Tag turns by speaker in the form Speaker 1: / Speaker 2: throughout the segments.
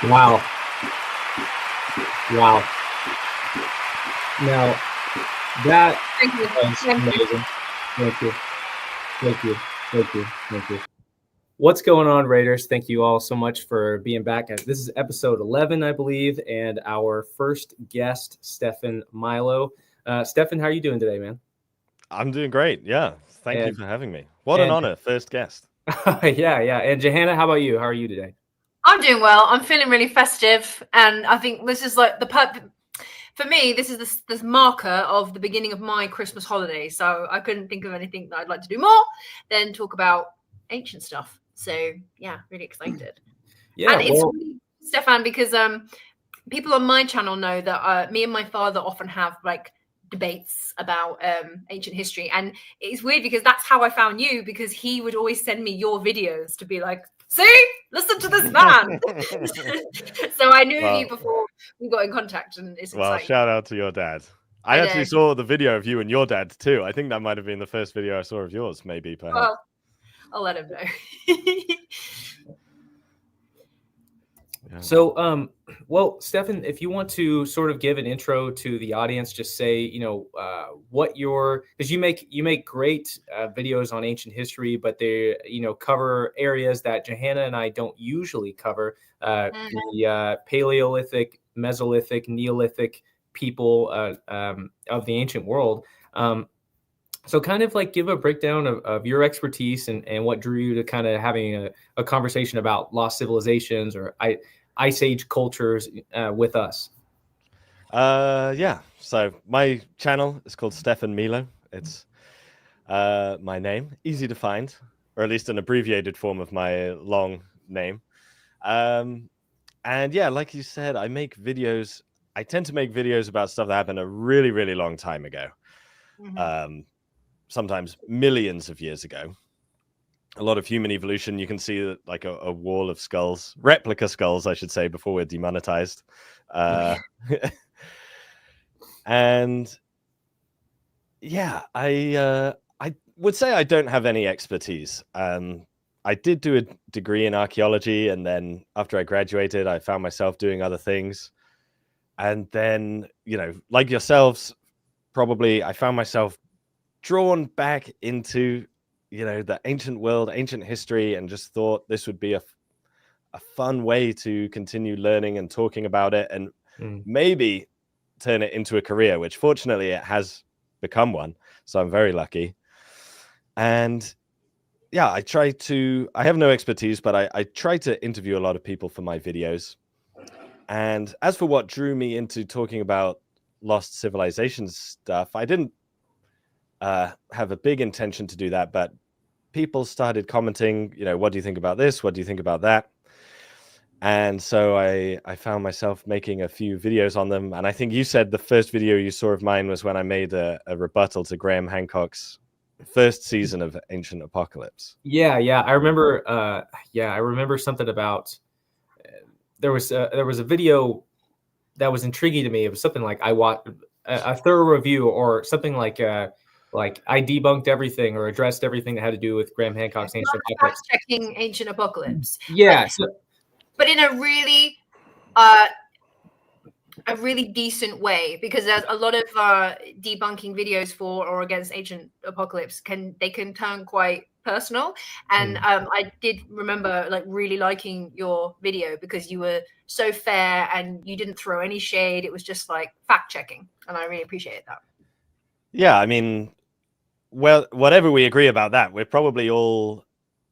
Speaker 1: Wow. Wow. Now, that
Speaker 2: Thank you.
Speaker 1: was
Speaker 2: Thank you.
Speaker 1: amazing. Thank you. Thank you. Thank you. Thank you. What's going on, Raiders? Thank you all so much for being back. This is episode 11, I believe, and our first guest, Stefan Milo. Stefan, how are you doing today, man?
Speaker 3: I'm doing great. Yeah. Thank you
Speaker 1: And-
Speaker 3: for having me. What an honor. First guest.
Speaker 1: Yeah. And Johanna, how about you? How are you today?
Speaker 2: I'm doing well. I'm feeling really festive, and I think this is like for me, this is this marker of the beginning of my Christmas holiday. So I couldn't think of anything that I'd like to do more than talk about ancient stuff. So yeah, really excited.
Speaker 1: Yeah,
Speaker 2: and it's really, Stefan, because people on my channel know that me and my father often have like debates about ancient history, and it's weird because that's how I found you, because he would always send me your videos to be like, see, listen to this man. So I knew you before we got in contact, and it's exciting.
Speaker 3: Shout out to your dad. I actually saw the video of you and your dad too. I think that might have been the first video I saw of yours, maybe, perhaps.
Speaker 2: Well, I'll let him know.
Speaker 3: Yeah.
Speaker 1: So, well, Stefan, if you want to sort of give an intro to the audience, just say, what because you make great videos on ancient history, but they, cover areas that Johanna and I don't usually cover, the Paleolithic, Mesolithic, Neolithic people of the ancient world. So kind of like give a breakdown of your expertise and what drew you to kind of having a conversation about lost civilizations or Ice Age cultures with us.
Speaker 3: Yeah. So my channel is called Stefan Milo. It's my name, easy to find, or at least an abbreviated form of my long name. And yeah, like you said, I make videos. I tend to make videos about stuff that happened a really, really long time ago.
Speaker 2: Mm-hmm.
Speaker 3: Sometimes millions of years ago. A lot of human evolution. You can see like a wall of skulls, replica skulls, I should say, before we're demonetized. And yeah, I would say I don't have any expertise. I did do a degree in archaeology, and then after I graduated, I found myself doing other things. And then, like yourselves, probably I found myself drawn back into the ancient world, ancient history, and just thought this would be a fun way to continue learning and talking about it, and maybe turn it into a career, which fortunately it has become one, so I'm very lucky. And yeah, I have no expertise, but I try to interview a lot of people for my videos. And as for what drew me into talking about lost civilizations stuff, I didn't have a big intention to do that, but people started commenting, what do you think about this? What do you think about that? And so I found myself making a few videos on them. And I think you said the first video you saw of mine was when I made a rebuttal to Graham Hancock's first season of Ancient Apocalypse.
Speaker 1: Yeah. I remember. I remember something about there was a video that was intriguing to me. It was something like I watched a thorough review or something like I debunked everything or addressed everything that had to do with Graham Hancock's Ancient Apocalypse.
Speaker 2: Checking Ancient Apocalypse.
Speaker 1: Yeah.
Speaker 2: But in a really decent way, because there's a lot of debunking videos for or against Ancient Apocalypse can turn quite personal. And I did remember really liking your video because you were so fair and you didn't throw any shade. It was just like fact checking, and I really appreciated that.
Speaker 3: Yeah, I mean, well, whatever we agree about that, we're probably all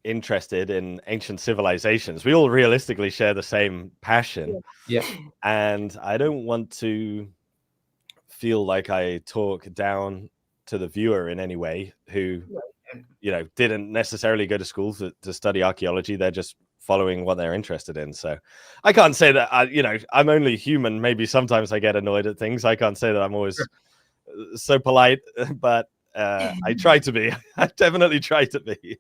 Speaker 3: interested in ancient civilizations. We all realistically share the same passion.
Speaker 1: Yeah.
Speaker 3: And I don't want to feel like I talk down to the viewer in any way who, didn't necessarily go to school to study archaeology. They're just following what they're interested in. So I can't say that, I'm only human. Maybe sometimes I get annoyed at things. I can't say that I'm always so polite, but I try to be. I definitely try to be.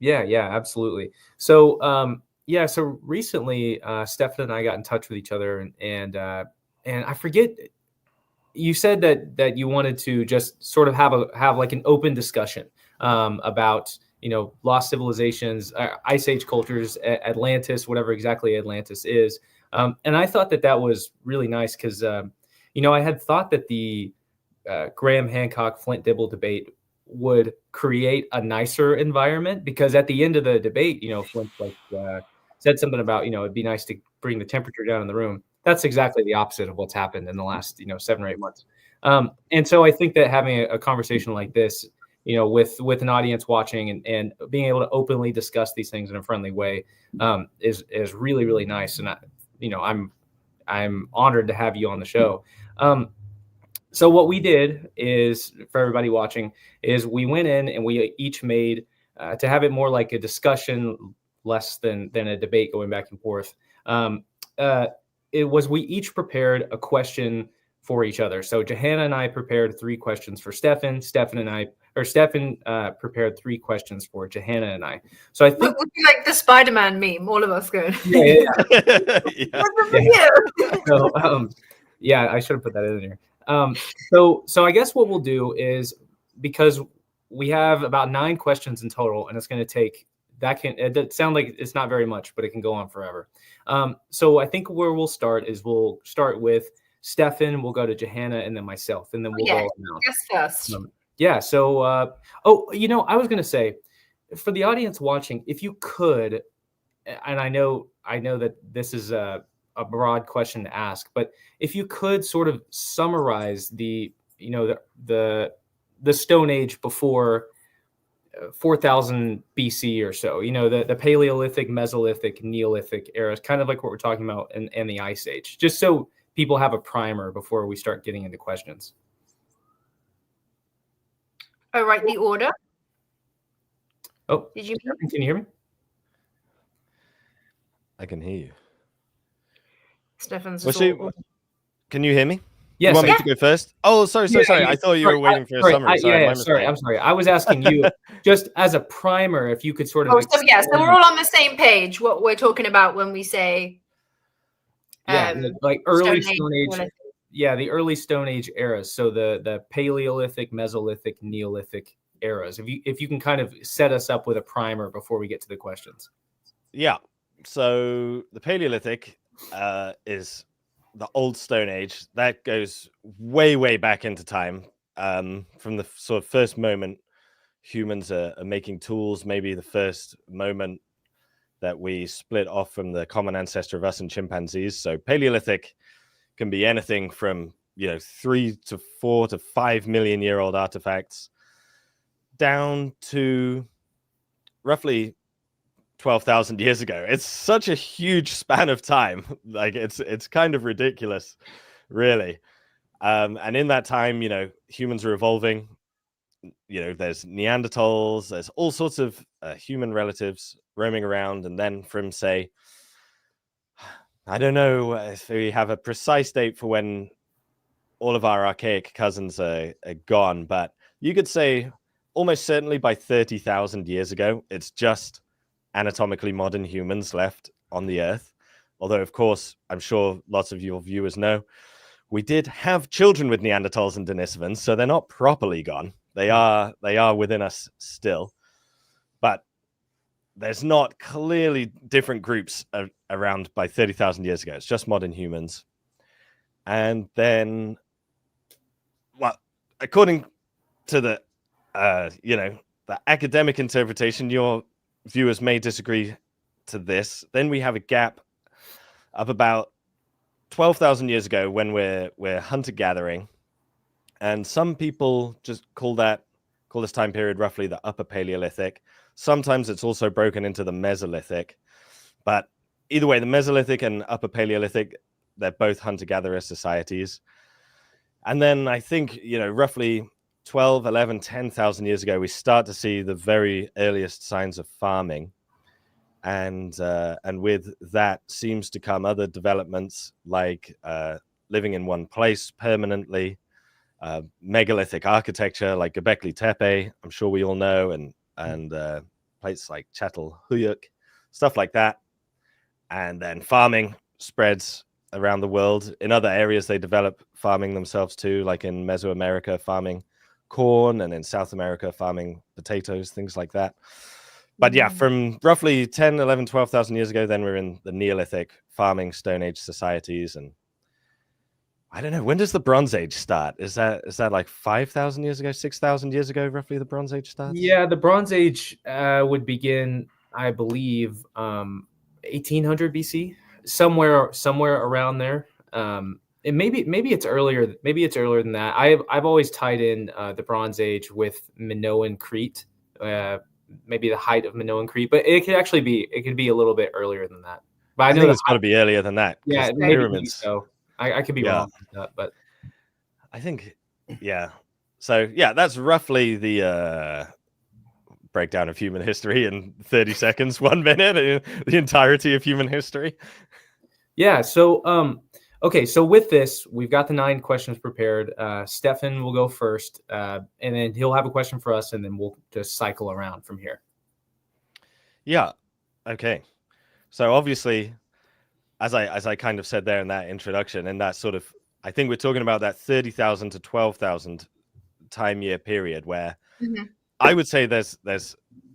Speaker 1: Yeah, absolutely. So, so recently, Stefan and I got in touch with each other, and I forget. You said that you wanted to just sort of have like an open discussion about lost civilizations, Ice Age cultures, Atlantis, whatever exactly Atlantis is. And I thought that was really nice because, I had thought that the Graham Hancock Flint Dibble debate would create a nicer environment, because at the end of the debate, Flint said something about, it'd be nice to bring the temperature down in the room. That's exactly the opposite of what's happened in the last, 7 or 8 months. And so I think that having a conversation like this, with an audience watching and being able to openly discuss these things in a friendly way, is really, really nice. And I'm honored to have you on the show. So what we did is, for everybody watching, is we went in and we each made, to have it more like a discussion, less than a debate going back and forth. It was, we each prepared a question for each other. So Johanna and I prepared 3 questions for Stefan. Stefan prepared 3 questions for Johanna and I. So I think
Speaker 2: would be like the Spider-Man meme, all of us good.
Speaker 1: Yeah.
Speaker 2: Yeah.
Speaker 1: So, I should have put that in here. So I guess what we'll do is, because we have about 9 questions in total, and it's going to take, it sounds like it's not very much, but it can go on forever. So I think where we'll start is, we'll start with Stefan, we'll go to Johanna, and then myself, and then we'll go around.
Speaker 2: Yes, first.
Speaker 1: So, I was going to say, for the audience watching, if you could, and I know that this is a broad question to ask, but if you could sort of summarize the Stone Age before 4,000 BC or so, the Paleolithic, Mesolithic, Neolithic eras, kind of like what we're talking about in the Ice Age, just so people have a primer before we start getting into questions.
Speaker 2: All right, the order.
Speaker 1: Oh,
Speaker 2: did you?
Speaker 1: Can you hear me?
Speaker 3: I can hear you.
Speaker 2: Stefan's.
Speaker 3: Can you hear me?
Speaker 1: Yes.
Speaker 3: You want me to go first? Oh, sorry. I thought you were waiting for a summary. Sorry,
Speaker 1: I'm sorry. I was asking you, just as a primer, if you could sort of.
Speaker 2: Oh, so we're all on the same page. What we're talking about when we say.
Speaker 1: Like early Stone Age. Yeah, the early Stone Age eras. So the Paleolithic, Mesolithic, Neolithic eras. If you can kind of set us up with a primer before we get to the questions.
Speaker 3: Yeah. So the Paleolithic is the old Stone Age. That goes way, way back into time. From the sort of first moment humans are making tools, maybe the first moment that we split off from the common ancestor of us and chimpanzees. So Paleolithic can be anything from 3 to 4 to 5 million year old artifacts, down to roughly 12,000 years ago. It's such a huge span of time. Like it's kind of ridiculous, really. And in that time, humans are evolving. There's Neanderthals, there's all sorts of human relatives roaming around. And then from, say, I don't know if we have a precise date for when all of our archaic cousins are gone, but you could say almost certainly by 30,000 years ago, it's just anatomically modern humans left on the earth. Although, of course, I'm sure lots of your viewers know, we did have children with Neanderthals and Denisovans, so they're not properly gone. They are within us still. But there's not clearly different groups around by 30,000 years ago. It's just modern humans. And then, well, according to the, the academic interpretation, your viewers may disagree to this. Then we have a gap of about 12,000 years ago when we're hunter-gathering. And some people just call this time period roughly the Upper Paleolithic. Sometimes it's also broken into the Mesolithic. But either way, the Mesolithic and Upper Paleolithic, they're both hunter-gatherer societies. And then I think, roughly 12, 11, 10,000 years ago, we start to see the very earliest signs of farming. And with that seems to come other developments like living in one place permanently, megalithic architecture like Göbekli Tepe, I'm sure we all know, and places like Çatalhöyük, stuff like that. And then farming spreads around the world. In other areas, they develop farming themselves too, like in Meso America, farming corn, and in South America, farming potatoes, things like that. But yeah, from roughly 10, 11, 12,000 years ago, then we're in the Neolithic farming Stone Age societies. And I don't know, when does the Bronze Age start? Is that like 5,000 years ago, 6,000 years ago, roughly the Bronze Age starts?
Speaker 1: Yeah, the Bronze Age would begin, I believe, 1800 BC, somewhere around there. And maybe it's earlier. Maybe it's earlier than that. I've always tied in the Bronze Age with Minoan Crete, maybe the height of Minoan Crete, but it could be a little bit earlier than that. But I know
Speaker 3: think it's got to be earlier than that.
Speaker 1: Yeah,
Speaker 3: the pyramids.
Speaker 1: So I could be wrong with that, but
Speaker 3: I think, yeah. So yeah, that's roughly the breakdown of human history in 30 seconds, 1 minute, the entirety of human history.
Speaker 1: Yeah. So okay, so with this, we've got the 9 questions prepared. Stefan will go first, and then he'll have a question for us, and then we'll just cycle around from here.
Speaker 3: Yeah. Okay. So obviously, as I kind of said there in that introduction, and that sort of, I think we're talking about that 30,000 to 12,000 time year period where I would say there's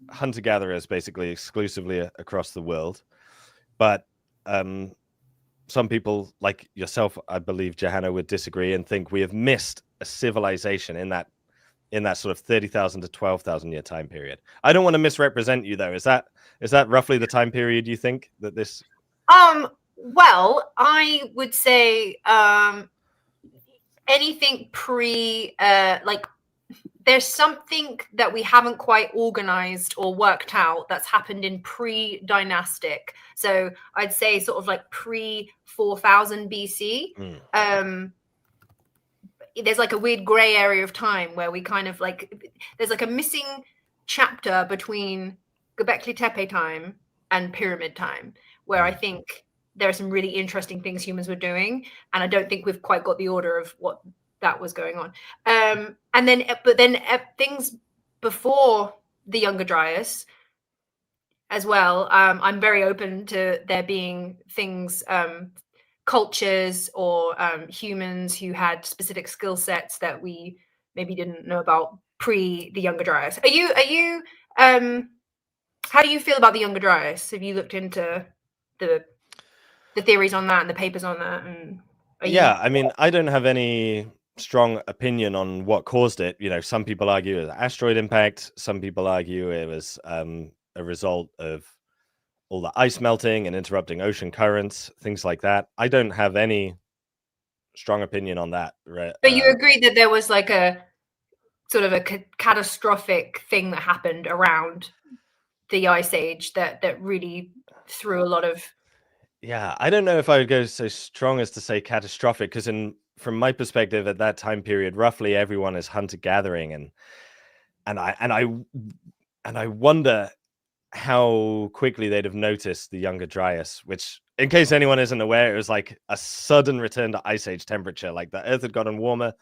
Speaker 3: hunter gatherers basically exclusively across the world, but some people like yourself, I believe, Johanna, would disagree and think we have missed a civilization in that sort of 30,000 to 12,000 year time period. I don't want to misrepresent you though. Is that roughly the time period you think that this?
Speaker 2: Well, I would say anything pre like there's something that we haven't quite organized or worked out that's happened in pre-dynastic. So I'd say sort of like pre-4000 BC. There's like a weird gray area of time where we kind of like, there's like a missing chapter between Göbekli Tepe time and pyramid time, where I think there are some really interesting things humans were doing. And I don't think we've quite got the order of what that was going on. But then things before the Younger Dryas as well. I'm very open to there being things, cultures or humans who had specific skill sets that we maybe didn't know about pre the Younger Dryas. Are you how do you feel about the Younger Dryas? Have you looked into the theories on that and the papers on that? And
Speaker 3: I mean, I don't have any strong opinion on what caused it. You know, some people argue it was asteroid impact. Some people argue it was a result of all the ice melting and interrupting ocean currents, things like that. I don't have any strong opinion on that. Right?
Speaker 2: But you agree that there was like a sort of a catastrophic thing that happened around the Ice Age that really threw a lot of.
Speaker 3: Yeah, I don't know if I would go so strong as to say catastrophic, because from my perspective at that time period, roughly everyone is hunter gathering, and I wonder how quickly they'd have noticed the Younger Dryas, which, in case anyone isn't aware, it was like a sudden return to Ice Age temperature. Like the Earth had gotten warmer,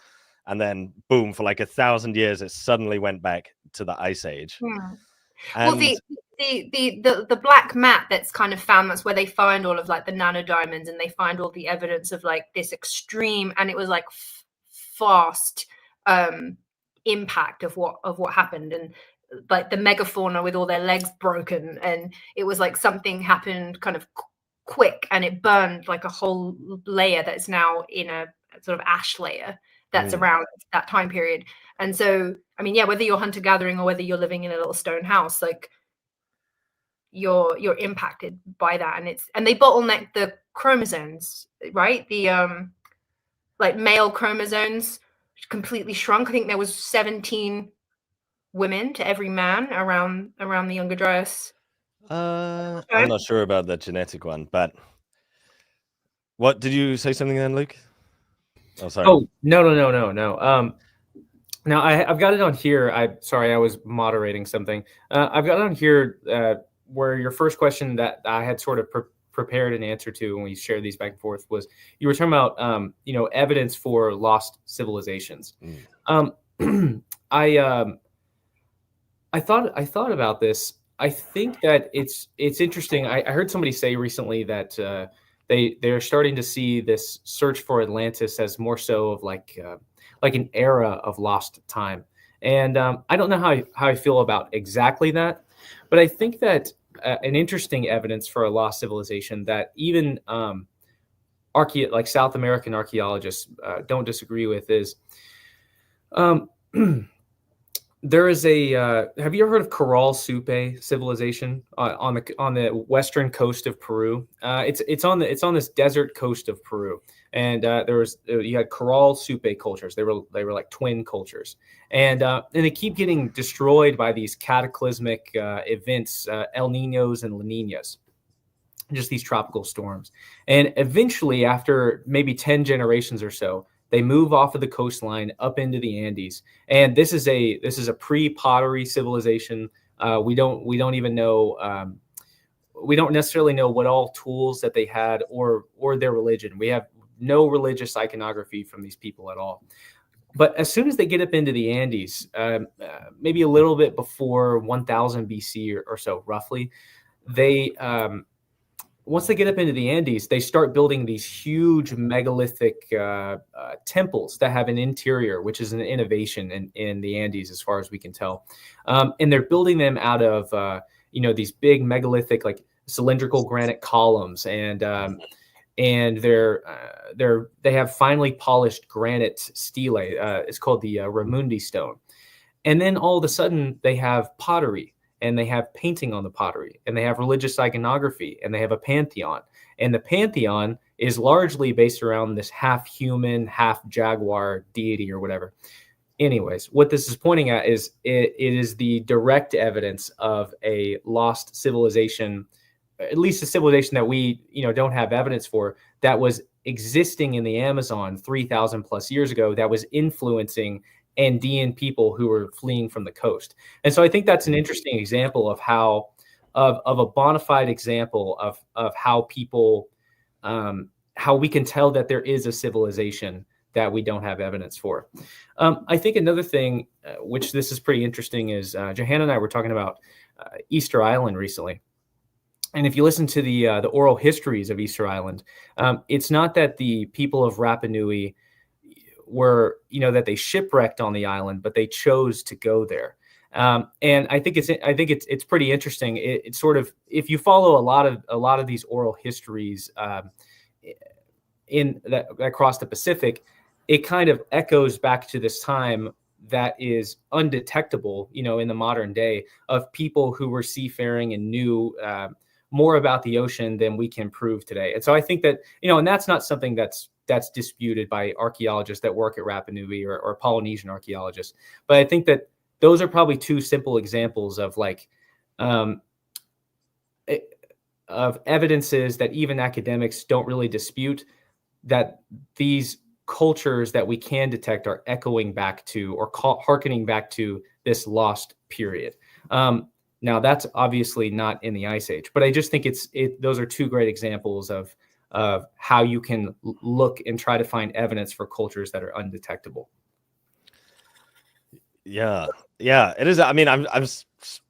Speaker 3: and then boom, for like 1,000 years, it suddenly went back to the Ice Age.
Speaker 2: Yeah.
Speaker 3: And
Speaker 2: well, the black mat that's kind of found, that's where they find all of like the nanodiamonds, and they find all the evidence of like this extreme, and it was like fast impact of what happened, and like the megafauna with all their legs broken, and it was like something happened kind of quick, and it burned like a whole layer that's now in a sort of ash layer that's around that time period. And so, I mean, yeah, whether you're hunter gathering or whether you're living in a little stone house, like you're impacted by that. And they bottleneck the chromosomes, right? The like male chromosomes completely shrunk. I think there was 17 women to every man around the Younger Dryas.
Speaker 3: I'm not sure about the genetic one, but what did you say something then, Luke? Oh, sorry.
Speaker 1: Oh, no. Now I've got it on here. I was moderating something. I've got it on here where your first question that I had sort of prepared an answer to when we shared these back and forth was, you were talking about evidence for lost civilizations. I thought about this. I think that it's interesting. I heard somebody say recently that they're starting to see this search for Atlantis as more so of like an era of lost time. And I don't know how I feel about exactly that. But I think that an interesting evidence for a lost civilization that even like South American archaeologists don't disagree with is um, there is a have you ever heard of Corral Supe civilization on the western coast of Peru? It's on this desert coast of Peru, and you had Corral Supe cultures. They were like twin cultures, and they keep getting destroyed by these cataclysmic events, El Ninos and La Ninas, just these tropical storms. And eventually, after maybe 10 generations or so, they move off of the coastline up into the Andes. And this is a pre-pottery civilization. We don't even know. We don't necessarily know what all tools that they had or their religion. We have no religious iconography from these people at all. But as soon as they get up into the Andes, maybe a little bit before 1000 BC or so, roughly, they once they get up into the Andes, they start building these huge megalithic temples that have an interior, which is an innovation in the Andes, as far as we can tell. And they're building them out of these big megalithic, like cylindrical granite columns, and they have finely polished granite stele. It's called the Ramundi stone. And then all of a sudden, they have pottery. And they have painting on the pottery, and they have religious iconography, and they have a pantheon. And the pantheon is largely based around this half human, half jaguar deity or whatever. Anyways, what this is pointing at is it is the direct evidence of a lost civilization, at least a civilization that we don't have evidence for, that was existing in the Amazon 3,000 plus years ago, that was influencing Andean people who were fleeing from the coast. And so I think that's an interesting example of how, of a bona fide example of how people, how we can tell that there is a civilization that we don't have evidence for. I think another thing, which this is pretty interesting, is Johanna and I were talking about Easter Island recently. And if you listen to the oral histories of Easter Island, it's not that the people of Rapa Nui were, that they shipwrecked on the island, but they chose to go there. And I think it's pretty interesting. It's sort of, if you follow a lot of these oral histories across the Pacific, it kind of echoes back to this time that is undetectable, in the modern day, of people who were seafaring and knew more about the ocean than we can prove today. And so I think that, and that's not something that's disputed by archaeologists that work at Rapa Nui or Polynesian archaeologists. But I think that those are probably two simple examples of of evidences that even academics don't really dispute, that these cultures that we can detect are echoing back to or hearkening back to this lost period. Now, that's obviously not in the Ice Age, but I just think those are two great examples of how you can look and try to find evidence for cultures that are undetectable.
Speaker 3: Yeah, it is. I mean, I'm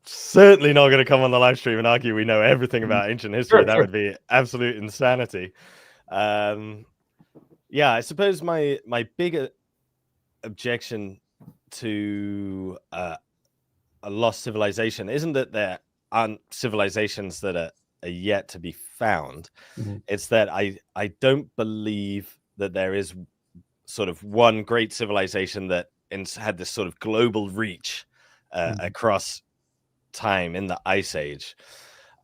Speaker 3: certainly not going to come on the live stream and argue we know everything about ancient history. That would be absolute insanity. I suppose my bigger objection to a lost civilization isn't that there aren't civilizations that are yet to be found. Mm-hmm. It's that I don't believe that there is sort of one great civilization that had this sort of global reach across time in the Ice Age.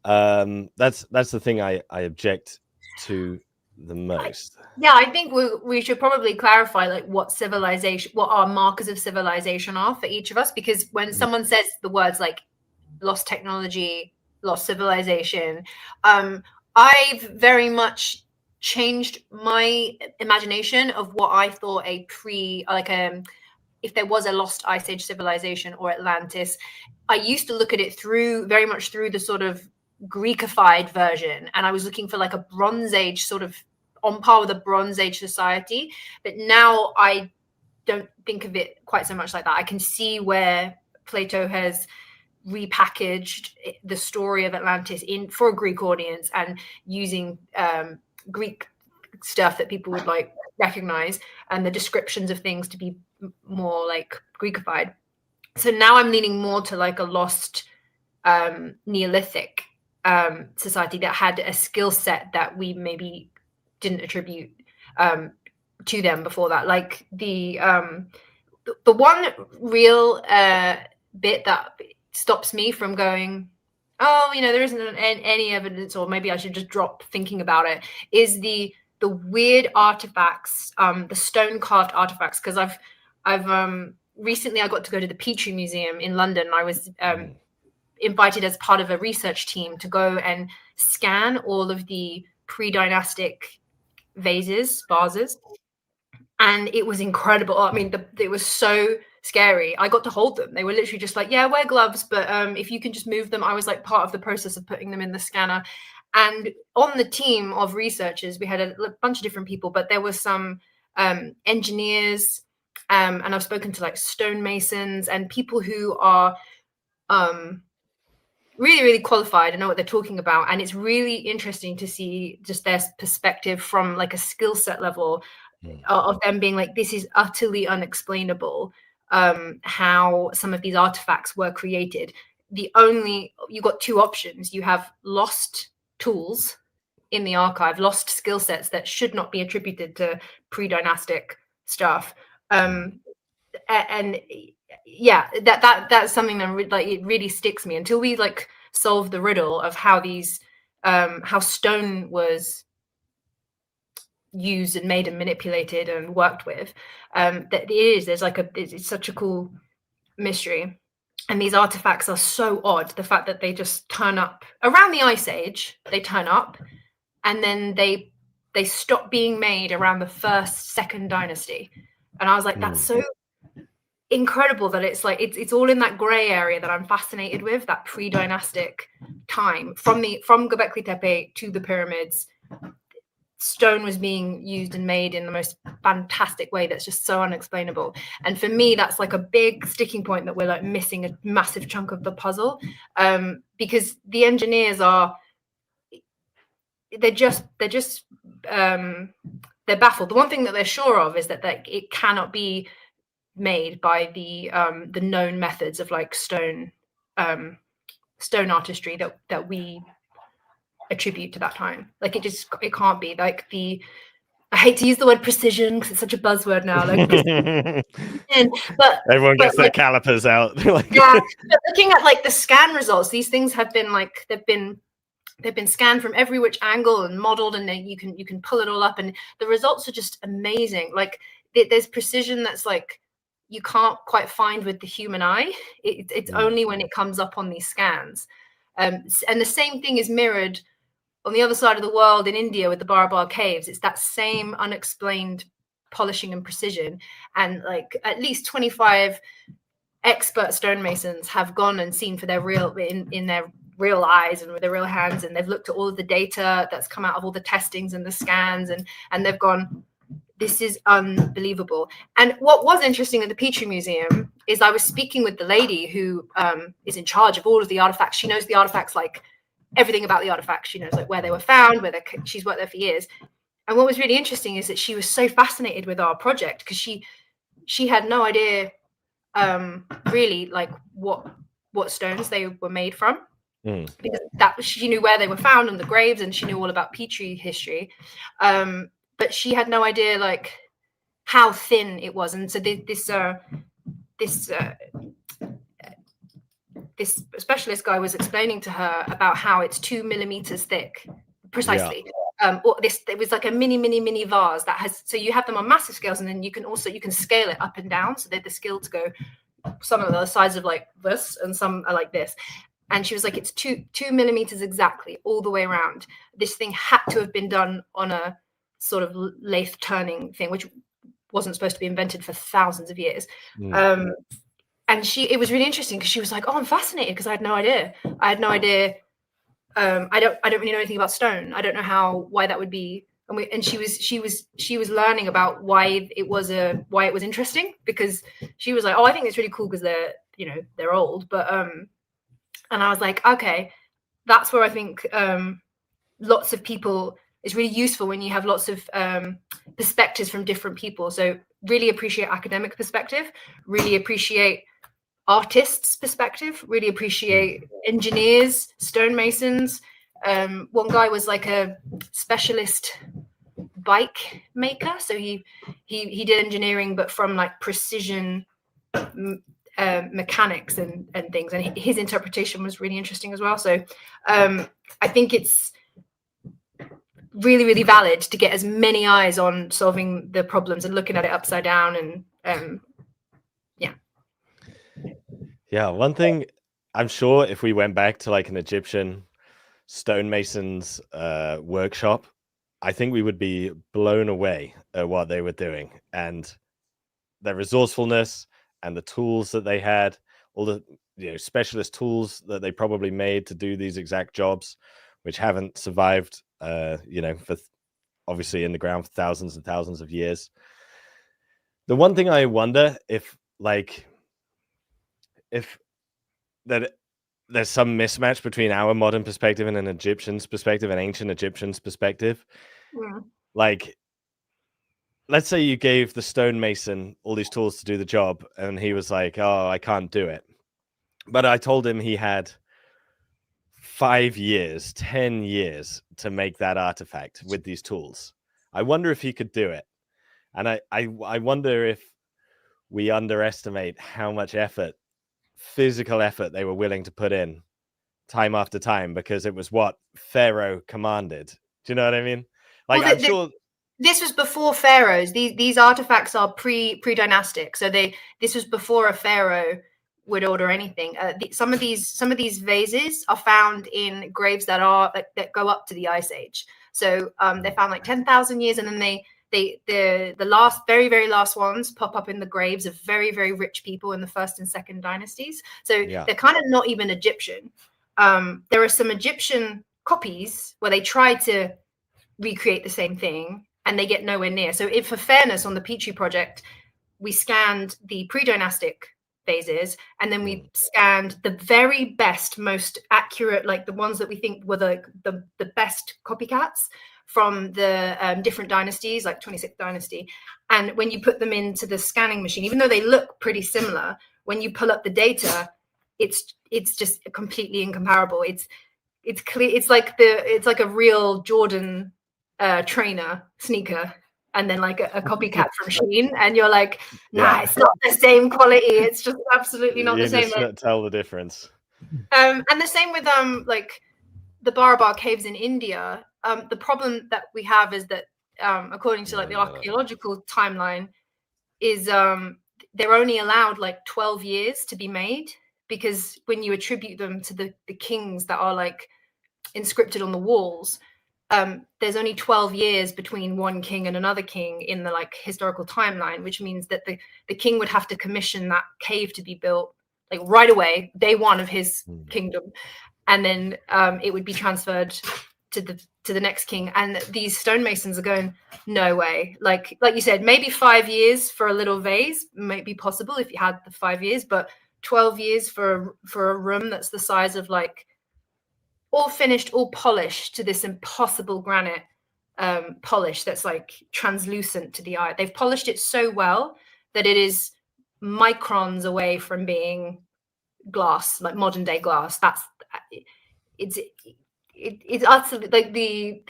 Speaker 3: That's the thing I object to the most.
Speaker 2: I think we should probably clarify what our markers of civilization are for each of us, because when someone says the words like lost technology, lost civilization, I've very much changed my imagination of what I thought if there was a lost Ice Age civilization or Atlantis. I used to look at it very much through the sort of Greekified version, and I was looking for a Bronze Age, sort of on par with a Bronze Age society. But now I don't think of it quite so much like that. I can see where Plato has repackaged the story of Atlantis for a Greek audience, and using Greek stuff that people would recognize, and the descriptions of things to be more Greekified. So now I'm leaning more to a lost Neolithic society that had a skill set that we maybe didn't attribute to them before that. Like the one real bit that stops me from going, oh, there isn't any evidence, or maybe I should just drop thinking about it, is the weird artifacts, the stone carved artifacts. Because I've recently I got to go to the Petrie Museum in London. I was invited as part of a research team to go and scan all of the pre-dynastic vases, and it was incredible. I mean, it was so scary. I got to hold them. They were literally just like, yeah, wear gloves, but if you can just move them. I was like part of the process of putting them in the scanner. And on the team of researchers, we had a bunch of different people, but there were some engineers, and I've spoken to like stonemasons and people who are really, really qualified and know what they're talking about. And it's really interesting to see just their perspective from like a skill set level of them being like, this is utterly unexplainable, how some of these artifacts were created. You got two options. You have lost tools in the archive, lost skill sets that should not be attributed to pre-dynastic stuff. And yeah, that's something that like it really sticks me until we like solve the riddle of how these how stone was used and made and manipulated and worked with. It's such a cool mystery. And these artifacts are so odd. The fact that they just turn up around the Ice Age, they turn up, and then they stop being made around the second dynasty. And I was like, that's so incredible that it's like it's all in that gray area that I'm fascinated with, that pre-dynastic time from Göbekli Tepe to the pyramids. Stone was being used and made in the most fantastic way that's just so unexplainable. And for me, that's like a big sticking point that we're like missing a massive chunk of the puzzle, because the engineers they're baffled. The one thing that they're sure of is that it cannot be made by the known methods of like stone artistry that we attribute to that time. Like it can't be like I hate to use the word precision because it's such a buzzword now. Like, but
Speaker 3: everyone gets their
Speaker 2: like,
Speaker 3: calipers out.
Speaker 2: Yeah, but looking at like the scan results, these things have been like they've been scanned from every which angle and modeled, and then you can pull it all up, and the results are just amazing. Like there's precision that's like you can't quite find with the human eye. It's only when it comes up on these scans. And the same thing is mirrored on the other side of the world in India with the Barabar caves. It's that same unexplained polishing and precision. And like at least 25 expert stonemasons have gone and seen for their real in their real eyes and with their real hands, and they've looked at all of the data that's come out of all the testings and the scans, and they've gone, this is unbelievable. And what was interesting at the Petrie Museum is I was speaking with the lady who is in charge of all of the artifacts. She knows the artifacts, like everything about the artifacts. She knows like where they were found, she's worked there for years. And what was really interesting is that she was so fascinated with our project because she had no idea really like what stones they were made from. Because she knew where they were found on the graves, and she knew all about Petrie history. But she had no idea like how thin it was. And so this specialist guy was explaining to her about how it's 2 millimeters thick, precisely. Yeah. It was like a mini vase that has, so you have them on massive scales, and then you can scale it up and down. So they're the skills go, some of the size of like this and some are like this. And she was like, it's 2 millimeters exactly all the way around. This thing had to have been done on a sort of lathe turning thing, which wasn't supposed to be invented for thousands of years. And it was really interesting because she was like, oh, I'm fascinated because I had no idea. I don't really know anything about stone. I don't know why that would be. And she was learning about why it was interesting, because she was like, oh, I think it's really cool because they're old, but and I was like, okay, that's where I think lots of people, it's really useful when you have lots of perspectives from different people. So really appreciate academic perspective, really appreciate artists' perspective. Really appreciate engineers, stonemasons. One guy was like a specialist bike maker, so he did engineering, but from like precision mechanics and things, and his interpretation was really interesting as well. So I think it's really, really valid to get as many eyes on solving the problems and looking at it upside down. And
Speaker 3: yeah, one thing I'm sure if we went back to like an Egyptian stonemason's workshop, I think we would be blown away at what they were doing and their resourcefulness and the tools that they had, all the specialist tools that they probably made to do these exact jobs, which haven't survived, for obviously in the ground for thousands and thousands of years. The one thing I wonder if there's some mismatch between our modern perspective and an Egyptian's perspective, an ancient Egyptian's perspective.
Speaker 2: Yeah.
Speaker 3: Like, let's say you gave the stonemason all these tools to do the job, and he was like, "Oh, I can't do it." But I told him he had 5 years, 10 years to make that artifact with these tools. I wonder if he could do it. And I wonder if we underestimate how much physical effort they were willing to put in time after time, because it was what Pharaoh commanded. Do you know what I mean? Like,
Speaker 2: well,
Speaker 3: I'm sure
Speaker 2: this was before pharaohs. These artifacts are pre-dynastic, so this was before a pharaoh would order anything. Some of these vases are found in graves that go up to the Ice Age. So they found like 10,000 years, and then the last, very, very last ones pop up in the graves of very, very rich people in the first and second dynasties. So they're kind of not even Egyptian. There are some Egyptian copies where they try to recreate the same thing and they get nowhere near. So if, for fairness, on the Petrie project, we scanned the pre-dynastic vases, and then we scanned the very best, most accurate, like the ones that we think were the best copycats from the different dynasties, like 26th dynasty. And when you put them into the scanning machine, even though they look pretty similar, when you pull up the data, it's just completely incomparable. It's clear. It's like a real Jordan trainer sneaker, and then like a copycat from Shein, and you're like, nah, it's not the same quality. It's just absolutely not the same.
Speaker 3: You just tell the difference.
Speaker 2: And the same with like the Barabar caves in India. The problem that we have is that according to like the archaeological timeline, is they're only allowed like 12 years to be made, because when you attribute them to the kings that are like inscripted on the walls, there's only 12 years between one king and another king in the like historical timeline, which means that the king would have to commission that cave to be built like right away, day one of his kingdom, and then it would be transferred to the next king. And these stonemasons are going, no way. Like you said, maybe 5 years for a little vase might be possible if you had the 5 years, but 12 years for a room that's the size of like all finished, all polished to this impossible granite polish that's like translucent to the eye. They've polished it so well that it is microns away from being glass, like modern day glass. It's absolutely like the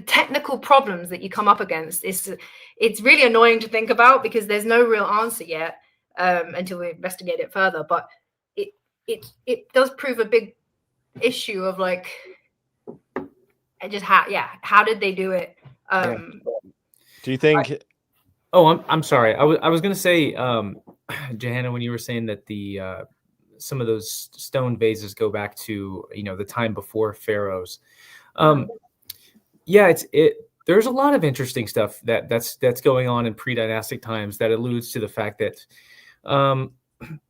Speaker 2: technical problems that you come up against. It's really annoying to think about, because there's no real answer yet until we investigate it further. But it does prove a big issue of like, just how did they do it?
Speaker 3: Do you think?
Speaker 1: I'm sorry. I was going to say, Johanna, when you were saying that the some of those stone vases go back to the time before pharaohs. There's a lot of interesting stuff that's going on in pre-dynastic times that alludes to the fact that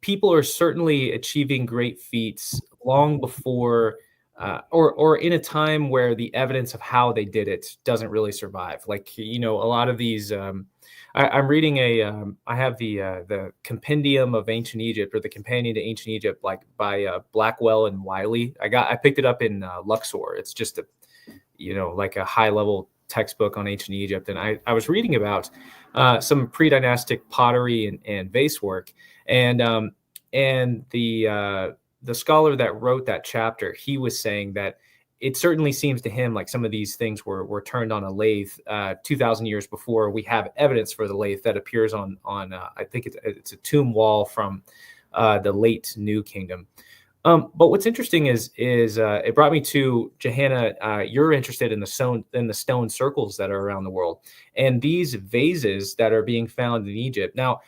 Speaker 1: people are certainly achieving great feats long before or in a time where the evidence of how they did it doesn't really survive. Like, a lot of these, I'm reading I have the Compendium of Ancient Egypt, or the Companion to Ancient Egypt, like by Blackwell and Wiley. I picked it up in Luxor. It's just like a high level textbook on ancient Egypt. And I was reading about some pre-dynastic pottery and vase work. And the scholar that wrote that chapter, he was saying that it certainly seems to him like some of these things were turned on a lathe 2,000 years before we have evidence for the lathe that appears on I think it's a tomb wall from the late New Kingdom. But what's interesting is it brought me to Johanna. You're interested in the stone circles that are around the world, and these vases that are being found in Egypt now.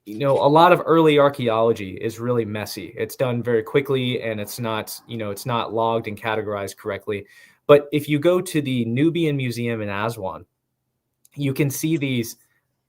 Speaker 1: A lot of early archaeology is really messy. It's done very quickly, and it's not logged and categorized correctly. But if you go to the Nubian Museum in Aswan, you can see these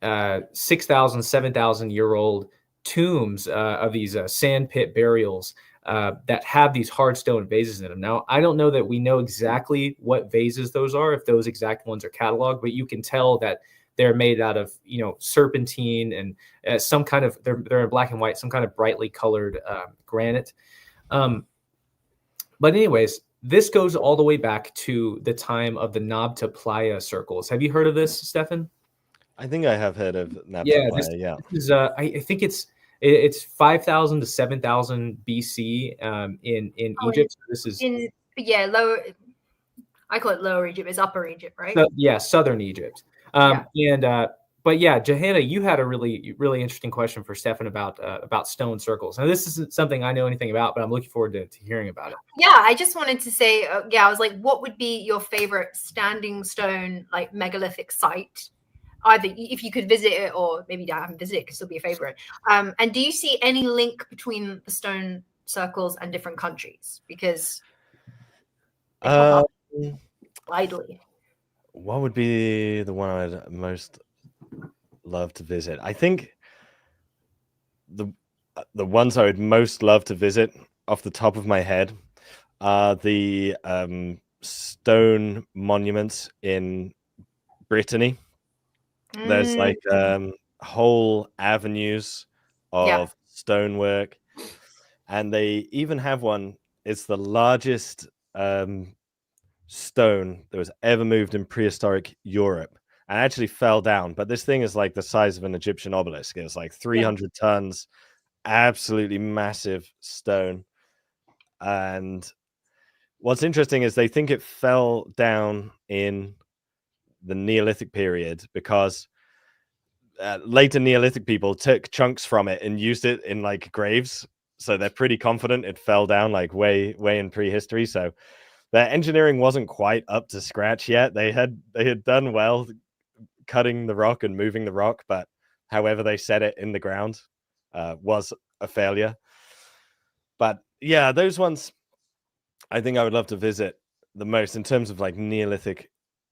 Speaker 1: 6,000, 7,000-year-old tombs of these sand pit burials that have these hard stone vases in them. Now, I don't know that we know exactly what vases those are, if those exact ones are cataloged, but you can tell that they're made out of, serpentine and some kind of, they're in black and white, some kind of brightly colored granite. But anyways, this goes all the way back to the time of the Nabta Playa circles. Have you heard of this, Stefan?
Speaker 3: I think I have heard of Nabta Playa,
Speaker 1: This is, I think it's 5,000 to 7,000 BC in Egypt. This is
Speaker 2: lower. I call it Lower Egypt. It's Upper Egypt, right?
Speaker 1: Southern Egypt. But yeah, Johanna, you had a really, really interesting question for Stefan about stone circles. Now, this isn't something I know anything about, but I'm looking forward to hearing about it.
Speaker 2: Yeah, I just wanted to say, I was like, what would be your favorite standing stone, like megalithic site? Either if you could visit it, or maybe you haven't visited, it could still be a favorite. And do you see any link between the stone circles and different countries? Because widely.
Speaker 3: What would be the one I'd most love to visit? I think the ones I would most love to visit off the top of my head are the stone monuments in Brittany. There's like whole avenues of stonework, and they even have one. It's the largest stone that was ever moved in prehistoric Europe, and actually fell down. But this thing is like the size of an Egyptian obelisk. It's like 300 tons, absolutely massive stone. And what's interesting is they think it fell down in the Neolithic period because later Neolithic people took chunks from it and used it in like graves. So they're pretty confident it fell down like way in prehistory. So their engineering wasn't quite up to scratch yet. They had done well cutting the rock and moving the rock, but however they set it in the ground was a failure. But yeah, those ones I think I would love to visit the most in terms of like Neolithic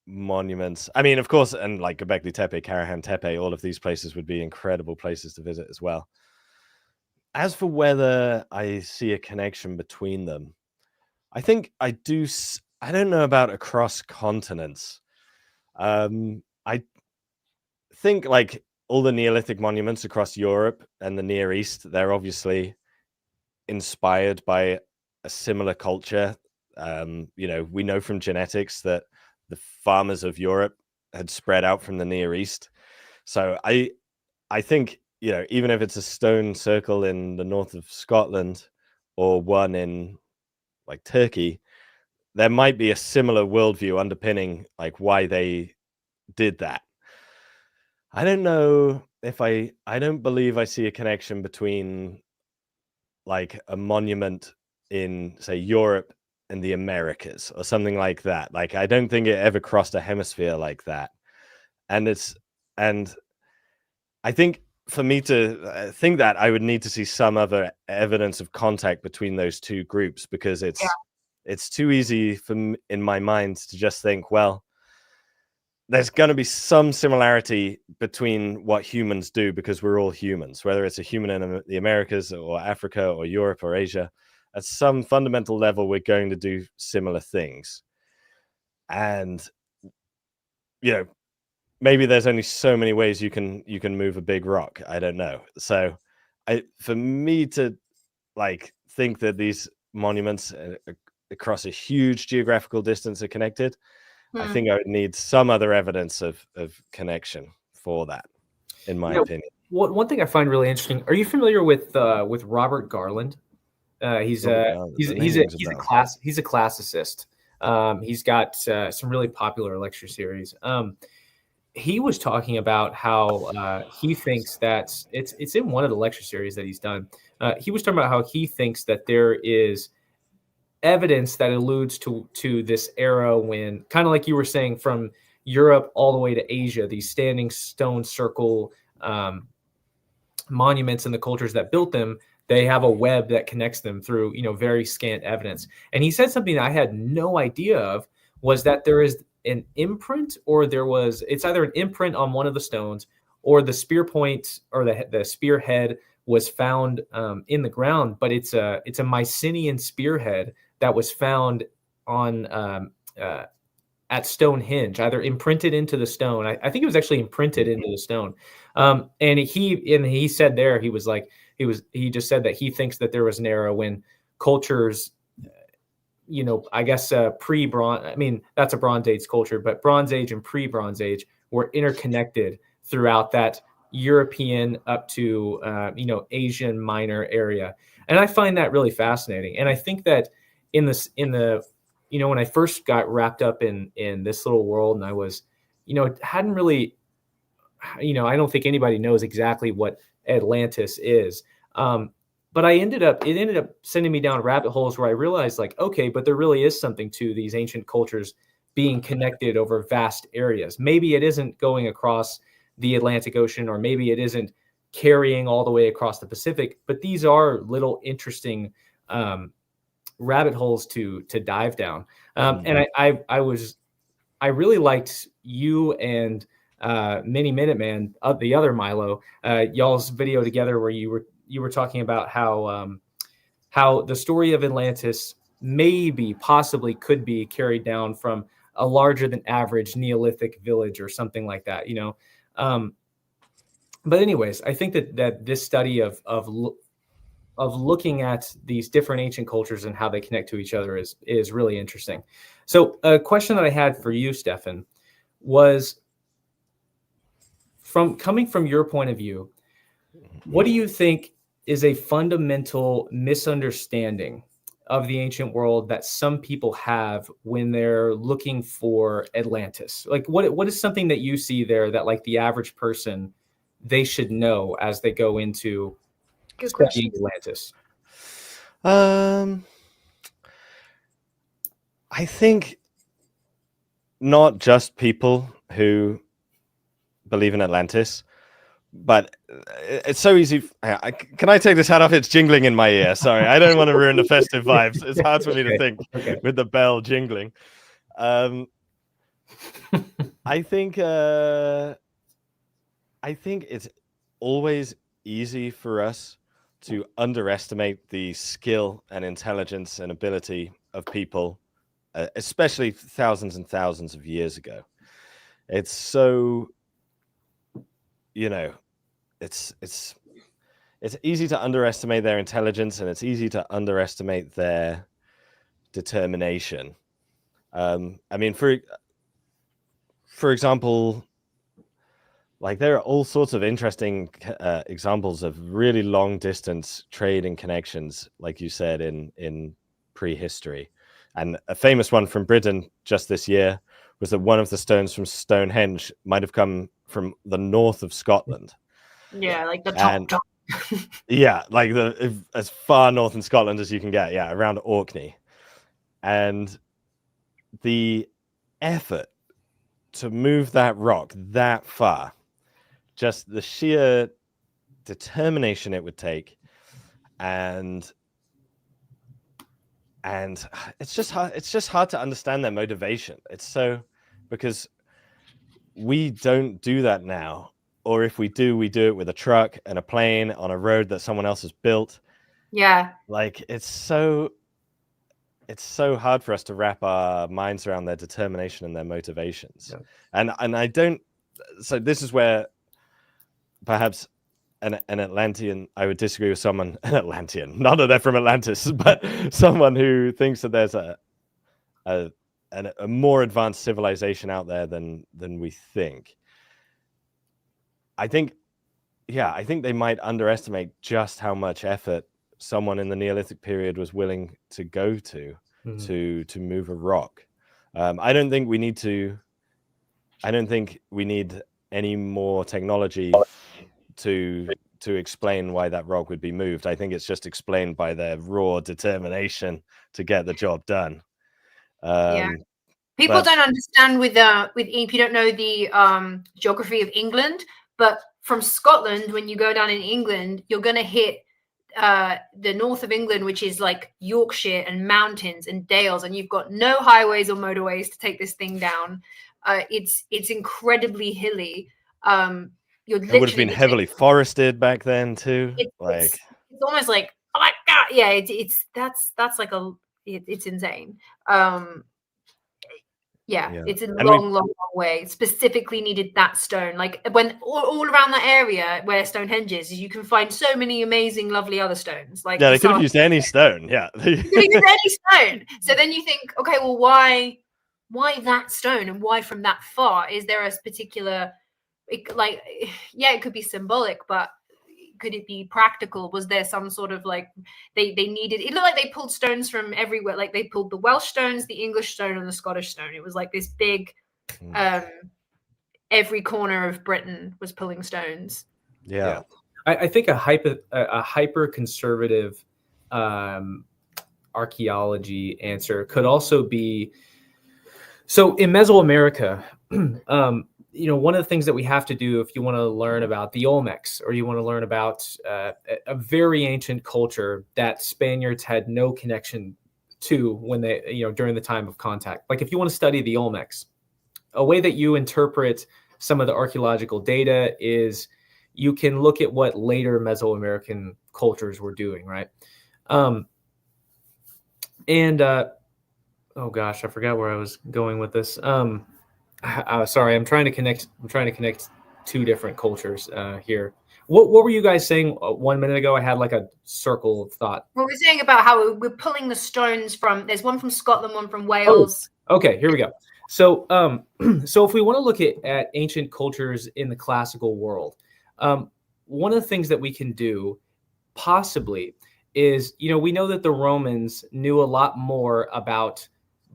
Speaker 3: monuments. I mean, of course, and like Göbekli Tepe, Karahan Tepe, all of these places would be incredible places to visit as well. As for whether I see a connection between them, I think I do. I don't know about across continents. I think like all the Neolithic monuments across Europe and the Near East, they're obviously inspired by a similar culture. We know from genetics that the farmers of Europe had spread out from the Near East. So I think, even if it's a stone circle in the north of Scotland or one in like Turkey, there might be a similar worldview underpinning like why they did that. I don't know if I don't believe I see a connection between like a monument in, say, Europe and the Americas or something like that. Like, I don't think it ever crossed a hemisphere like that. And I think for me to think that, I would need to see some other evidence of contact between those two groups, because it's too easy in my mind to just think, well, there's going to be some similarity between what humans do, because we're all humans, whether it's a human in the Americas or Africa or Europe or Asia. At some fundamental level, we're going to do similar things. And, maybe there's only so many ways you can move a big rock. I don't know. So for me to like think that these monuments across a huge geographical distance are connected, I think I would need some other evidence of connection for that, in my opinion.
Speaker 1: one thing I find really interesting. Are you familiar with Robert Garland? He's
Speaker 3: Robert
Speaker 1: a
Speaker 3: Garland,
Speaker 1: he's
Speaker 3: the name
Speaker 1: he's a
Speaker 3: rings a
Speaker 1: he's a
Speaker 3: bell.
Speaker 1: classicist. He's got some really popular lecture series. He was talking about how he thinks that it's in one of the lecture series that he's done. He was talking about how he thinks that there is evidence that alludes to this era when, kind of like you were saying, from Europe all the way to Asia, these standing stone circle monuments and the cultures that built them, they have a web that connects them through, very scant evidence. And he said something that I had no idea of, was that there is an imprint, or it's either an imprint on one of the stones, or the spear point or the spearhead was found in the ground, but it's a Mycenaean spearhead that was found on at Stonehenge, either imprinted into the stone. I think it was actually imprinted into the stone. And he said there, he he just said that he thinks that there was an era when cultures, I guess pre-Bronze, I mean, that's a Bronze Age culture, but Bronze Age and pre-Bronze Age were interconnected throughout that European up to, Asian Minor area. And I find that really fascinating. And I think that when I first got wrapped up in this little world, and I was, hadn't really, I don't think anybody knows exactly what Atlantis is. But it ended up sending me down rabbit holes where I realized, like, okay, but there really is something to these ancient cultures being connected over vast areas. Maybe it isn't going across the Atlantic Ocean, or maybe it isn't carrying all the way across the Pacific, but these are little interesting rabbit holes to dive down. And I really liked you and Mini Minuteman, the other Milo, y'all's video together, where you were talking about how the story of Atlantis possibly could be carried down from a larger than average Neolithic village or something like that, but anyways, I think that this study of looking at these different ancient cultures and how they connect to each other is really interesting. So a question that I had for you, Stefan, was, coming from your point of view, what do you think is a fundamental misunderstanding of the ancient world that some people have when they're looking for Atlantis? Like, what is something that you see there that, like, the average person, they should know as they go into studying Atlantis?
Speaker 3: I think not just people who believe in Atlantis, but it's so easy. Can I take this hat off? It's jingling in my ear. Sorry, I don't want to ruin the festive vibes. It's hard for me to think with the bell jingling. I think it's always easy for us to underestimate the skill and intelligence and ability of people, especially thousands and thousands of years ago. It's so, it's easy to underestimate their intelligence, and it's easy to underestimate their determination. I mean, for example, like, there are all sorts of interesting examples of really long distance trade and connections, like you said, in prehistory. And a famous one from Britain just this year was that one of the stones from Stonehenge might have come from the north of Scotland.
Speaker 2: Yeah, like the top.
Speaker 3: Yeah, like as far north in Scotland as you can get. Yeah, around Orkney. And the effort to move that rock that far, just the sheer determination it would take, and it's just hard to understand their motivation. It's so, because we don't do that now, or if we do it with a truck and a plane on a road that someone else has built.
Speaker 2: Yeah,
Speaker 3: like, it's so hard for us to wrap our minds around their determination and their motivations. Yeah. And I don't, so this is where perhaps an Atlantean, I would disagree with someone, an Atlantean, not that they're from Atlantis, but someone who thinks that there's a more advanced civilization out there than we think. I think yeah, I think they might underestimate just how much effort someone in the Neolithic period was willing to go to move a rock. I don't think we need any more technology to explain why that rock would be moved. I think it's just explained by their raw determination to get the job done.
Speaker 2: People don't understand if you don't know the geography of England, but from Scotland, when you go down in England, you're going to hit the north of England, which is like Yorkshire and mountains and dales, and you've got no highways or motorways to take this thing down. It's incredibly hilly.
Speaker 3: It would have been heavily forested back then too.
Speaker 2: It's almost like, oh my god, yeah. That's like it's insane. It's a long way. Specifically needed that stone. Like when all around that area where Stonehenge is, you can find so many amazing, lovely other stones. Like
Speaker 3: they could have used any stone. Yeah,
Speaker 2: they could have used any stone. So then you think, okay, well, why that stone, and why from that far? Is there a particular, it could be symbolic, but could it be practical? Was there some sort of like they needed? It looked like they pulled stones from everywhere. Like they pulled the Welsh stones, the English stone, and the Scottish stone. It was like this big. Every corner of Britain was pulling stones.
Speaker 1: Yeah. I think a hyper conservative archaeology answer could also be. So in Meso America, one of the things that we have to do if you want to learn about the Olmecs, or you want to learn about a very ancient culture that Spaniards had no connection to when they, during the time of contact. Like if you want to study the Olmecs, a way that you interpret some of the archaeological data is you can look at what later Mesoamerican cultures were doing, right? Oh gosh, I forgot where I was going with this. Sorry, I'm trying to connect two different cultures here. What were you guys saying 1 minute ago? I had like a circle of thought.
Speaker 2: Well, we're saying about how we're pulling the stones from. There's one from Scotland, one from Wales.
Speaker 1: Oh, okay, here we go. So, so if we want to look at ancient cultures in the classical world, one of the things that we can do possibly is, we know that the Romans knew a lot more about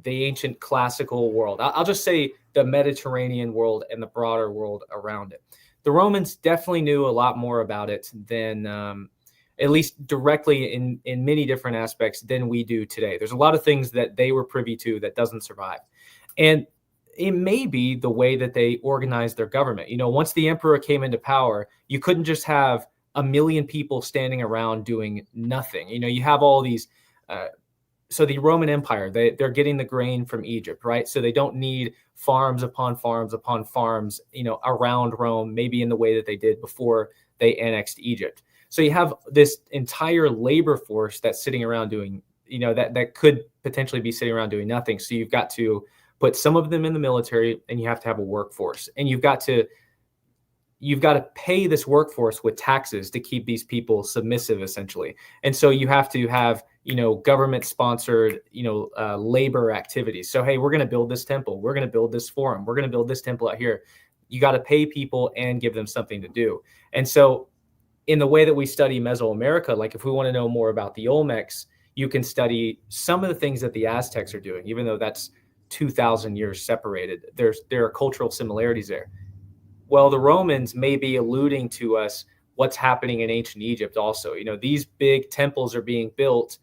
Speaker 1: the ancient classical world. I'll just say the Mediterranean world and the broader world around it. The Romans definitely knew a lot more about it than, at least directly in many different aspects, than we do today. There's a lot of things that they were privy to that doesn't survive. And it may be the way that they organized their government. Once the emperor came into power, you couldn't just have 1 million people standing around doing nothing. You have all these. So the Roman Empire, they're getting the grain from Egypt, right? So they don't need farms upon farms upon farms, around Rome, maybe in the way that they did before they annexed Egypt. So you have this entire labor force that's sitting around doing, that could potentially be sitting around doing nothing. So you've got to put some of them in the military, and you have to have a workforce, and you've got to pay this workforce with taxes to keep these people submissive, essentially. And so you have to have, government sponsored, labor activities. So, hey, we're going to build this temple. We're going to build this forum. We're going to build this temple out here. You got to pay people and give them something to do. And so in the way that we study Mesoamerica, like if we want to know more about the Olmecs, you can study some of the things that the Aztecs are doing, even though that's 2,000 years separated. There are cultural similarities there. Well, the Romans may be alluding to us what's happening in ancient Egypt also. These big temples are being built,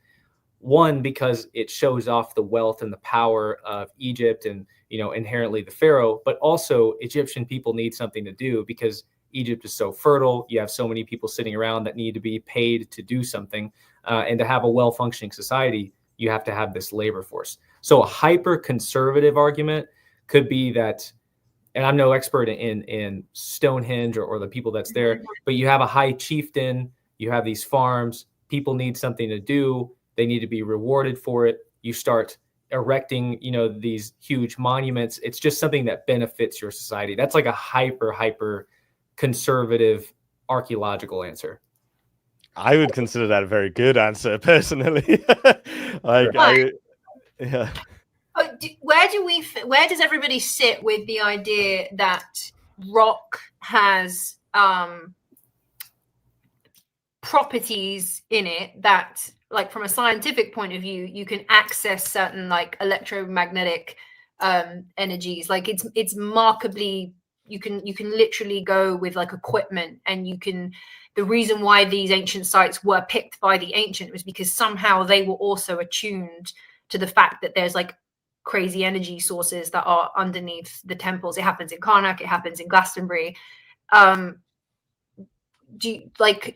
Speaker 1: one, because it shows off the wealth and the power of Egypt and, inherently the pharaoh, but also Egyptian people need something to do because Egypt is so fertile. You have so many people sitting around that need to be paid to do something. And to have a well-functioning society, you have to have this labor force. So a hyper-conservative argument could be that, and I'm no expert in Stonehenge or the people that's there, but you have a high chieftain, you have these farms, people need something to do, they need to be rewarded for it. You start erecting, these huge monuments. It's just something that benefits your society. That's like a hyper conservative archaeological answer.
Speaker 3: I would consider that a very good answer, personally. Yeah.
Speaker 2: Where does everybody sit with the idea that rock has properties in it that, like, from a scientific point of view, you can access certain like electromagnetic energies. Like it's markedly, you can literally go with like equipment, and you can, the reason why these ancient sites were picked by the ancient was because somehow they were also attuned to the fact that there's like crazy energy sources that are underneath the temples. It happens in Karnak, it happens in Glastonbury. Do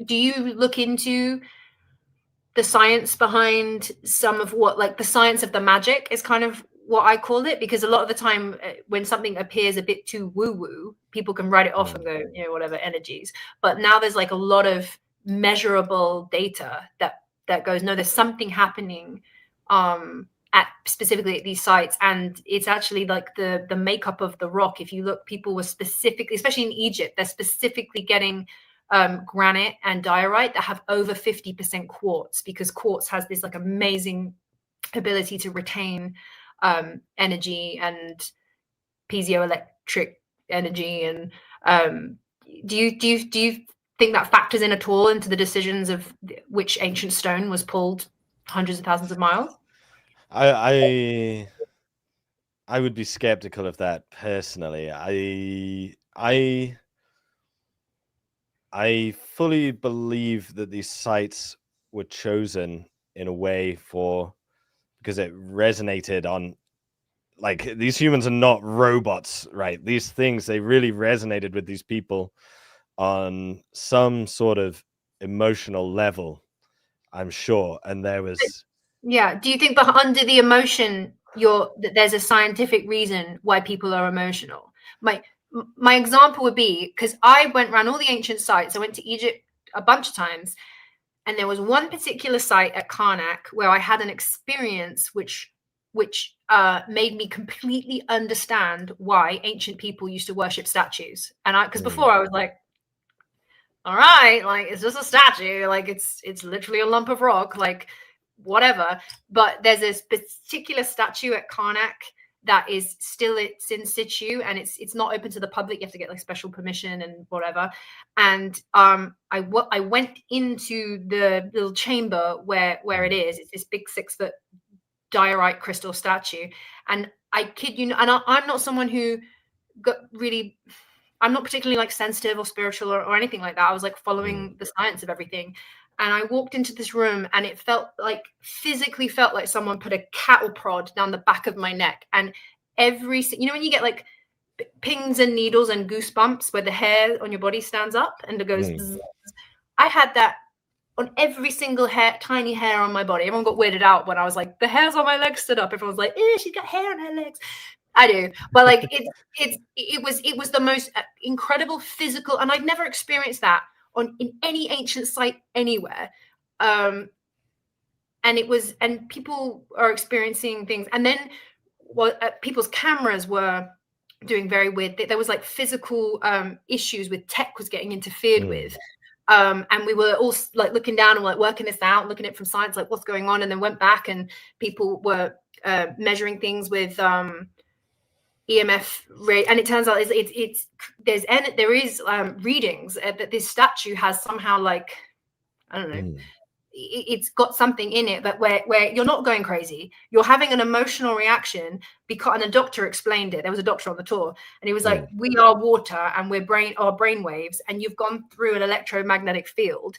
Speaker 2: you look into the science behind some of what, like the science of the magic is kind of what I call it? Because a lot of the time when something appears a bit too woo-woo, people can write it off and go, you know, whatever, energies. But now there's like a lot of measurable data that goes, no, there's something happening at specifically at these sites. And it's actually like the makeup of the rock. If you look, people were specifically, especially in Egypt, they're specifically getting granite and diorite that have over 50% quartz, because quartz has this like amazing ability to retain energy and piezoelectric energy. And do you think that factors in at all into the decisions of which ancient stone was pulled hundreds of thousands of miles?
Speaker 3: I would be skeptical of that personally. I fully believe that these sites were chosen in a way because it resonated on, like, these humans are not robots, right? These things, they really resonated with these people on some sort of emotional level, I'm sure. And there was...
Speaker 2: Yeah. Do you think under the emotion, that there's a scientific reason why people are emotional? My example would be, because I went around all the ancient sites. I went to Egypt a bunch of times, and there was one particular site at Karnak where I had an experience which made me completely understand why ancient people used to worship statues. And because before I was like, all right, like, it's just a statue, like it's literally a lump of rock, like whatever. But there's this particular statue at Karnak that is still, it's in situ, and it's not open to the public. You have to get like special permission and whatever. And I went into the little chamber where it is. It's this big 6-foot diorite crystal statue, and I kid you, and I'm not someone who got really, I'm not particularly like sensitive or spiritual or anything like that. I was like following the science of everything. And I walked into this room, and it physically felt like someone put a cattle prod down the back of my neck. And you know, when you get like pins and needles and goosebumps where the hair on your body stands up and it goes, bzz. I had that on every single tiny hair on my body. Everyone got weirded out when I was like, the hairs on my legs stood up. Everyone was like, she's got hair on her legs. I do, but like it was the most incredible physical, and I'd never experienced that in any ancient site anywhere. And people are experiencing things, and then people's cameras were doing very weird. There was like physical issues with tech was getting interfered with. And we were all like looking down and like working this out, looking at it from science, like what's going on, and then went back, and people were measuring things with EMF rate, and it turns out there is readings that this statue has somehow, like, I don't know, it's got something in it, but where you're not going crazy, you're having an emotional reaction, because, and a doctor explained it. There was a doctor on the tour, and he was like, we are water, and our brain waves, and you've gone through an electromagnetic field,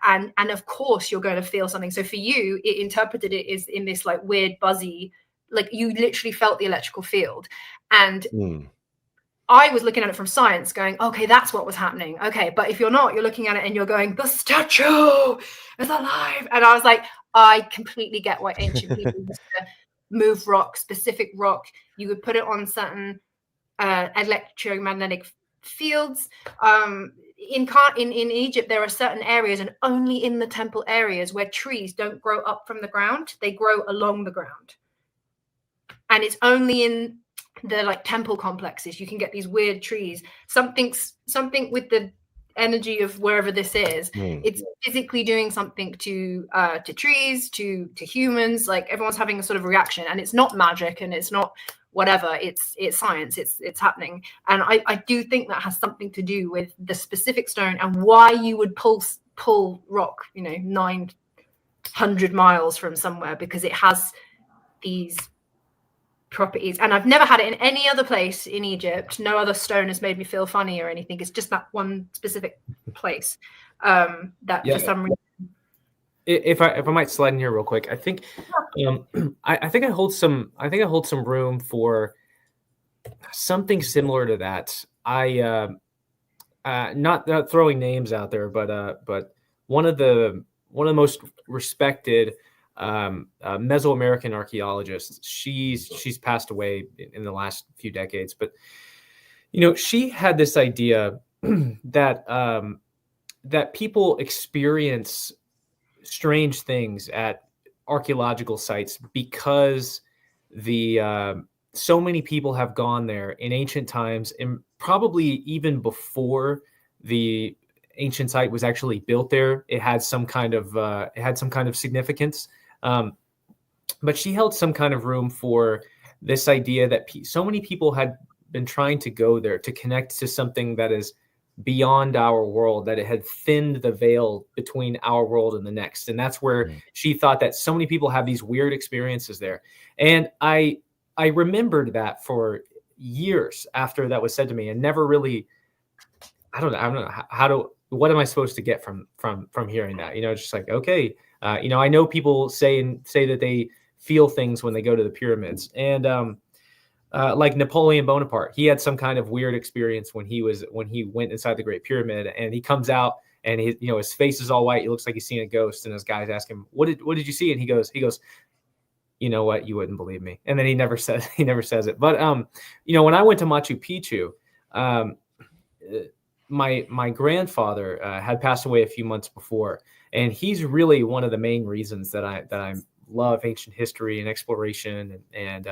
Speaker 2: and of course you're going to feel something. So for you, it interpreted it as in this like weird buzzy, like you literally felt the electrical field. And I was looking at it from science going, okay, that's what was happening. Okay. But if you're not, you're looking at it and you're going, the statue is alive. And I was like, I completely get why ancient people used to move rock, specific rock. You would put it on certain electromagnetic fields. In Egypt, there are certain areas, and only in the temple areas, where trees don't grow up from the ground. They grow along the ground. And it's only in the like temple complexes you can get these weird trees. Something with the energy of wherever this is, it's physically doing something to trees, to humans. Like everyone's having a sort of reaction, and it's not magic, and it's not whatever. It's science. It's happening, and I do think that has something to do with the specific stone and why you would pull pull rock, 900 miles from somewhere because it has these properties. And I've never had it in any other place in Egypt. No other stone has made me feel funny or anything. It's just that one specific place that for some reason.
Speaker 1: If I might slide in here real quick, I think I think I hold some room for something similar to that. I not throwing names out there, but one of the most respected Meso American archaeologists. She's passed away in the last few decades, but she had this idea that that people experience strange things at archaeological sites because so many people have gone there in ancient times, and probably even before the ancient site was actually built there, it had some kind of significance. But she held some kind of room for this idea that so many people had been trying to go there to connect to something that is beyond our world, that it had thinned the veil between our world and the next. And that's where she thought that so many people have these weird experiences there. And I remembered that for years after that was said to me, and never really, I don't know what am I supposed to get from hearing that? Just like, okay, I know people say that they feel things when they go to the pyramids, and like Napoleon Bonaparte, he had some kind of weird experience when he went inside the Great Pyramid, and he comes out and his face is all white. He looks like he's seen a ghost, and his guys ask him, what did you see? And he goes, you know what, you wouldn't believe me. And then he never says it. But when I went to Machu Picchu, my grandfather had passed away a few months before, and he's really one of the main reasons that I love ancient history and exploration and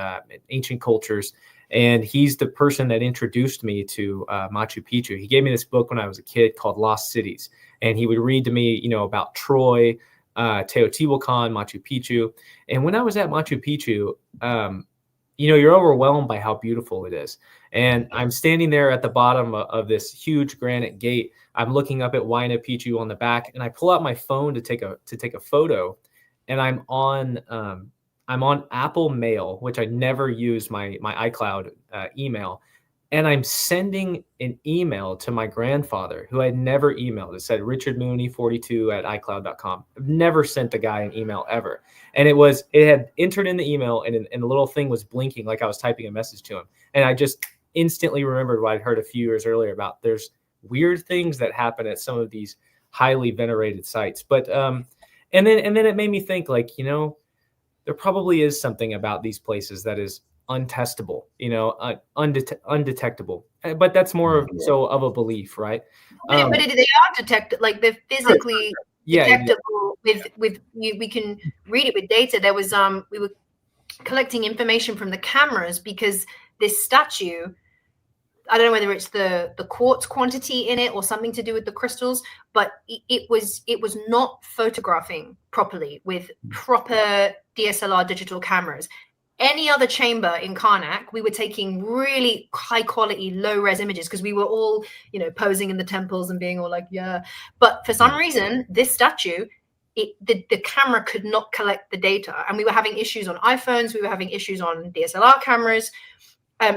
Speaker 1: ancient cultures. And he's the person that introduced me to Machu Picchu. He gave me this book when I was a kid called Lost Cities, and he would read to me, about Troy, Teotihuacan, Machu Picchu. And when I was at Machu Picchu, you're overwhelmed by how beautiful it is. And I'm standing there at the bottom of this huge granite gate. I'm looking up at Huayna Picchu on the back, and I pull out my phone to take a photo. And I'm on Apple Mail, which I never use my iCloud email. And I'm sending an email to my grandfather, who I had never emailed. It said richardmooney42@icloud.com. I've never sent the guy an email ever. And it had entered in the email, and the little thing was blinking like I was typing a message to him. And I just instantly remembered what I'd heard a few years earlier about there's weird things that happen at some of these highly venerated sites. But and then it made me think, like, there probably is something about these places that is untestable, undetectable. But that's more so of a belief, right?
Speaker 2: But they are detected, like they're physically detectable. With we can read it with data. There was we were collecting information from the cameras because this statue, I don't know whether it's the quartz quantity in it or something to do with the crystals, but it was not photographing properly with proper DSLR digital cameras. Any other chamber in Karnak, we were taking really high quality, low res images because we were all, posing in the temples and being all like, yeah. But for some reason, this statue, the camera could not collect the data, and we were having issues on iPhones. We were having issues on DSLR cameras.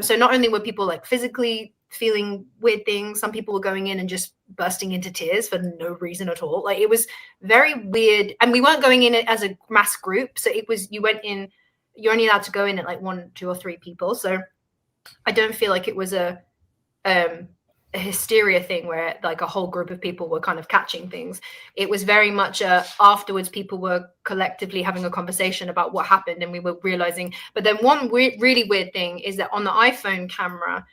Speaker 2: So not only were people like physically feeling weird things, some people were going in and just bursting into tears for no reason at all. Like, it was very weird. And we weren't going in as a mass group. So you went in, you're only allowed to go in at like 1, 2, or 3 people. So I don't feel like it was a hysteria thing where like a whole group of people were kind of catching things. It was very much afterwards people were collectively having a conversation about what happened, and we were realizing. But then one really weird thing is that on the iPhone camera,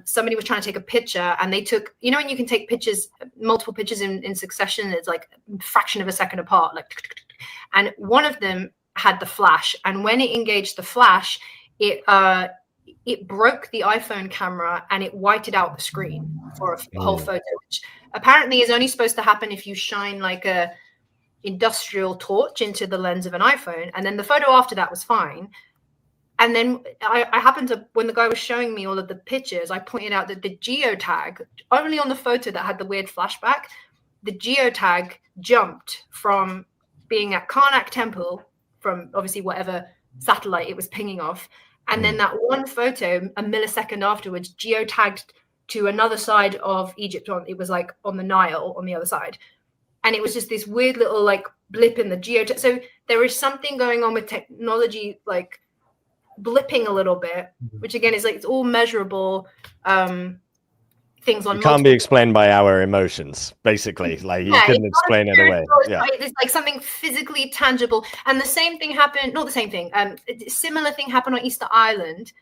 Speaker 2: somebody was trying to take a picture, and they took, when you can take pictures, multiple pictures in succession, it's like a fraction of a second apart, like, and one of them had the flash, and when it engaged the flash, it broke the iPhone camera and it whited out the screen for a whole photo, which apparently is only supposed to happen if you shine like a industrial torch into the lens of an iPhone. And then the photo after that was fine. And then I happened to, when the guy was showing me all of the pictures, I pointed out that the geotag only on the photo that had the weird flashback, the geotag jumped from being at Karnak Temple, from obviously whatever satellite it was pinging off, and then that one photo a millisecond afterwards geotagged to another side of Egypt. It was like on the Nile on the other side, and it was just this weird little like blip in the geotag. So there is something going on with technology like blipping a little bit, which again is like it's all measurable things on.
Speaker 3: It can't be explained by our emotions, basically. Like you couldn't explain it away.
Speaker 2: Yeah, it's like something physically tangible. And the same thing happened. Not the same thing. Similar thing happened on Easter Island.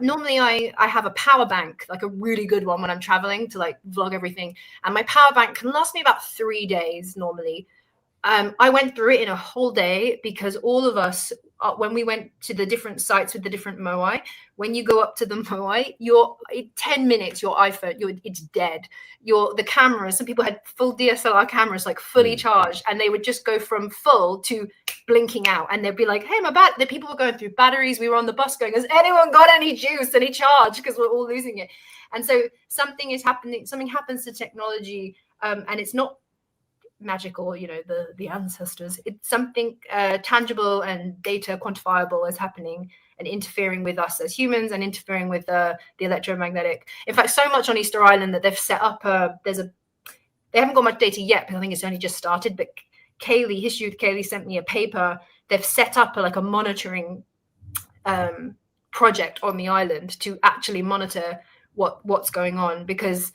Speaker 2: Normally I have a power bank, like a really good one when I'm traveling to like vlog everything. And my power bank can last me about 3 days normally. I went through it in a whole day because all of us, when we went to the different sites with the different moai, when you go up to the moai, in 10 minutes, your iPhone, it's dead. The cameras, some people had full DSLR cameras, like fully charged, and they would just go from full to blinking out. And they'd be like, hey, the people were going through batteries. We were on the bus going, has anyone got any juice, any charge? Because we're all losing it. And so something is happening, something happens to technology, and it's not magical, the ancestors. It's something tangible and data quantifiable is happening and interfering with us as humans and interfering with the electromagnetic. In fact, so much on Easter Island that they've set up they haven't got much data yet because I think it's only just started, but History with Kaylee sent me a paper. They've set up a monitoring project on the island to actually monitor what's going on, because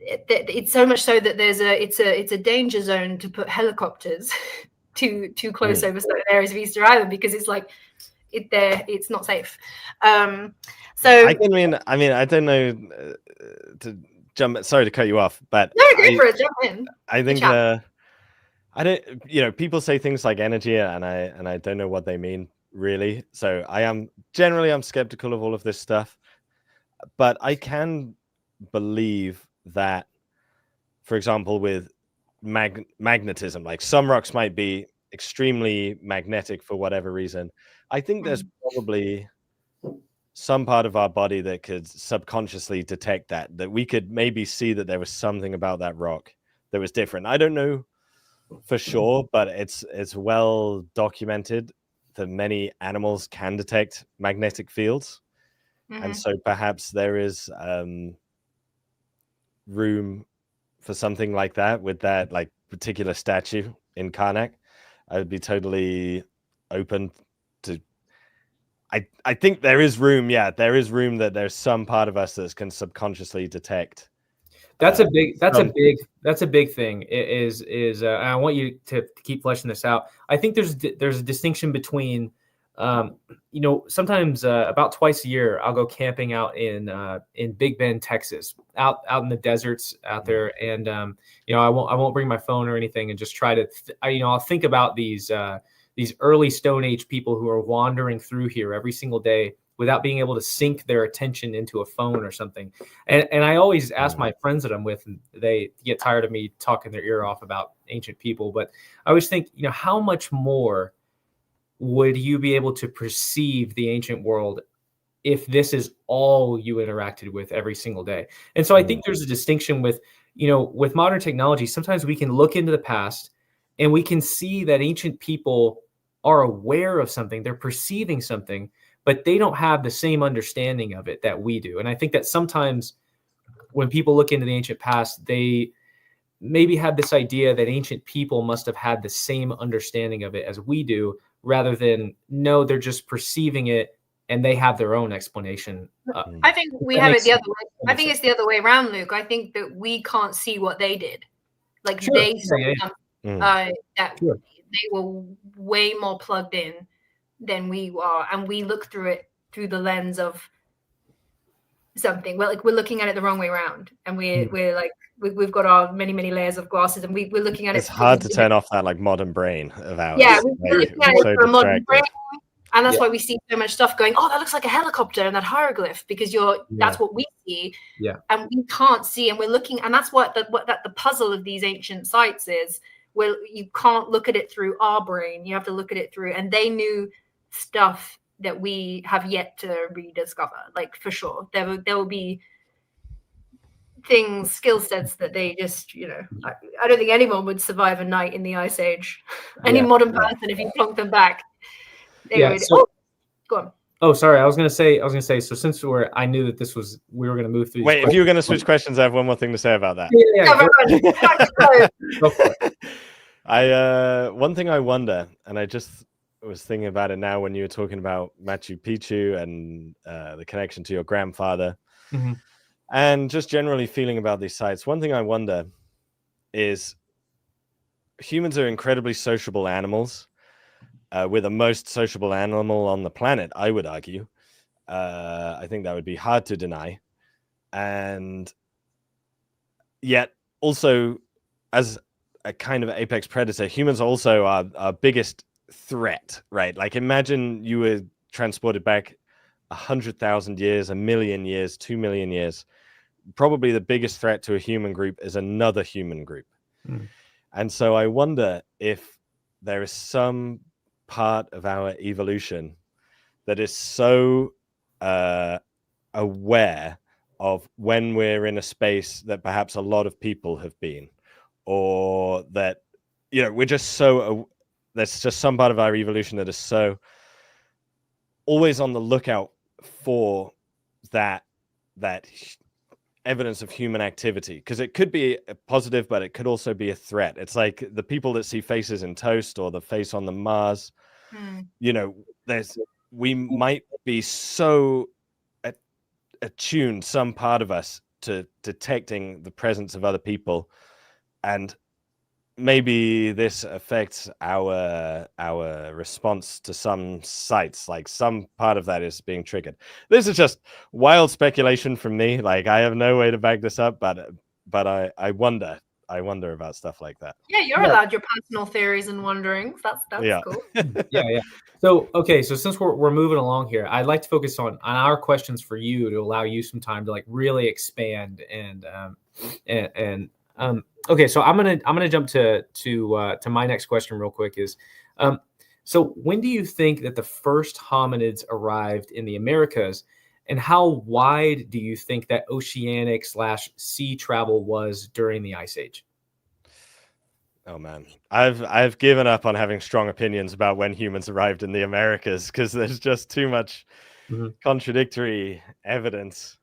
Speaker 2: it's so much so that it's a danger zone to put helicopters too close over certain areas of Easter Island, because it's like it's not safe. So
Speaker 3: I don't know to jump. Sorry to cut you off, but
Speaker 2: no, go for it. Jump in.
Speaker 3: I think I don't. People say things like energy, and I don't know what they mean really. So I'm skeptical of all of this stuff, but I can believe that, for example, with magnetism, like some rocks might be extremely magnetic for whatever reason. I think there's probably some part of our body that could subconsciously detect that we could maybe see that there was something about that rock that was different. I don't know for sure, but it's well documented that many animals can detect magnetic fields. And so perhaps there is room for something like that with that like particular statue in Karnak. I would be totally open to. I think there is room. Yeah, there is room that there's some part of us that can subconsciously detect.
Speaker 1: That's a big thing. And I want you to keep fleshing this out. I think there's a distinction between. Sometimes about twice a year, I'll go camping out in Big Bend, Texas, out in the deserts out there. And, I won't bring my phone or anything and just try to, I'll think about these early Stone Age people who are wandering through here every single day without being able to sink their attention into a phone or something. And I always ask my friends that I'm with, and they get tired of me talking their ear off about ancient people. But I always think, how much more would you be able to perceive the ancient world if this is all you interacted with every single day? And so I think there's a distinction with modern technology. Sometimes we can look into the past and we can see that ancient people are aware of something, they're perceiving something, but they don't have the same understanding of it that we do. And I think that sometimes when people look into the ancient past, they maybe have this idea that ancient people must have had the same understanding of it as we do, rather than, no, they're just perceiving it and they have their own explanation.
Speaker 2: I think we have it the other way. I think it's the other way around, Luke. I think that we can't see what they did. Like they saw that they were way more plugged in than we are, and we look through it through the lens of something. We're looking at it the wrong way around, and we're like we've got our many layers of glasses, and we're looking at it.
Speaker 3: It's hard to turn off that like modern brain of ours.
Speaker 2: Yeah, we're looking at it from a modern brain, and that's why we see so much stuff going. Oh, that looks like a helicopter and that hieroglyph, because that's what we see. Yeah, and we can't see, and we're looking, and that's what the puzzle of these ancient sites is. Well, you can't look at it through our brain. You have to look at it through, and they knew stuff that we have yet to rediscover. Like for sure, there will be things, skill sets that they just, you know, I don't think anyone would survive a night in the Ice Age. Any modern person, if you plonk them back, they would.
Speaker 1: So,
Speaker 2: go on.
Speaker 1: Oh, sorry. I was gonna say. So since I knew that we were gonna move through.
Speaker 3: Wait, if you were gonna switch questions, I have one more thing to say about that. One thing I wonder, and I just was thinking about it now when you were talking about Machu Picchu and the connection to your grandfather, and just generally feeling about these sites. One thing I wonder is humans are incredibly sociable animals. We're the most sociable animal on the planet, I would argue. I think that would be hard to deny. And yet, also, as a kind of apex predator, humans also are our biggest threat, right? Like, imagine you were transported back 100,000 years, 1,000,000 years, 2,000,000 years. Probably the biggest threat to a human group is another human group. And so I wonder if there is some part of our evolution that is so aware of when we're in a space that perhaps a lot of people have been, or that, you know, we're just so there's just some part of our evolution that is so always on the lookout for that evidence of human activity, because it could be a positive, but it could also be a threat. It's like the people that see faces in toast or the face on the Mars. You know, we might be so attuned, some part of us, to detecting the presence of other people, and maybe this affects our response to some sites. Like, some part of that is being triggered. This is just wild speculation from me. Like, I have no way to back this up, but I wonder about stuff like that.
Speaker 2: Yeah, you're allowed your personal theories and wonderings. That's cool.
Speaker 1: Yeah. So, okay, so since we're moving along here, I'd like to focus on our questions for you to allow you some time to like really expand and okay, so I'm gonna jump to my next question real quick. Is so when do you think that the first hominids arrived in the Americas, and how wide do you think that oceanic/sea travel was during the Ice Age?
Speaker 3: Oh man, I've given up on having strong opinions about when humans arrived in the Americas, because there's just too much contradictory evidence.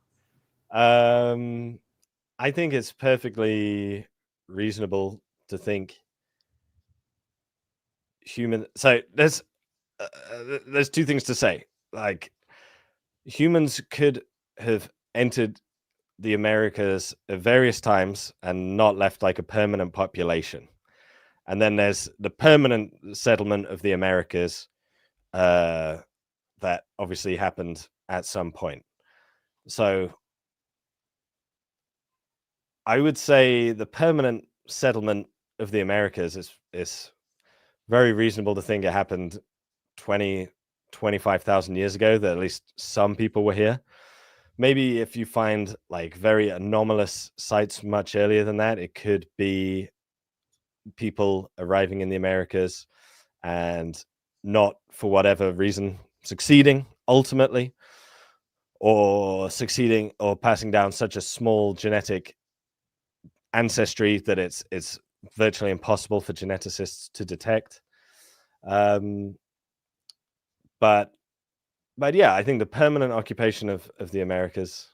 Speaker 3: I think it's perfectly reasonable to think so there's two things to say. Like, humans could have entered the Americas at various times and not left like a permanent population. And then there's the permanent settlement of the Americas that obviously happened at some point. So I would say the permanent settlement of the Americas is very reasonable to think it happened 25,000 years ago, that at least some people were here. Maybe if you find like very anomalous sites much earlier than that, it could be people arriving in the Americas and not, for whatever reason, succeeding ultimately, or passing down such a small genetic ancestry that it's virtually impossible for geneticists to detect. But yeah, I think the permanent occupation of the Americas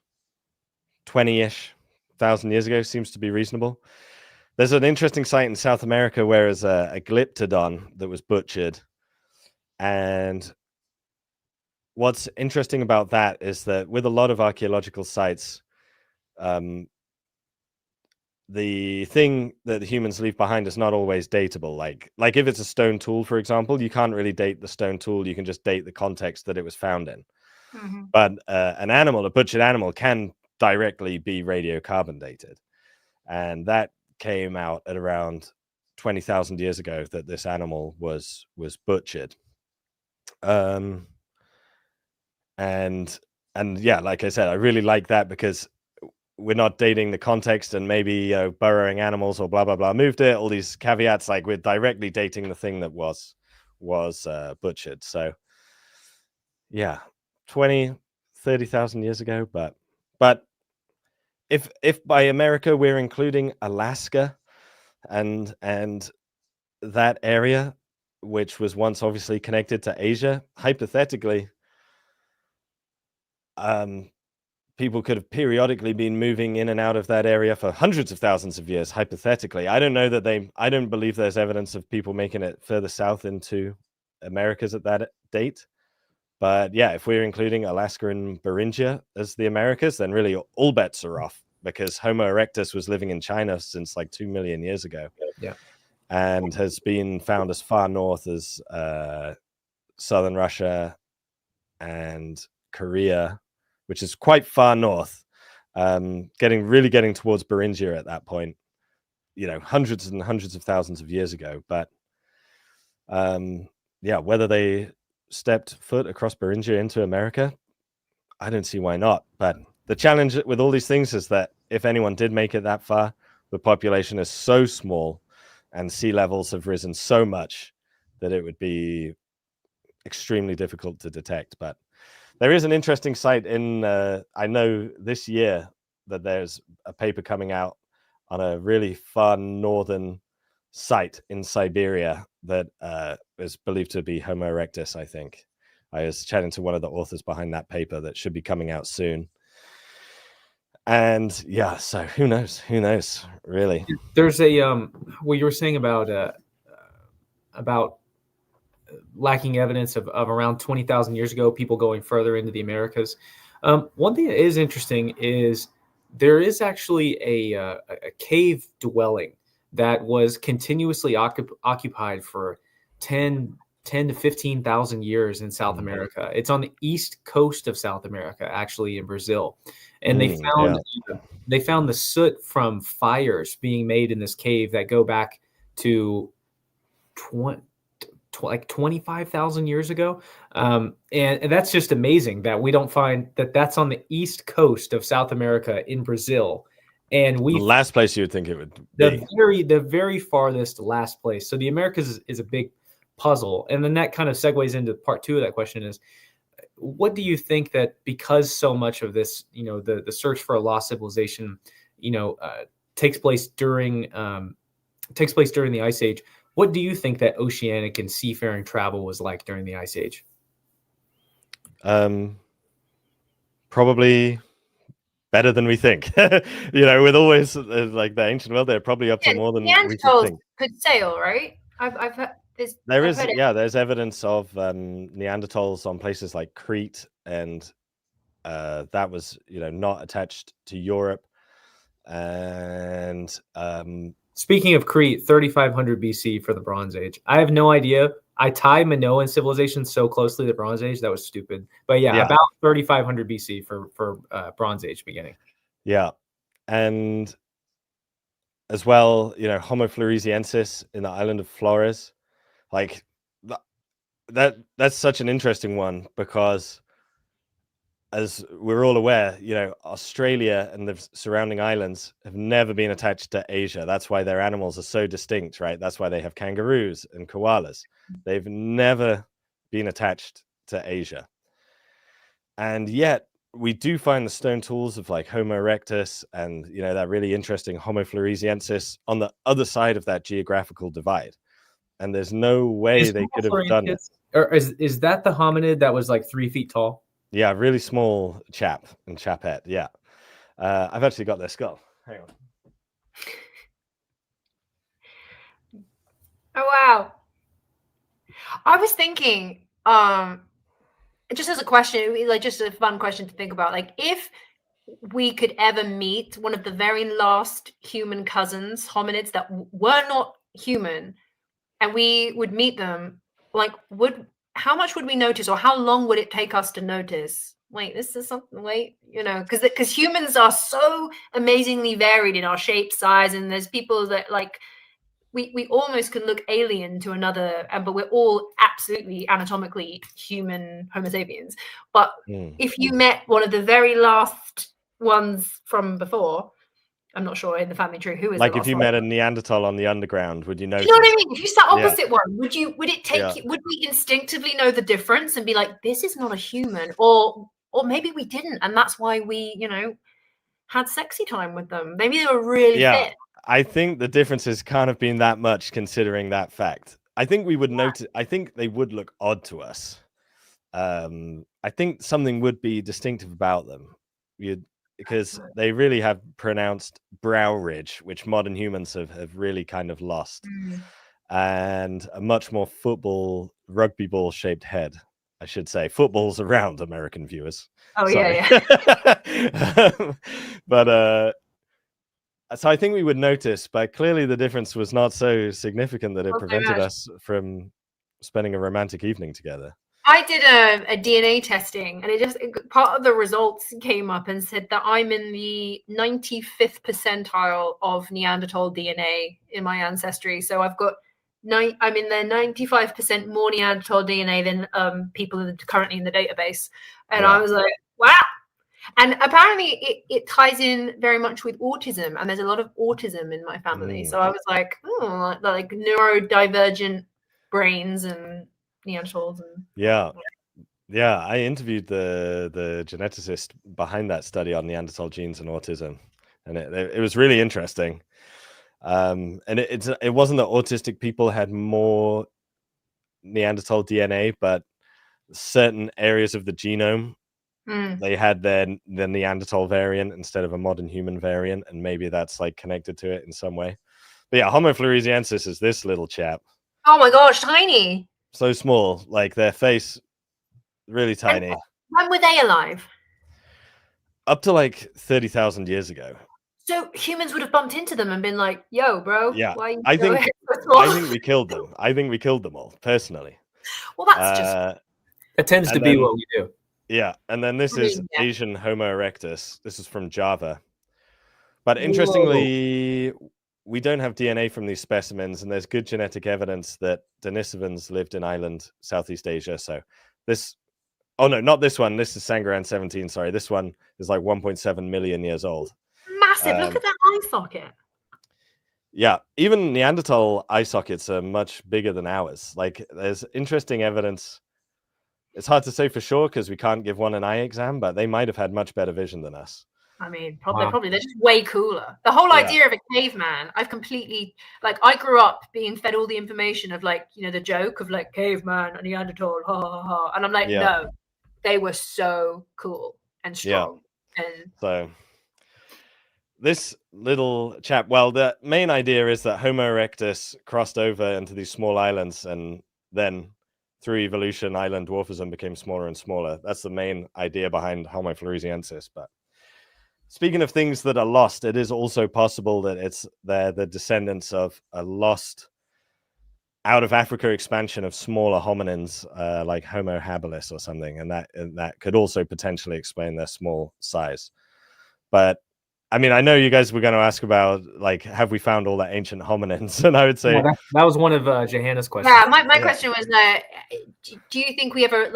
Speaker 3: 20-ish thousand years ago seems to be reasonable. There's an interesting site in South America where there's a glyptodon that was butchered. And what's interesting about that is that with a lot of archaeological sites, the thing that the humans leave behind is not always dateable. Like if it's a stone tool, for example, you can't really date the stone tool. You can just date the context that it was found in. But a butchered animal, can directly be radiocarbon dated. And that came out at around 20,000 years ago, that this animal was butchered. And yeah, like I said, I really like that, because we're not dating the context and maybe burrowing animals or blah blah blah moved it, all these caveats. Like, we're directly dating the thing that was butchered. So yeah, 20,000-30,000 years ago. But if by America we're including Alaska and that area, which was once obviously connected to Asia, hypothetically, people could have periodically been moving in and out of that area for hundreds of thousands of years, hypothetically. I don't know that I don't believe there's evidence of people making it further south into Americas at that date. But yeah, if we're including Alaska and Beringia as the Americas, then really all bets are off, because Homo erectus was living in China since like 2 million years ago.
Speaker 1: Yeah.
Speaker 3: And has been found as far north as southern Russia and Korea, which is quite far north, getting towards Beringia at that point, hundreds and hundreds of thousands of years ago. But yeah, whether they stepped foot across Beringia into America, I don't see why not. But the challenge with all these things is that if anyone did make it that far, the population is so small and sea levels have risen so much that it would be extremely difficult to detect. But there is an interesting site in, I know this year that there's a paper coming out on a really far northern site in Siberia that is believed to be Homo erectus, I think. I was chatting to one of the authors behind that paper that should be coming out soon. And yeah, so who knows, really.
Speaker 1: There's a, what you were saying about lacking evidence of around 20,000 years ago, people going further into the Americas. One thing that is interesting is there is actually a cave dwelling that was continuously occupied for 10 to 15,000 years in South America. It's on the east coast of South America, actually in Brazil. And they found the soot from fires being made in this cave that go back to 25,000 years ago. And that's just amazing that we don't find that's on the east coast of South America in Brazil. And the
Speaker 3: last place you would think it would be.
Speaker 1: The very farthest last place. So the Americas is a big puzzle. And then that kind of segues into part two of that question is, what do you think that because so much of this, the search for a lost civilization, takes place during the Ice Age, what do you think that oceanic and seafaring travel was like during the Ice Age?
Speaker 3: Probably better than we think. With always like the ancient world, they're probably up to more than we think.
Speaker 2: Could sail, right? I've heard this.
Speaker 3: There's evidence of Neanderthals on places like Crete, and that was not attached to Europe. And
Speaker 1: speaking of Crete, 3500 BC for the Bronze Age. I have no idea. I tie Minoan civilization so closely to the Bronze Age. That was stupid. But yeah. About 3500 BC for Bronze Age beginning. Yeah.
Speaker 3: And as well, Homo floresiensis in the island of Flores. Like that's such an interesting one, because as we're all aware, Australia and the surrounding islands have never been attached to Asia. That's why their animals are so distinct, right? That's why they have kangaroos and koalas. They've never been attached to Asia. And yet we do find the stone tools of like Homo erectus and, that really interesting Homo floresiensis on the other side of that geographical divide. And there's no way they could have done it.
Speaker 1: Or is that the hominid that was like 3 feet tall?
Speaker 3: Yeah, really small chap and chapette. Yeah. I've actually got their skull. Hang on.
Speaker 2: Oh, wow. I was thinking, just as a question, like just a fun question to think about, like if we could ever meet one of the very last human cousins, hominids that were not human, and we would meet them, like how much would we notice, or how long would it take us to notice? Wait, this is something. Wait, because humans are so amazingly varied in our shape, size, and there's people that like we almost can look alien to another, but we're all absolutely anatomically human Homo sapiens. But if you met one of the very last ones from before, I'm not sure in the family tree who is
Speaker 3: like if you met a Neanderthal on the underground, would you know?
Speaker 2: You know what I mean? If you sat opposite one, would it take you, would we instinctively know the difference and be like, this is not a human, or maybe we didn't, and that's why we had sexy time with them. Maybe they were really fit.
Speaker 3: I think the difference has kind of been that much considering that fact. I think we would notice. I think they would look odd to us. I think something would be distinctive about them. Because they really have pronounced brow ridge, which modern humans have really kind of lost, and a much more rugby ball shaped head. I should say football's around, American viewers.
Speaker 2: Oh,
Speaker 3: sorry.
Speaker 2: yeah.
Speaker 3: But so I think we would notice, but clearly the difference was not so significant that it prevented us from spending a romantic evening together.
Speaker 2: I did a DNA testing, and part of the results came up and said that I'm in the 95th percentile of Neanderthal DNA in my ancestry. So I've got I'm in the 95% more Neanderthal DNA than people that are currently in the database. And I was like, wow. And apparently it ties in very much with autism, and there's a lot of autism in my family. So I was like, like neurodivergent brains and Neanderthals. And
Speaker 3: I interviewed the geneticist behind that study on Neanderthal genes and autism, and it was really interesting. And it wasn't that autistic people had more Neanderthal DNA, but certain areas of the genome they had the Neanderthal variant instead of a modern human variant, and maybe that's like connected to it in some way. But yeah, Homo floresiensis is this little chap.
Speaker 2: Oh my gosh, tiny.
Speaker 3: So small, like their face really tiny.
Speaker 2: And when were they alive?
Speaker 3: Up to like 30,000 years ago.
Speaker 2: So humans would have bumped into them and been like, yo, bro.
Speaker 3: Yeah,
Speaker 2: why you
Speaker 3: I think we killed them. I think we killed them all, personally.
Speaker 2: Well, that's just...
Speaker 1: It tends to be what we do.
Speaker 3: Yeah, and then this is Asian Homo erectus. This is from Java. But interestingly, we don't have DNA from these specimens, and there's good genetic evidence that Denisovans lived in Island, Southeast Asia. So this... Oh, no, not this one. This is Sangaran 17. Sorry, this one is like 1.7 million years old.
Speaker 2: Massive. Look at that eye socket.
Speaker 3: Yeah, even Neanderthal eye sockets are much bigger than ours. Like, there's interesting evidence. It's hard to say for sure because we can't give one an eye exam, but they might have had much better vision than us.
Speaker 2: I mean, probably they're just way cooler. The whole idea of a caveman, I've completely, like, I grew up being fed all the information of, like, you know, the joke of like caveman and Neanderthal, ha ha ha, and I'm like, no, they were so cool and strong. And
Speaker 3: so this little chap, well, the main idea is that Homo erectus crossed over into these small islands, and then through evolution, island dwarfism became smaller and smaller. That's the main idea behind Homo floresiensis. But speaking of things that are lost, it is also possible that they're the descendants of a lost out of Africa expansion of smaller hominins like Homo habilis or something, and that could also potentially explain their small size. But I mean, I know you guys were going to ask about, like, have we found all the ancient hominins? And I would say
Speaker 1: that was one of Johanna's questions.
Speaker 2: Yeah, my question was, do you think we ever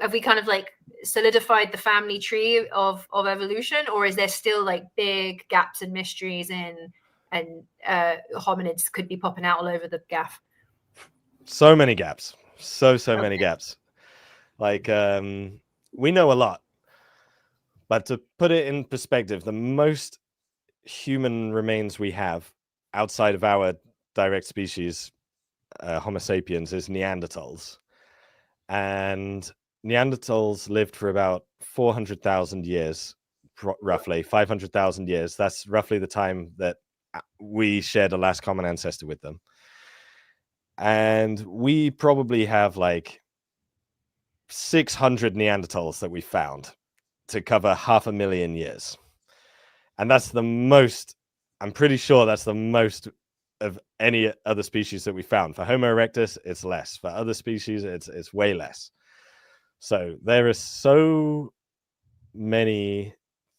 Speaker 2: have we kind of like solidified the family tree of evolution, or is there still like big gaps and mysteries and hominids could be popping out all over the gaff?
Speaker 3: So many gaps, so many gaps. Like we know a lot. But to put it in perspective, the most human remains we have outside of our direct species, Homo sapiens, is Neanderthals. And Neanderthals lived for about 400,000 years, roughly 500,000 years. That's roughly the time that we shared a last common ancestor with them. And we probably have like 600 Neanderthals that we found to cover 500,000 years. And that's the most, I'm pretty sure that's the most of any other species that we found. For Homo erectus, it's less. For other species, it's way less. So there are so many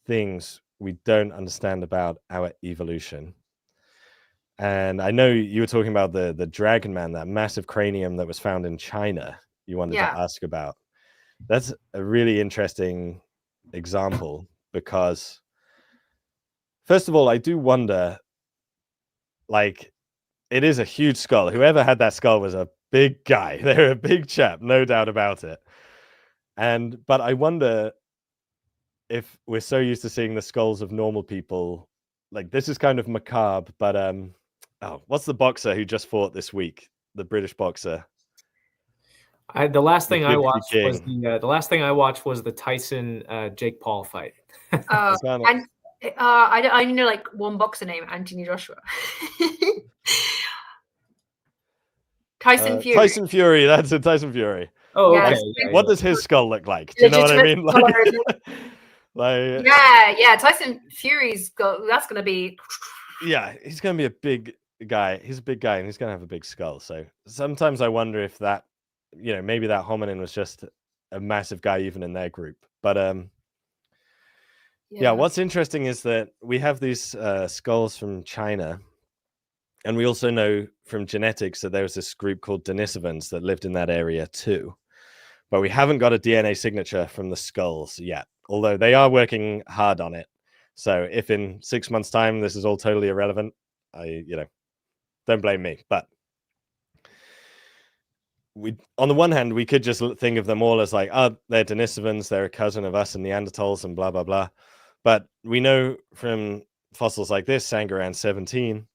Speaker 3: things we don't understand about our evolution. And I know you were talking about the dragon man, that massive cranium that was found in China you wanted to ask about. That's a really interesting example because, first of all, I do wonder, like, it is a huge skull. Whoever had that skull was a big guy. They're a big chap, no doubt about it. But I wonder if we're so used to seeing the skulls of normal people, like this is kind of macabre, but what's the boxer who just fought this week? The British boxer.
Speaker 1: The last thing I
Speaker 3: Gypsy
Speaker 1: watched was
Speaker 3: King.
Speaker 1: the last thing I watched was the Tyson Jake Paul fight.
Speaker 2: And I know like one boxer named Anthony Joshua. Tyson Fury.
Speaker 3: Tyson Fury. That's it. Tyson Fury.
Speaker 1: Oh,
Speaker 2: Yeah,
Speaker 1: okay.
Speaker 3: What does his skull look like? Do you know what I mean? Like,
Speaker 2: yeah. Tyson Fury's that's gonna be.
Speaker 3: Yeah, he's gonna be a big guy. He's a big guy, and he's gonna have a big skull. So sometimes I wonder if that, maybe that hominin was just a massive guy even in their group. But yeah, what's interesting is that we have these skulls from China, and we also know from genetics that there was this group called Denisovans that lived in that area too. But we haven't got a DNA signature from the skulls yet, although they are working hard on it. So if in 6 months' time this is all totally irrelevant, don't blame me. But on the one hand, we could just think of them all as like, oh, they're Denisovans, they're a cousin of us and Neanderthals and blah, blah, blah. But we know from fossils like this, Sangaran 17,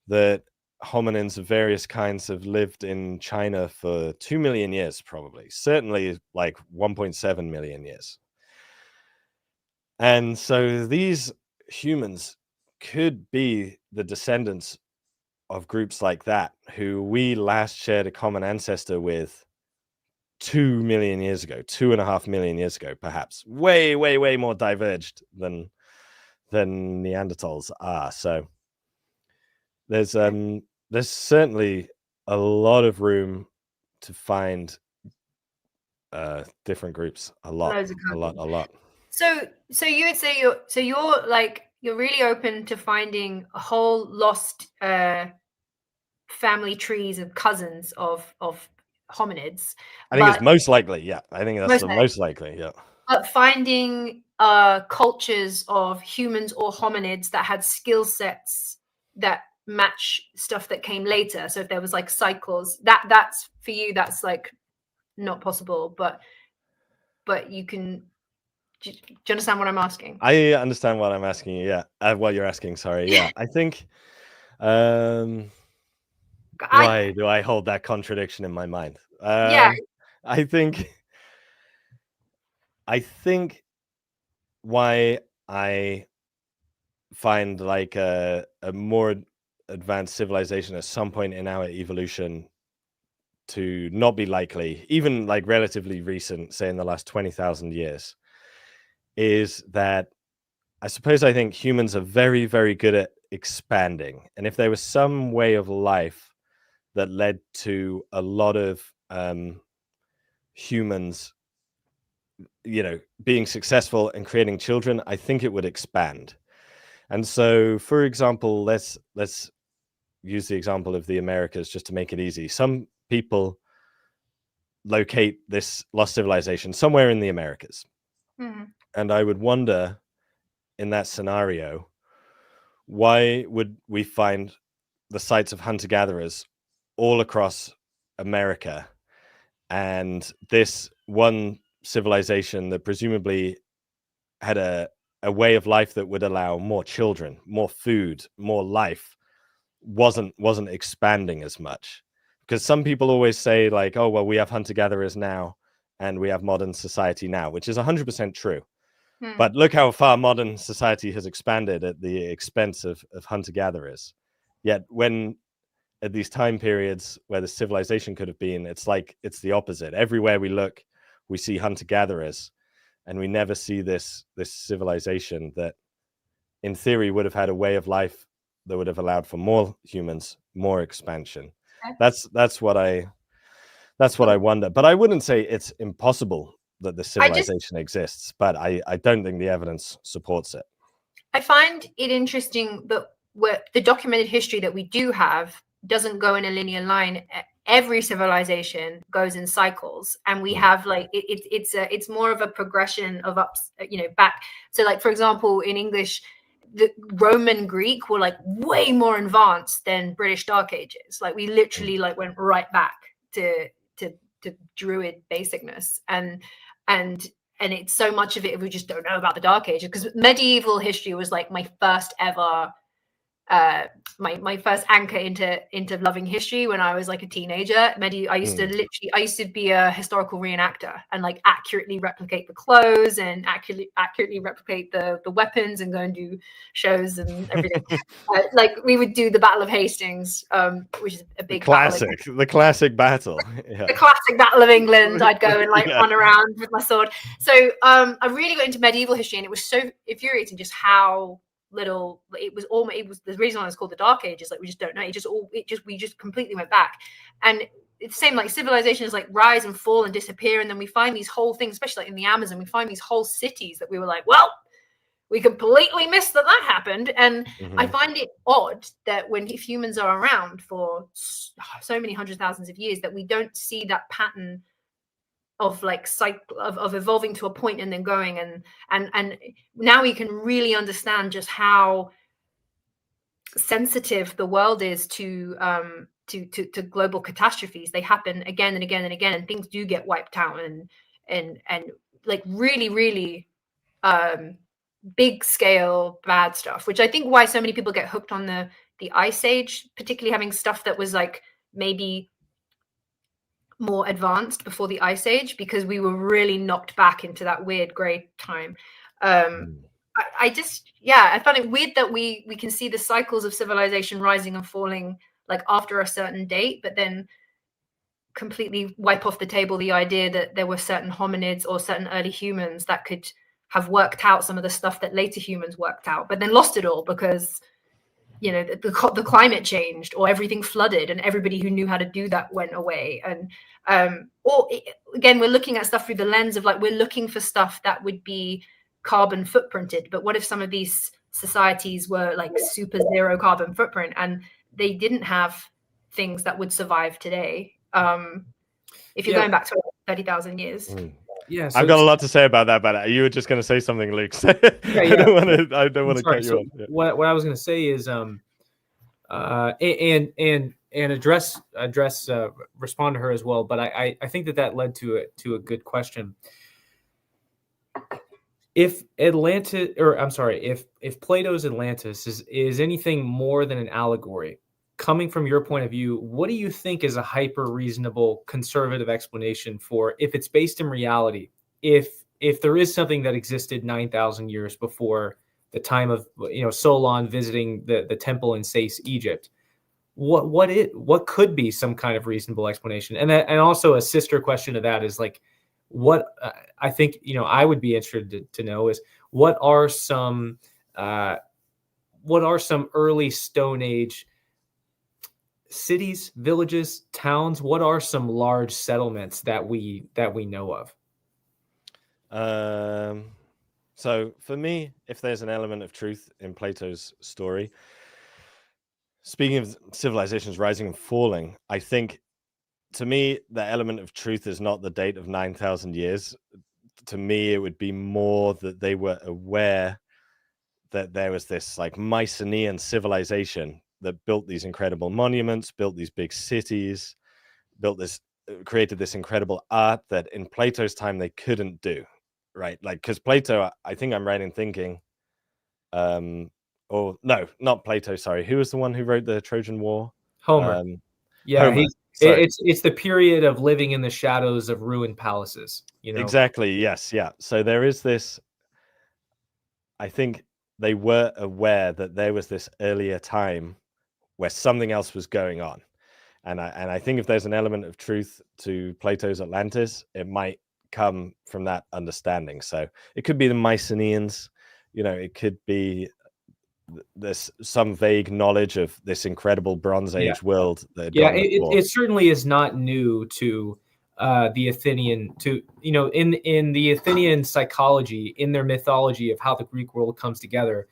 Speaker 3: that hominins of various kinds have lived in China for 2 million years, probably. Certainly like 1.7 million years. And so these humans could be the descendants of groups like that, who we last shared a common ancestor with 2 million years ago, 2.5 million years ago, perhaps. Way, way, way more diverged than Neanderthals are. So there's certainly a lot of room to find different groups. A lot.
Speaker 2: So you would say you're really open to finding a whole lost family trees of cousins of hominids.
Speaker 3: I think it's most likely, yeah. I think that's most likely, yeah.
Speaker 2: But finding cultures of humans or hominids that had skill sets that match stuff that came later. So if there was like cycles, that's for you, that's like not possible. But you can. Do you understand what I'm asking?
Speaker 3: I understand what I'm asking you. Yeah, what you're asking. Sorry. Yeah, I think. Why do I hold that contradiction in my mind?
Speaker 2: Yeah,
Speaker 3: I think why I find like a more advanced civilization at some point in our evolution to not be likely, even like relatively recent, say in the last 20,000 years, is that I think humans are very, very good at expanding. And if there was some way of life that led to a lot of humans, being successful and creating children, I think it would expand. And so, for example, let's use the example of the Americas just to make it easy. Some people locate this lost civilization somewhere in the Americas. Mm-hmm. And I would wonder, in that scenario, why would we find the sites of hunter-gatherers all across America, and this one civilization that presumably had a way of life that would allow more children, more food, more life, wasn't expanding as much? Because some people always say like, oh, well, we have hunter-gatherers now and we have modern society now, which is 100% true. But look how far modern society has expanded at the expense of hunter-gatherers. Yet when at these time periods where the civilization could have been, it's like it's the opposite. Everywhere we look, we see hunter-gatherers, and we never see this civilization that in theory would have had a way of life that would have allowed for more humans, more expansion. That's what I wonder. But I wouldn't say it's impossible that the civilization exists, but I don't think the evidence supports it.
Speaker 2: I find it interesting that the documented history that we do have doesn't go in a linear line. Every civilization goes in cycles, and we have like it's more of a progression of ups, back. So like, for example, in English, the Roman Greek were like way more advanced than British Dark Ages. Like we literally like went right back to Druid basicness, and and it's so much of it we just don't know about the Dark Ages, because medieval history was like my first ever my first anchor into loving history when I was like a teenager. I used to be a historical reenactor and like accurately replicate the clothes and accurately replicate the weapons and go and do shows and everything. Like we would do the Battle of Hastings, which is a big
Speaker 3: the classic battle. Yeah.
Speaker 2: The classic Battle of England. I'd go and like run around with my sword. So I really got into medieval history, and it was so infuriating just how little it was. The reason why it's called the Dark Ages, like we just don't know. We just completely went back. And it's the same, like civilizations like rise and fall and disappear, and then we find these whole things, especially like in the Amazon, we find these whole cities that we were like, well, we completely missed that happened. And I find it odd that if humans are around for so many hundred thousands of years, that we don't see that pattern of like cycle of evolving to a point and then going, and now we can really understand just how sensitive the world is to global catastrophes. They happen again and again and again, and things do get wiped out, and like really big scale bad stuff, which I think why so many people get hooked on the Ice Age, particularly having stuff that was like maybe more advanced before the Ice Age, because we were really knocked back into that weird gray time. I found it weird that we can see the cycles of civilization rising and falling like after a certain date, but then completely wipe off the table the idea that there were certain hominids or certain early humans that could have worked out some of the stuff that later humans worked out, but then lost it all because the climate changed, or everything flooded, and everybody who knew how to do that went away. And again, we're looking at stuff through the lens of like, we're looking for stuff that would be carbon footprinted, but what if some of these societies were like super zero carbon footprint and they didn't have things that would survive today? If you're going back to 30,000 years.
Speaker 1: Yeah, so
Speaker 3: I've got a lot to say about that, but you were just going to say something, Luke. So I don't want to cut you off. Yeah.
Speaker 1: What I was going to say is, respond to her as well. But I think that led to a good question. If Plato's Atlantis is anything more than an allegory, coming from your point of view, what do you think is a hyper reasonable conservative explanation for, if it's based in reality, if there is something that existed 9,000 years before the time of Solon visiting the temple in Sais, Egypt? What could be some kind of reasonable explanation? And also a sister question to that is like, what I think I would be interested to know is what are some early Stone Age cities, villages, towns? What are some large settlements that we know of?
Speaker 3: So for me, if there's an element of truth in Plato's story, speaking of civilizations rising and falling, I think to me the element of truth is not the date of 9,000 years. To me, it would be more that they were aware that there was this like Mycenaean civilization that built these incredible monuments, built these big cities, created this incredible art that in Plato's time they couldn't do, right? Like, because Plato, I think I'm right in thinking, or no, not Plato, sorry. Who was the one who wrote the Trojan War?
Speaker 1: Homer.
Speaker 3: Homer.
Speaker 1: It's the period of living in the shadows of ruined palaces,
Speaker 3: Exactly, yes, yeah. So there is this, I think they were aware that there was this earlier time where something else was going on. And I think if there's an element of truth to Plato's Atlantis, it might come from that understanding. So it could be the Mycenaeans, it could be there's some vague knowledge of this incredible Bronze Age world.
Speaker 1: It certainly is not new to the Athenian, in the Athenian psychology, in their mythology of how the Greek world comes together.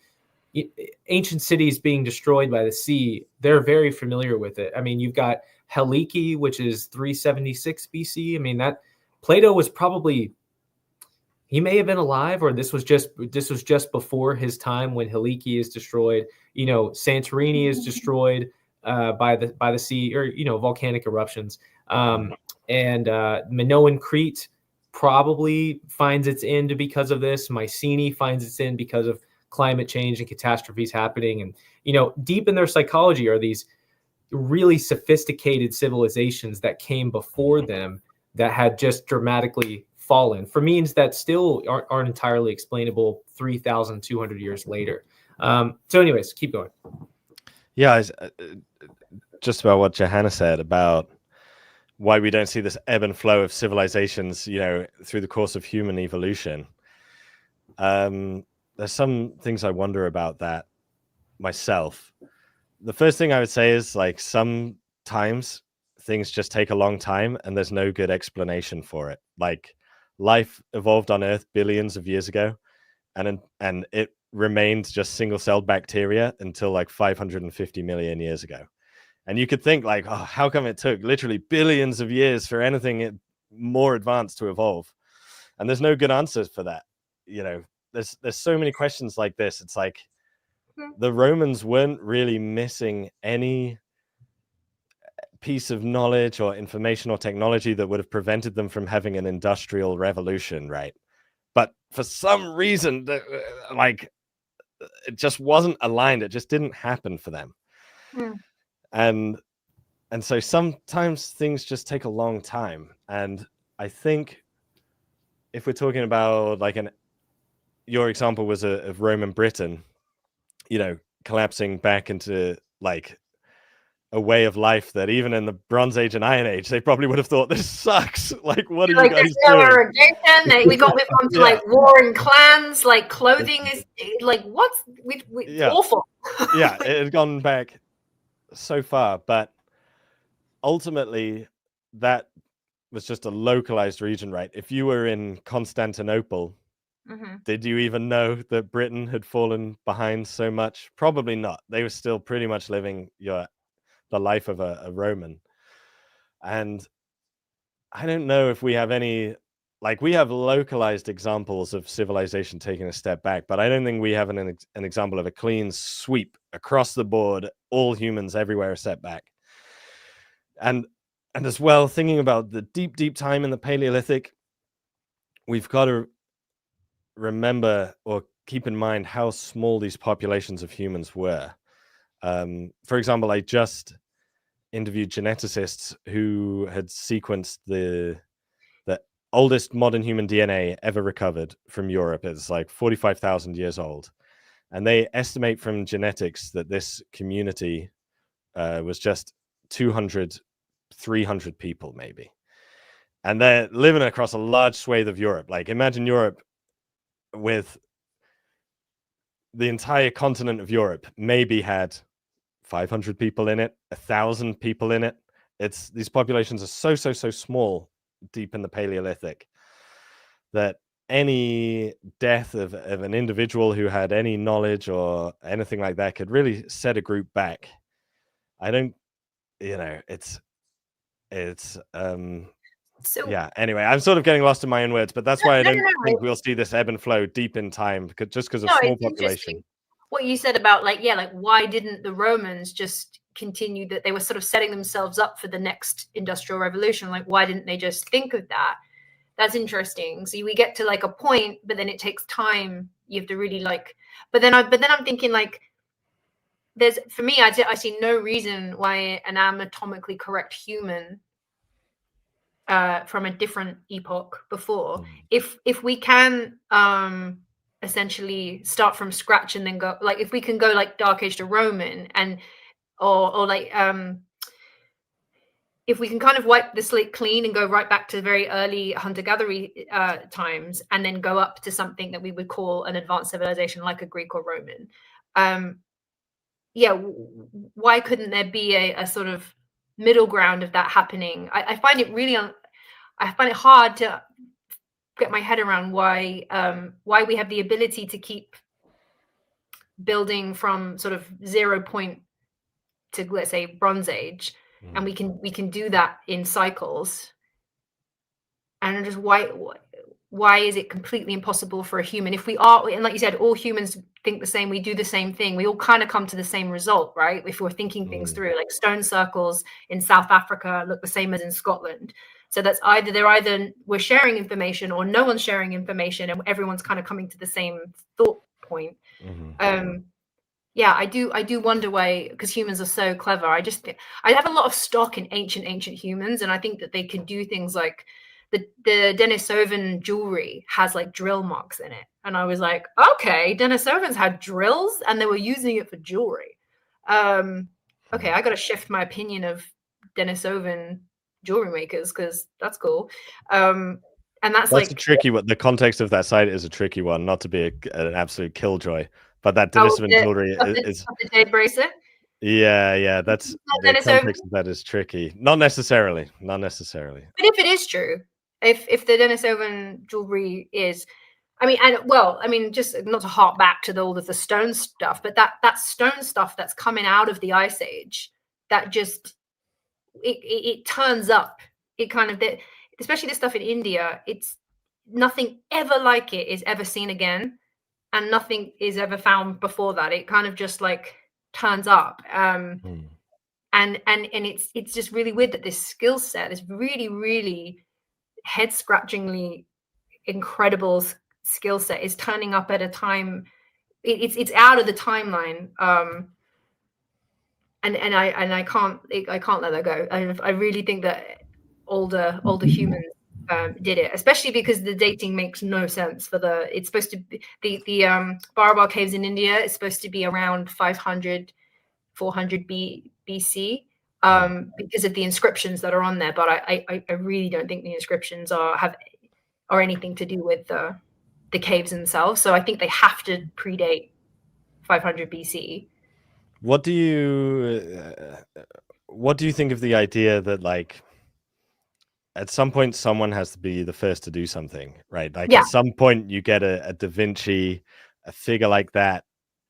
Speaker 1: Ancient cities being destroyed by the sea, they're very familiar with it. I mean, you've got Helike, which is 376 BC. I mean, that Plato was probably, he may have been alive, or this was just before his time when Helike is destroyed. Santorini is destroyed by the sea, or volcanic eruptions. And Minoan Crete probably finds its end because of this. Mycenae finds its end because of climate change and catastrophes happening. And, you know, deep in their psychology are these really sophisticated civilizations that came before them that had just dramatically fallen for means that still aren't entirely explainable 3,200 years later. So anyways, keep going.
Speaker 3: Yeah, just about what Johanna said about why we don't see this ebb and flow of civilizations, you know, through the course of human evolution. There's some things I wonder about that myself. The first thing I would say is, like, sometimes things just take a long time and there's no good explanation for it. Like, life evolved on Earth billions of years ago, and it remained just single-celled bacteria until like 550 million years ago. And you could think, like, oh, how come it took literally billions of years for anything more advanced to evolve? And there's no good answers for that. You know, there's so many questions like this. It's like the Romans weren't really missing any piece of knowledge or information or technology that would have prevented them from having an industrial revolution, right? But for some reason, like, it just wasn't aligned. It just didn't happen for them. And so sometimes things just take a long time. And I think if we're talking about, like, your example was of Rome and Britain, you know, collapsing back into like a way of life that even in the Bronze Age and Iron Age, they probably would have thought, this sucks. Like, what are you guys doing?
Speaker 2: Irrigation. We got on to like warring clans, like clothing is like, what's awful.
Speaker 3: Yeah, it had gone back so far, but ultimately that was just a localized region, right? If you were in Constantinople, did you even know that Britain had fallen behind so much? Probably not. They were still pretty much living the life of a Roman. And I don't know if we have any, like, we have localized examples of civilization taking a step back, but I don't think we have an example of a clean sweep across the board, all humans everywhere are set back. And as well, thinking about the deep time in the Paleolithic, we've got to remember or keep in mind how small these populations of humans were. For example, I just interviewed geneticists who had sequenced the oldest modern human DNA ever recovered from Europe. It's like 45,000 years old. And they estimate from genetics that this community was just 200, 300 people maybe. And they're living across a large swathe of Europe. Like, imagine Europe with the entire continent of Europe maybe had 500 people in it, 1,000 people in it. These populations are so small deep in the Paleolithic that any death of an individual who had any knowledge or anything like that could really set a group back. I don't, you know, yeah, anyway, I'm sort of getting lost in my own words, but that's why I don't think we'll see this ebb and flow deep in time, just because of small population.
Speaker 2: What you said about, like, why didn't the Romans just continue that? They were sort of setting themselves up for the next industrial revolution. Like, why didn't they just think of that? That's interesting. So we get to like a point, but then it takes time. You have to really but then I'm thinking, like, for me, I see no reason why an anatomically correct human from a different epoch before, if we can essentially start from scratch and then go, like, if we can go like Dark Age to Roman, and or like if we can kind of wipe the slate clean and go right back to very early hunter-gatherer times, and then go up to something that we would call an advanced civilization like a Greek or Roman, why couldn't there be a sort of middle ground of that happening? I find it really I find it hard to get my head around why we have the ability to keep building from sort of 0 point to, let's say, Bronze Age, and we can do that in cycles, and just why is it completely impossible for a human? If we are, and like you said, all humans think the same, we do the same thing, we all kind of come to the same result, right? If we're thinking things through, like stone circles in South Africa look the same as in Scotland. So that's either we're sharing information or no one's sharing information, and everyone's kind of coming to the same thought point. Yeah, I do wonder why, because humans are so clever. I have a lot of stock in ancient humans, and I think that they can do things like the Denisovan jewelry has like drill marks in it, and I was like, okay, Denisovans had drills and they were using it for jewelry. Okay, I got to shift my opinion of Denisovan jewelry makers, because that's cool. And that's like
Speaker 3: a tricky one. The context of that site is a tricky one, not to be an absolute killjoy, but that
Speaker 2: Oh,
Speaker 3: Denisovan jewelry is
Speaker 2: the jade bracelet.
Speaker 3: Yeah, that's the context of that is tricky. Not necessarily.
Speaker 2: But if it is true, if the Denisovan jewelry is, I mean, just not to harp back to all of the stone stuff, but that stone stuff that's coming out of the Ice Age, that just it turns up. It kind of, especially the stuff in India, it's nothing ever like it is ever seen again, and nothing is ever found before that. It kind of just like turns up. And it's just really weird that this skill set, this really, really head-scratchingly incredible skill set, is turning up at a time it's out of the timeline. And I can't let that go. I really think that older humans did it, especially because the dating makes no sense for it's supposed to be the Barabar caves in India is supposed to be around 500 400 BC because of the inscriptions that are on there, but I really don't think the inscriptions are anything to do with the caves themselves. So I think they have to predate 500 BC.
Speaker 3: What do you think of the idea that, like, at some point someone has to be the first to do something, right? Like, at some point you get a Da Vinci, a figure like that,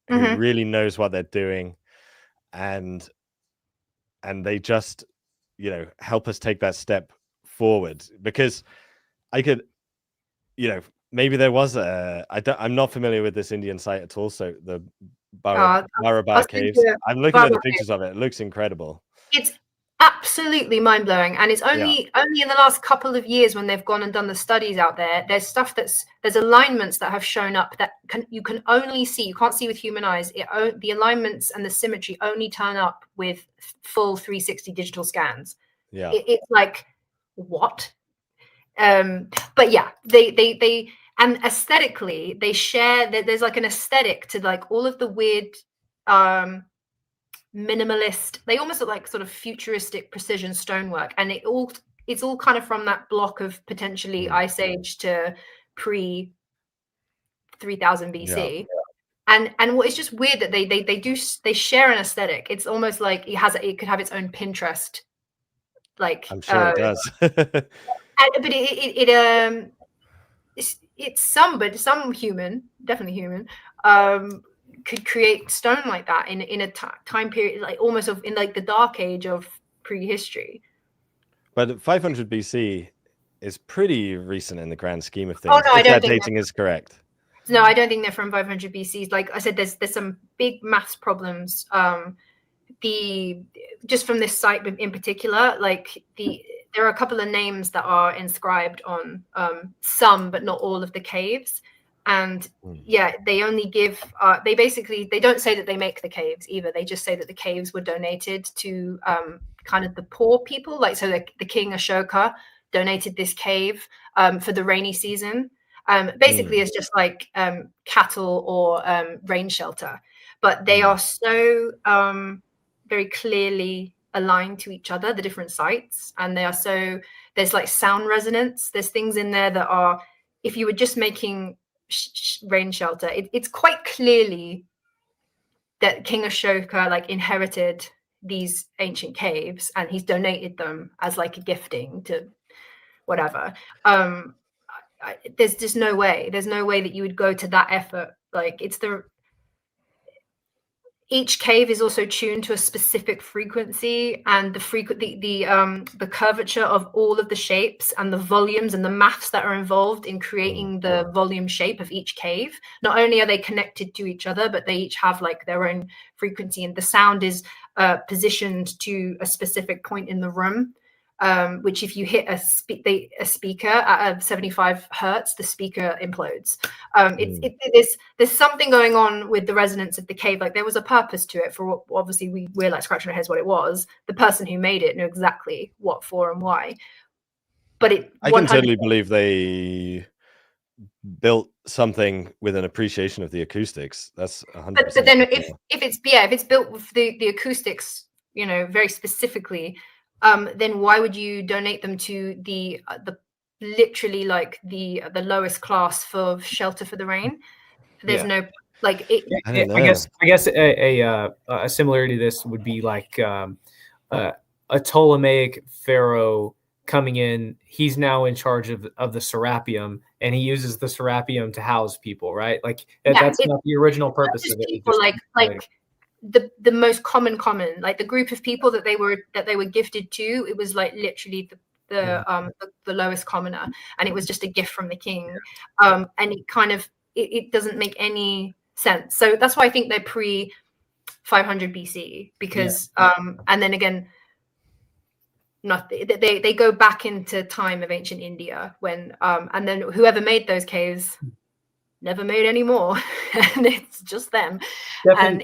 Speaker 3: who really knows what they're doing, and they just, help us take that step forward. Because I could, maybe there was I'm not familiar with this Indian site at all, so the Barabar caves. I'm looking at the pictures of it. It looks incredible.
Speaker 2: It's absolutely mind-blowing, and it's only in the last couple of years, when they've gone and done the studies out there, there's stuff there's alignments that have shown up that you can only see, you can't see with human eyes. The alignments and the symmetry only turn up with full 360 digital scans. It's like, what? But yeah, they and aesthetically they share that there's like an aesthetic to like all of the weird minimalist, they almost look like sort of futuristic precision stonework, and it's all kind of from that block of potentially Ice Age to pre 3000 BC. And it's just weird that they share an aesthetic. It's almost like it could have its own Pinterest, like,
Speaker 3: I'm sure it does.
Speaker 2: But it's some human, definitely human, could create stone like that in a time period, like almost in like the dark age of prehistory.
Speaker 3: But 500 BC is pretty recent in the grand scheme of things.
Speaker 2: Oh, no, I don't think
Speaker 3: dating is correct.
Speaker 2: No, I don't think they're from 500 BC. Like I said, there's some big maths problems. Just from this site in particular, like there are a couple of names that are inscribed on some, but not all of the caves. And they only give, they don't say that they make the caves either. They just say that the caves were donated to kind of the poor people. Like, so the King Ashoka donated this cave for the rainy season. Basically, it's just like cattle or rain shelter. But they are so very clearly aligned to each other, the different sites. And there's like sound resonance. There's things in there that are, if you were just making rain shelter, it's quite clearly that King Ashoka like inherited these ancient caves and he's donated them as like a gifting to whatever. There's just no way that you would go to that effort. Like, each cave is also tuned to a specific frequency, and the curvature of all of the shapes and the volumes and the maths that are involved in creating the volume shape of each cave. Not only are they connected to each other, but they each have like their own frequency, and the sound is positioned to a specific point in the room. which if you hit a speaker at 75 hertz, the speaker implodes. There's something going on with the resonance of the cave. Like there was a purpose to it. For obviously we're like scratching our heads what it was. The person who made it knew exactly what for and why. But
Speaker 3: I can totally believe they built something with an appreciation of the acoustics. That's 100%.
Speaker 2: But then if it's built with the acoustics, you know, very specifically, then why would you donate them to the literally like the lowest class for shelter for the rain? There's no like it.
Speaker 1: I guess a similarity to this would be like a Ptolemaic pharaoh coming in. He's now in charge of the Serapeum, and he uses the Serapeum to house people, right? Like that's not the original purpose of it.
Speaker 2: People like the most common, like the group of people that they were gifted to, it was like literally the lowest commoner, and it was just a gift from the king, and it kind of it doesn't make any sense. So that's why I think they're pre 500 BC, because and then again, they go back into time of ancient India when and then whoever made those caves never made any more, and it's just them.
Speaker 1: Stefan,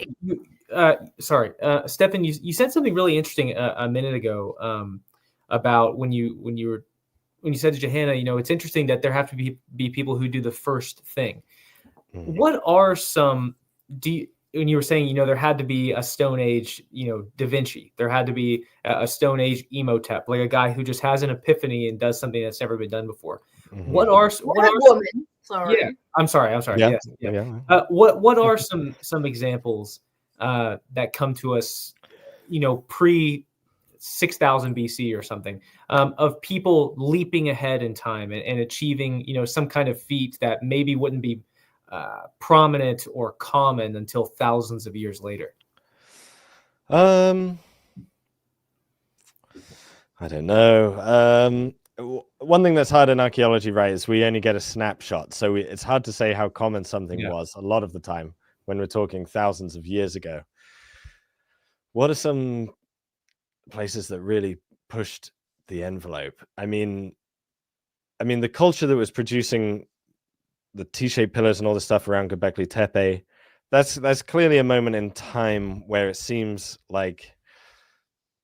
Speaker 1: Stefan, you said something really interesting a minute ago about when you said to Johanna, you know, it's interesting that there have to be people who do the first thing. What are some when you were saying, you know, there had to be a Stone Age, you know, Da Vinci, there had to be a Stone Age Imhotep, like a guy who just has an epiphany and does something that's never been done before. What are
Speaker 2: woman? Sorry.
Speaker 1: Yeah, I'm sorry.
Speaker 3: Yeah.
Speaker 1: Yes. What are some examples that come to us, you know, pre 6000 BC or something, of people leaping ahead in time and achieving, you know, some kind of feat that maybe wouldn't be prominent or common until thousands of years later?
Speaker 3: I don't know. One thing that's hard in archaeology, right, is we only get a snapshot. So it's hard to say how common something was a lot of the time when we're talking thousands of years ago. What are some places that really pushed the envelope? I mean, the culture that was producing the T-shaped pillars and all the stuff around Göbekli Tepe, that's clearly a moment in time where it seems like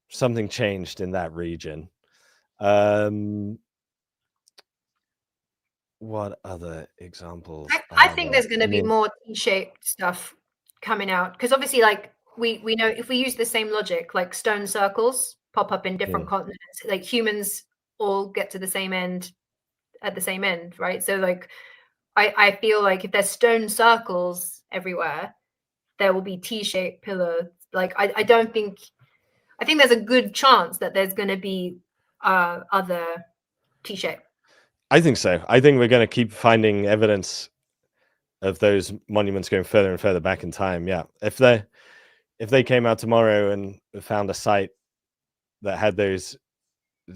Speaker 3: something changed in that region. What other examples?
Speaker 2: I think there's going to be more T-shaped stuff coming out, because obviously, like we know if we use the same logic, like stone circles pop up in different continents, like humans all get to the same end at the same end, right? So like I feel like if there's stone circles everywhere, there will be T-shaped pillars. Like I think there's a good chance that there's going to be other T-shape.
Speaker 3: I think so. I think we're going to keep finding evidence of those monuments going further and further back in time. Yeah, if they came out tomorrow and found a site that had those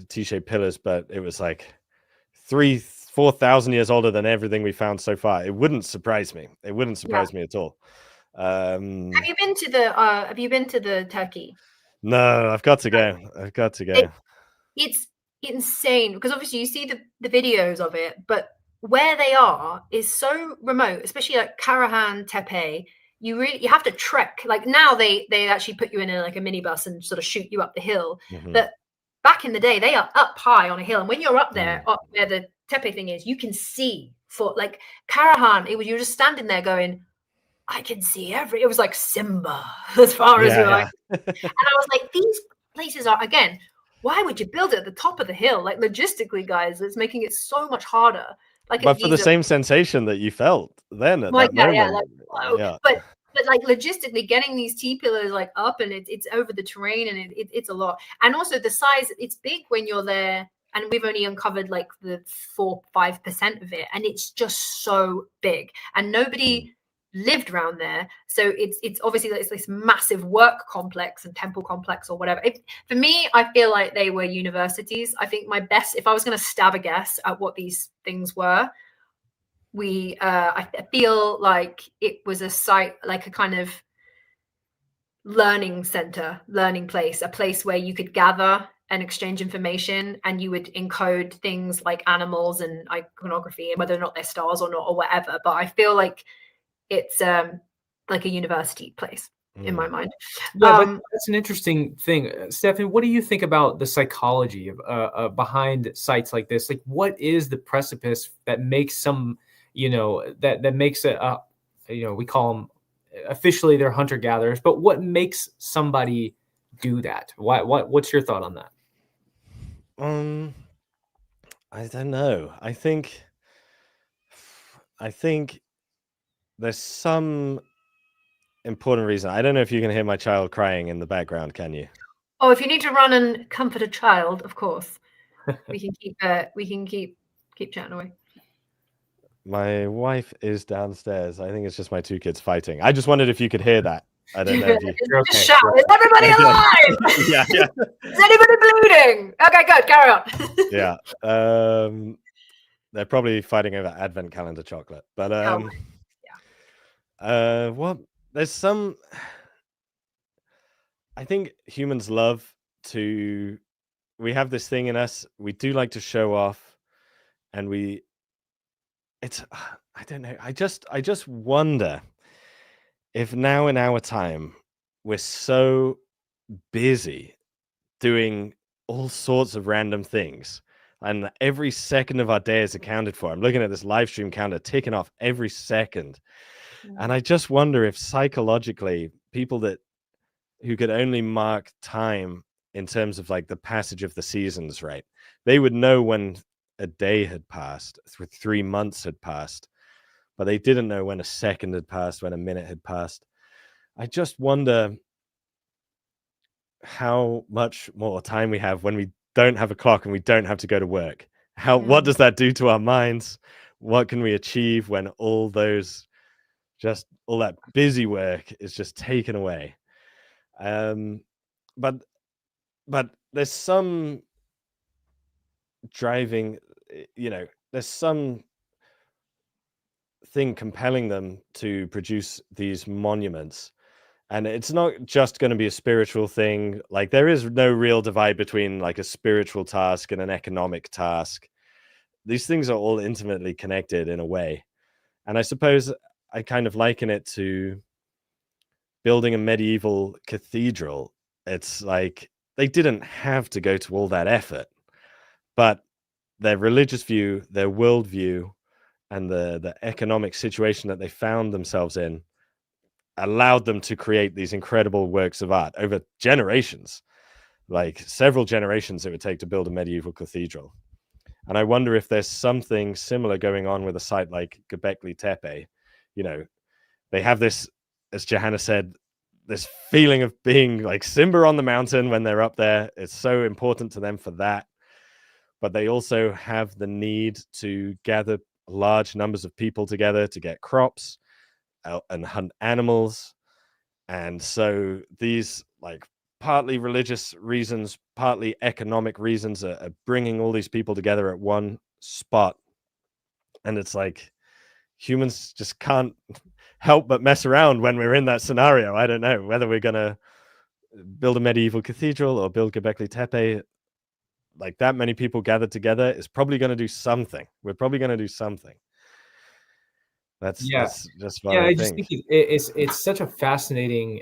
Speaker 3: T-shaped pillars, but it was like 4,000 years older than everything we found so far, it wouldn't surprise me. It wouldn't surprise me at all.
Speaker 2: Have you been to the Turkey?
Speaker 3: No, I've got to go.
Speaker 2: It's insane, because obviously you see the videos of it, but where they are is so remote, especially like Karahan Tepe. You have to trek. Like now they actually put you in a minibus and sort of shoot you up the hill. But back in the day, they are up high on a hill, and when you're up there, up where the Tepe thing is, you can see for like Karahan. You're just standing there going, I can see it was like Simba as far as you're like. And I was like, these places are, again, why would you build it at the top of the hill? Like logistically, guys, it's making it so much harder. Like,
Speaker 3: but for the same sensation that you felt then at that moment.
Speaker 2: But like logistically, getting these T-pillars like up, and it's over the terrain, and it's a lot. And also the size, it's big when you're there, and we've only uncovered like the 4-5% of it, and it's just so big, and nobody lived around there. So it's obviously it's this massive work complex and temple complex or whatever. For me, I feel like they were universities. I think my best, if I was going to stab a guess at what these things were, I feel like it was a site, like a kind of learning center, learning place, a place where you could gather and exchange information, and you would encode things like animals and iconography and whether or not they're stars or not or whatever. But I feel like it's like a university place in my mind.
Speaker 1: Yeah, that's an interesting thing. Stefan, what do you think about the psychology of behind sites like this? Like, what is the precipice that makes some, that makes we call them officially they're hunter gatherers, but what makes somebody do that? What's your thought on that?
Speaker 3: I don't know. I think there's some important reason. I don't know if you can hear my child crying in the background, can you?
Speaker 2: Oh, if you need to run and comfort a child, of course. We can keep chatting away.
Speaker 3: My wife is downstairs. I think it's just my two kids fighting. I just wondered if you could hear that. I don't know if you...
Speaker 2: Just shout, is everybody alive?
Speaker 3: Yeah.
Speaker 2: Is anybody bleeding? Okay, good, carry on.
Speaker 3: Yeah. They're probably fighting over advent calendar chocolate. But there's some... I think humans love to... We have this thing in us. We do like to show off, and I don't know. I just wonder if now in our time we're so busy doing all sorts of random things, and every second of our day is accounted for. I'm looking at this live stream counter ticking off every second, and I just wonder if psychologically people who could only mark time in terms of like the passage of the seasons, right? They would know when a day had passed, 3 months had passed, but they didn't know when a second had passed, when a minute had passed. I just wonder how much more time we have when we don't have a clock and we don't have to go to work. What does that do to our minds? What can we achieve when all that busy work is just taken away? But there's some driving, there's some thing compelling them to produce these monuments, and it's not just going to be a spiritual thing. Like, there is no real divide between like a spiritual task and an economic task. These things are all intimately connected in a way, and I suppose I kind of liken it to building a medieval cathedral. It's like they didn't have to go to all that effort, but their religious view, their worldview, and the economic situation that they found themselves in allowed them to create these incredible works of art over generations, like several generations it would take to build a medieval cathedral. And I wonder if there's something similar going on with a site like Göbekli Tepe. They have this, as Johanna said, this feeling of being like Simba on the mountain when they're up there. It's so important to them for that. But they also have the need to gather large numbers of people together to get crops and hunt animals. And so these like partly religious reasons, partly economic reasons are bringing all these people together at one spot. And it's like humans just can't help but mess around when we're in that scenario. I don't know whether we're going to build a medieval cathedral or build Göbekli Tepe. Like, that many people gathered together is probably going to do something. We're probably going to do something. That's just what I think.
Speaker 1: It's such a fascinating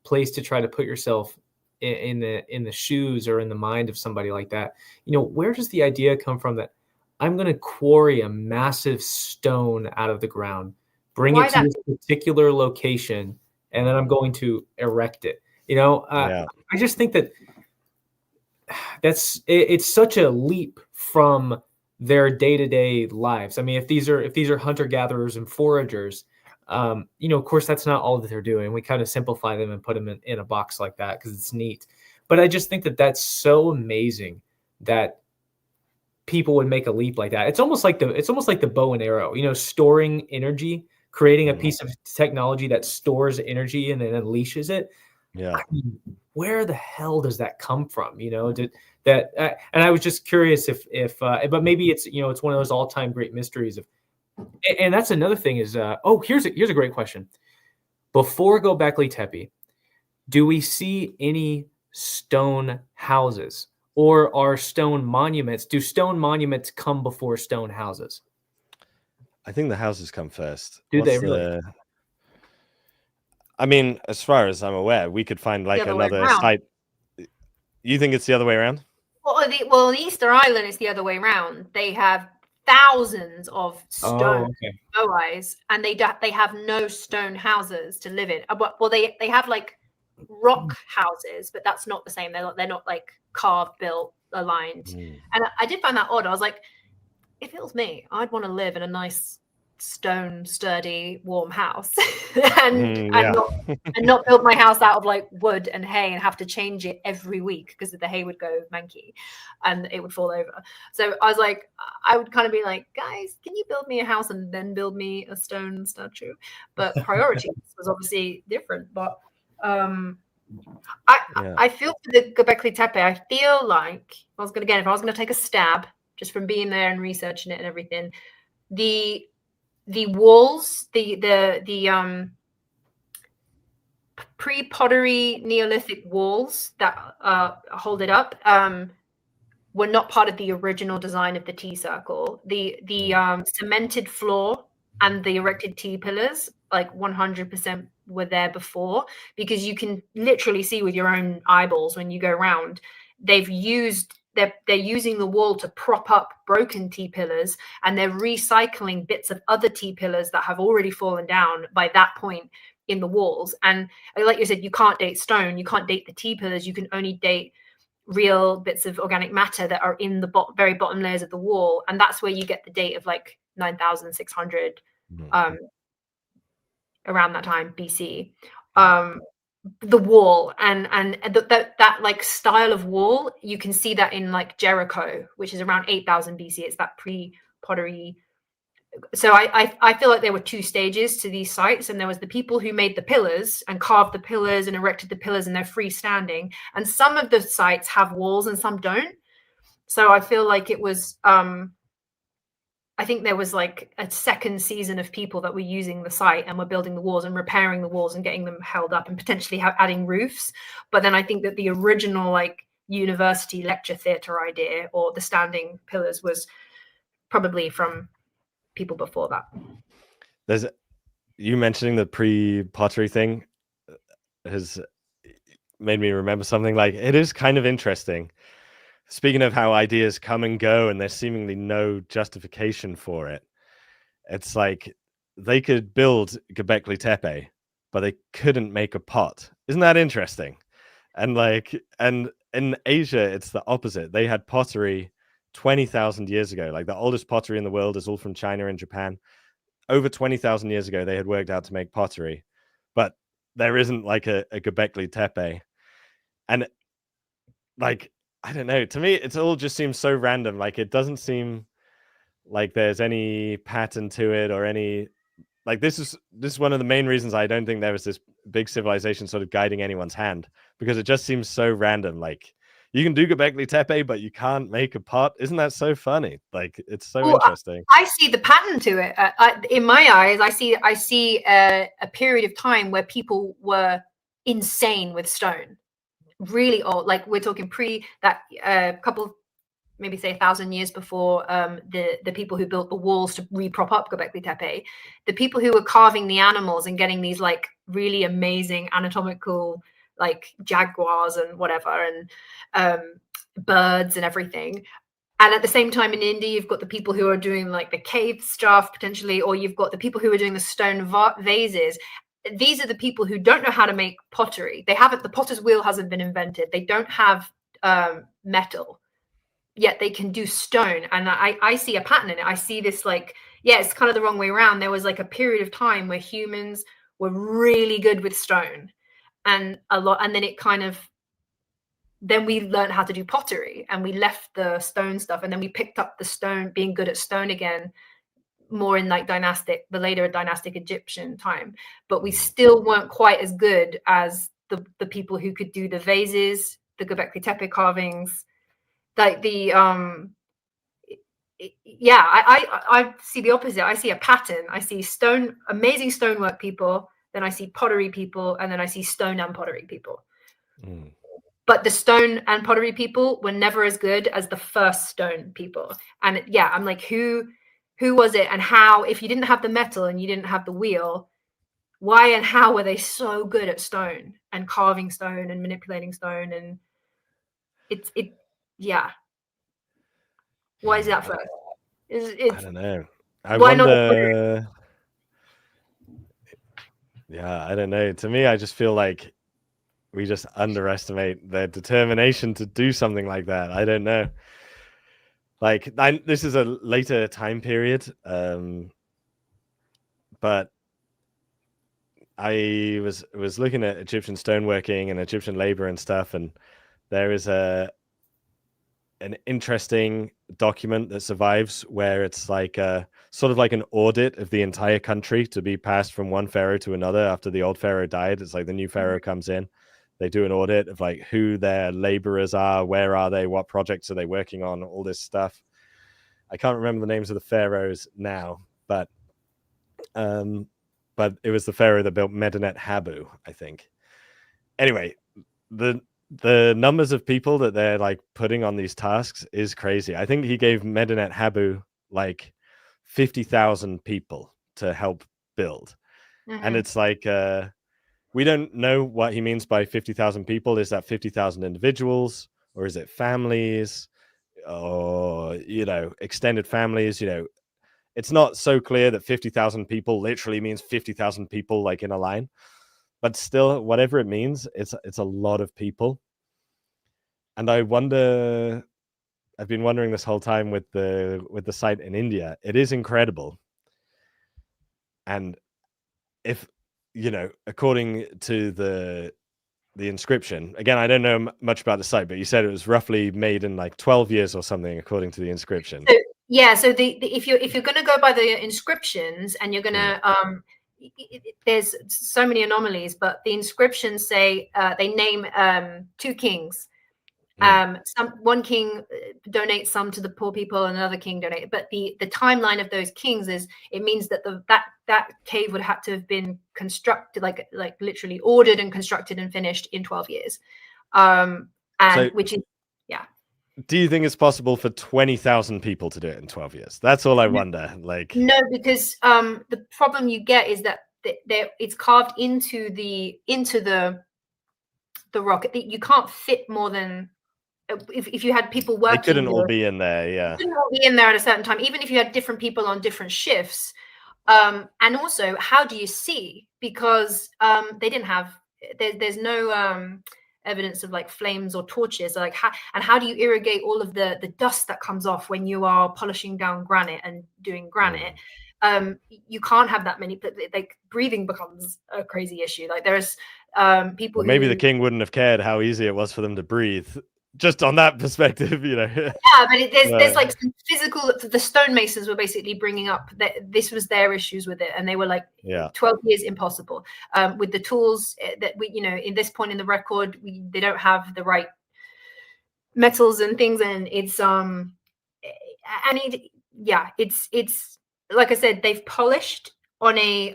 Speaker 1: place to try to put yourself in the shoes or in the mind of somebody like that. Where does the idea come from that I'm going to quarry a massive stone out of the ground, bring it to this particular location, and then I'm going to erect it? I just think that it's such a leap from their day-to-day lives. I mean, if these are hunter-gatherers and foragers, of course that's not all that they're doing. We kind of simplify them and put them in a box like that because it's neat. But I just think that that's so amazing that people would make a leap like that. It's almost like the bow and arrow, storing energy, creating a piece of technology that stores energy and then unleashes it.
Speaker 3: Yeah.
Speaker 1: I mean, where the hell does that come from? And I was just curious if but maybe it's one of those all-time great mysteries of, and that's another thing is, here's a great question. Before Göbekli Tepe, do we see any stone houses, or are stone monuments? Do stone monuments come before stone houses?
Speaker 3: I think the houses come first.
Speaker 1: Do they really?
Speaker 3: I mean, as far as I'm aware, we could find like another site. You think it's the other way around?
Speaker 2: Well, on Easter Island, it's the other way around. They have thousands of stone moais, and they have no stone houses to live in. Well, they have like rock houses, but that's not the same. They're not like carved, built, aligned. And I did find that odd. I was like, if it was me, I'd want to live in a nice stone, sturdy, warm house, and not build my house out of like wood and hay and have to change it every week because the hay would go manky and it would fall over. So I was like, I would kind of be like, guys, can you build me a house and then build me a stone statue? But priorities was obviously different. But I feel for the Göbekli Tepe. I feel like if I was going to take a stab just from being there and researching it and everything, the walls, the pre-pottery Neolithic walls that hold it up were not part of the original design of the T-circle. The cemented floor and the erected T-pillars, like 100% were there before, because you can literally see with your own eyeballs when you go around, they're using the wall to prop up broken T-pillars, and they're recycling bits of other T-pillars that have already fallen down by that point in the walls. And like you said, you can't date stone, you can't date the T-pillars, you can only date real bits of organic matter that are in the very bottom layers of the wall. And that's where you get the date of like 9,600 around that time BC. The wall and that like style of wall, you can see that in like Jericho, which is around 8,000 BC. It's that pre-pottery. So I feel like there were two stages to these sites, and there was the people who made the pillars and carved the pillars and erected the pillars, and they're freestanding. And some of the sites have walls and some don't. So I feel like it was I think there was like a second season of people that were using the site and were building the walls and repairing the walls and getting them held up and potentially adding roofs. But then I think that the original like university lecture theatre idea or the standing pillars was probably from people before that.
Speaker 3: You mentioning the pre-pottery thing has made me remember something. Like, it is kind of interesting. Speaking of how ideas come and go and there's seemingly no justification for it, it's like they could build Göbekli Tepe, but they couldn't make a pot. Isn't that interesting? And in Asia, it's the opposite. They had pottery 20,000 years ago. Like, the oldest pottery in the world is all from China and Japan. Over 20,000 years ago, they had worked out to make pottery, but there isn't like a Göbekli Tepe. And like, I don't know. To me, it all just seems so random. Like, it doesn't seem like there's any pattern to it or any. Like, this is one of the main reasons I don't think there was this big civilization sort of guiding anyone's hand, because it just seems so random. Like, you can do Göbekli Tepe, but you can't make a pot. Isn't that so funny? Like, it's so interesting.
Speaker 2: I see the pattern to it. In my eyes, I see a period of time where people were insane with stone. Really old, like we're talking couple, maybe say 1,000 years before the people who built the walls to re-prop up Göbekli Tepe, the people who were carving the animals and getting these like really amazing anatomical like jaguars and whatever and birds and everything. And at the same time in India, you've got the people who are doing like the cave stuff potentially, or you've got the people who are doing the stone vases. These are the people who don't know how to make pottery. The potter's wheel hasn't been invented. They don't have metal, yet they can do stone. And I see a pattern in it. I see this like, yeah, it's kind of the wrong way around. There was like a period of time where humans were really good with stone and then it kind of, then we learned how to do pottery and we left the stone stuff. And then we picked up the stone, being good at stone again, more in like the later dynastic Egyptian time, but we still weren't quite as good as the people who could do the vases, the Göbekli Tepe carvings, like I see the opposite. I see a pattern. I see amazing stonework people, then I see pottery people, and then I see stone and pottery people. but the stone and pottery people were never as good as the first stone people. And yeah, I'm like, who was it, and how? If you didn't have the metal and you didn't have the wheel, why and how were they so good at stone and carving stone and manipulating stone? And yeah. Why is that first?
Speaker 3: I don't know. I
Speaker 2: why
Speaker 3: wonder. Yeah, I don't know. To me, I just feel like we just underestimate their determination to do something like that. I don't know. Like, this is a later time period, but I was looking at Egyptian stoneworking and Egyptian labor and stuff, and there is an interesting document that survives where it's like sort of like an audit of the entire country to be passed from one pharaoh to another after the old pharaoh died. It's like the new pharaoh comes in, they do an audit of like who their laborers are, where are they, what projects are they working on, all this stuff. I can't remember the names of the pharaohs now, but it was the pharaoh that built Medinet Habu, I think. Anyway, the numbers of people that they're like putting on these tasks is crazy. I think he gave Medinet Habu like 50,000 people to help build. And it's like, we don't know what he means by 50,000 people. Is that 50,000 individuals, or is it families, or, extended families? It's not so clear that 50,000 people literally means 50,000 people like in a line. But still, whatever it means, it's a lot of people. And I wonder, I've been wondering this whole time with the site in India. It is incredible. And if, according to the inscription, again, I don't know much about the site, but you said it was roughly made in like 12 years or something, according to the inscription.
Speaker 2: So, yeah. So if you're going to go by the inscriptions, and you're going to there's so many anomalies, but the inscriptions say they name two kings. One king donates some to the poor people, and another king donates. But the timeline of those kings is, it means that that cave would have to have been constructed, like literally ordered and constructed and finished in 12 years. Which is, yeah.
Speaker 3: Do you think it's possible for 20,000 people to do it in 12 years? That's all I wonder. Like,
Speaker 2: no, because the problem you get is that it's carved into the rock. You can't fit more than, if you had people working,
Speaker 3: they couldn't all be in there. Yeah,
Speaker 2: couldn't all be in there at a certain time, even if you had different people on different shifts. And also, how do you see? Because they didn't have. There's no evidence of like flames or torches. Like, how do you irrigate all of the dust that comes off when you are polishing down granite and doing granite? You can't have that many. Like, breathing becomes a crazy issue. Like, there's people.
Speaker 3: Well, maybe the king wouldn't have cared how easy it was for them to breathe. Just on that perspective, Yeah,
Speaker 2: but there's like some physical. The stonemasons were basically bringing up that this was their issues with it, and they were like, 12 years impossible. With the tools that we, in this point in the record, they don't have the right metals and things, and it's it's like I said, they've polished on a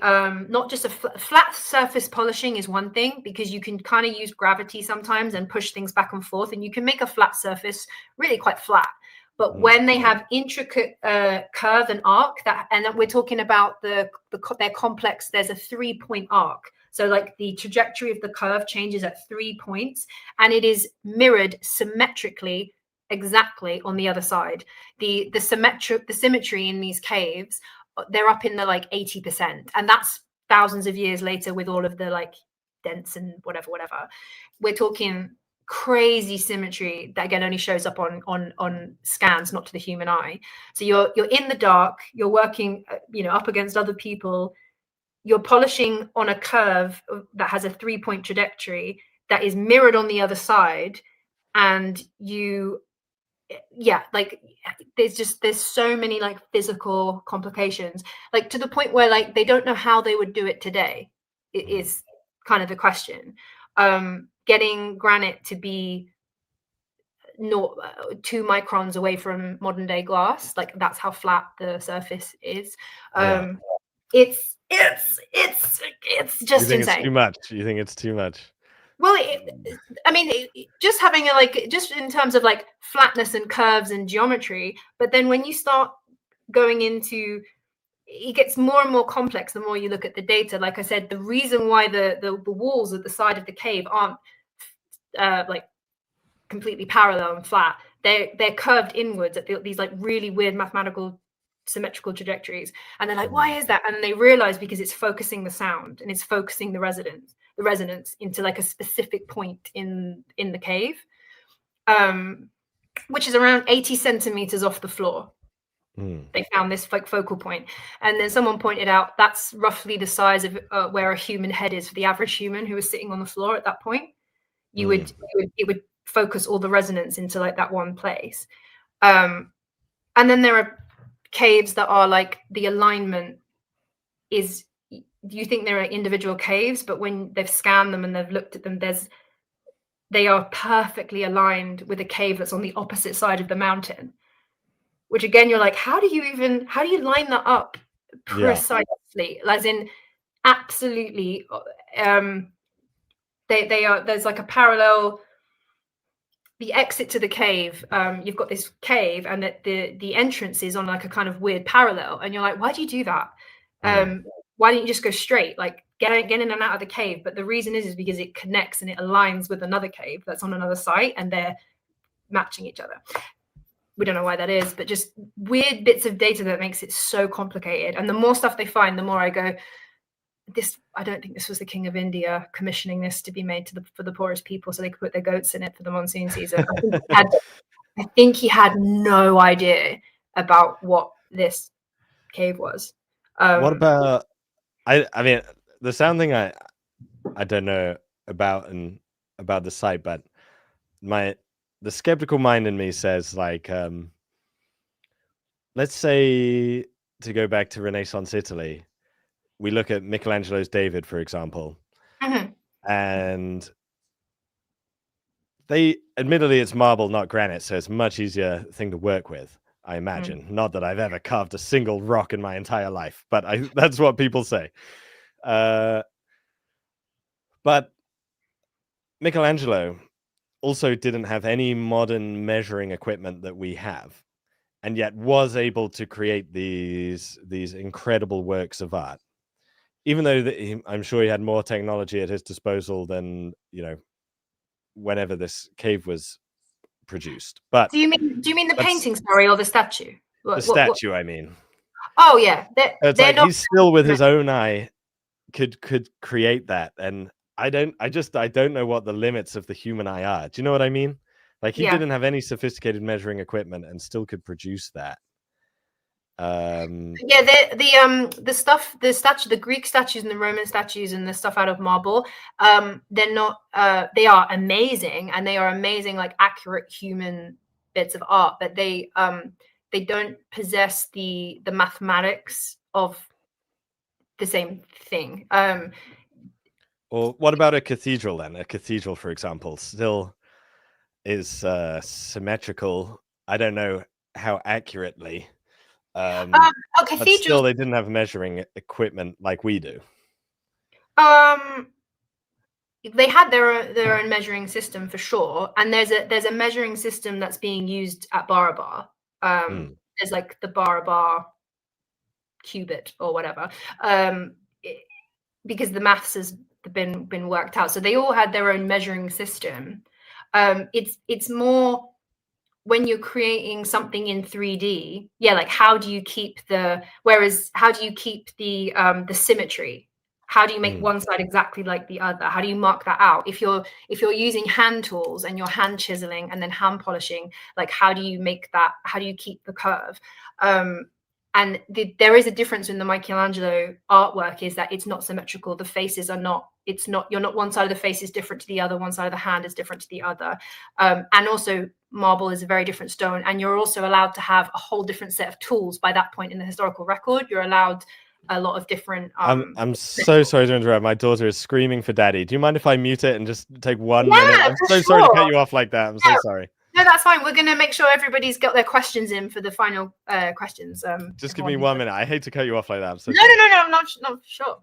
Speaker 2: not just a flat surface. Polishing is one thing, because you can kind of use gravity sometimes and push things back and forth, and you can make a flat surface really quite flat. But when they have intricate curve and arc, and we're talking about their complex, there's a 3-point arc. So like the trajectory of the curve changes at 3 points, and it is mirrored symmetrically exactly on the other side. The symmetry in these caves, they're up in the like 80%, and that's thousands of years later with all of the like dents and whatever. We're talking crazy symmetry that again only shows up on scans, not to the human eye. So you're in the dark, you're working up against other people, you're polishing on a curve that has a 3-point trajectory that is mirrored on the other side, and there's so many like physical complications, like to the point where like they don't know how they would do it today. It is kind of the question. Getting granite to be 2 microns away from modern day glass, like that's how flat the surface is. It's just
Speaker 3: you think
Speaker 2: insane.
Speaker 3: it's too much? You think it's too much?
Speaker 2: Well, just having just in terms of like flatness and curves and geometry, but then when you start going into, it gets more and more complex the more you look at the data. Like I said, the reason why the walls at the side of the cave aren't like completely parallel and flat, they're curved inwards at these like really weird mathematical symmetrical trajectories, and they're like, why is that? And they realize because it's focusing the sound and it's focusing the resonance into like a specific point in the cave, which is around 80 centimeters off the floor. They found this like focal point, and then someone pointed out that's roughly the size of where a human head is for the average human who was sitting on the floor at that point. It would focus all the resonance into like that one place. And then there are caves that are like the alignment is, you think there are individual caves, but when they've scanned them and they've looked at them, they are perfectly aligned with a cave that's on the opposite side of the mountain. Which again, you're like, how do you line that up precisely? As in, absolutely, they are. There's like a parallel. The exit to the cave, you've got this cave, and the entrance is on like a kind of weird parallel, and you're like, why do you do that? Why don't you just go straight, like get in and out of the cave? But the reason is because it connects and it aligns with another cave that's on another site, and they're matching each other. We don't know why that is, but just weird bits of data that makes it so complicated. And the more stuff they find, the more I go, I don't think this was the King of India commissioning this to be made for the poorest people so they could put their goats in it for the monsoon season. I think he had no idea about what this cave was.
Speaker 3: What about, I mean, the sound thing I don't know about the site, but the skeptical mind in me says, like, let's say, to go back to Renaissance Italy, we look at Michelangelo's David, for example, and admittedly, it's marble, not granite, so it's a much easier thing to work with, I imagine. Not that I've ever carved a single rock in my entire life, but that's what people say. But Michelangelo also didn't have any modern measuring equipment that we have, and yet was able to create these incredible works of art, even though I'm sure he had more technology at his disposal than, whenever this cave was produced. But
Speaker 2: do you mean the painting, sorry, or the statue?
Speaker 3: The statue, I mean.
Speaker 2: Oh yeah,
Speaker 3: it's like he's still with his own eye could create that, and I don't know what the limits of the human eye are. Do you know what I mean? Like, he didn't have any sophisticated measuring equipment and still could produce that.
Speaker 2: The stuff, the Greek statues and the Roman statues and the stuff out of marble, they're not, they are amazing, and they are amazing, like accurate human bits of art, but they don't possess the mathematics of the same thing.
Speaker 3: Well, what about a cathedral then? A cathedral, for example, still is symmetrical. I don't know how accurately.
Speaker 2: But
Speaker 3: still, they didn't have measuring equipment like we do.
Speaker 2: They had their own measuring system for sure, and there's a measuring system that's being used at Barabar. There's like the Barabar cubit or whatever, because the maths has been worked out. So they all had their own measuring system. It's more when you're creating something in 3D, like how do you keep the symmetry? How do you make one side exactly like the other? How do you mark that out? If you're using hand tools and you're hand chiseling and then hand polishing, like how do you make that? How do you keep the curve? And there is a difference in the Michelangelo artwork, is that it's not symmetrical. The faces are not, you're not, one side of the face is different to the other, one side of the hand is different to the other. And also marble is a very different stone. And you're also allowed to have a whole different set of tools by that point in the historical record. You're allowed a lot of different...
Speaker 3: I'm so sorry to interrupt. My daughter is screaming for daddy. Do you mind if I mute it and just take 1 minute? I'm so sorry to cut you off like that. I'm so sorry.
Speaker 2: No, that's fine. We're going to make sure everybody's got their questions in for the final questions.
Speaker 3: Just give me 1 minute. I hate to cut you off like that. I'm so
Speaker 2: sorry. No, I'm not sure.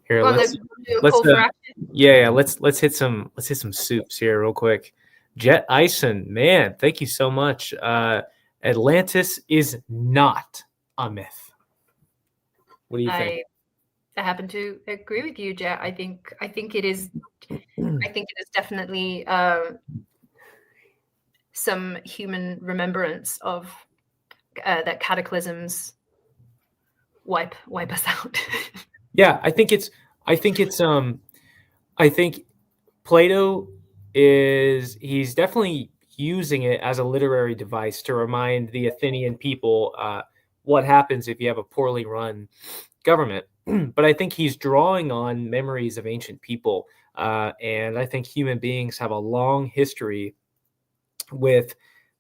Speaker 1: Here,
Speaker 2: Well,
Speaker 1: let's
Speaker 2: do a
Speaker 1: let's
Speaker 2: call for action.
Speaker 1: yeah, let's hit some soups here real quick. Jet Ison, man, thank you so much. Atlantis is not a myth. What do you think?
Speaker 2: I happen to agree with you, Jet. I think it is. I think it is definitely some human remembrance of that cataclysms wipe us out.
Speaker 1: Yeah, I think Plato he's definitely using it as a literary device to remind the Athenian people what happens if you have a poorly run government. But I think he's drawing on memories of ancient people, and I think human beings have a long history with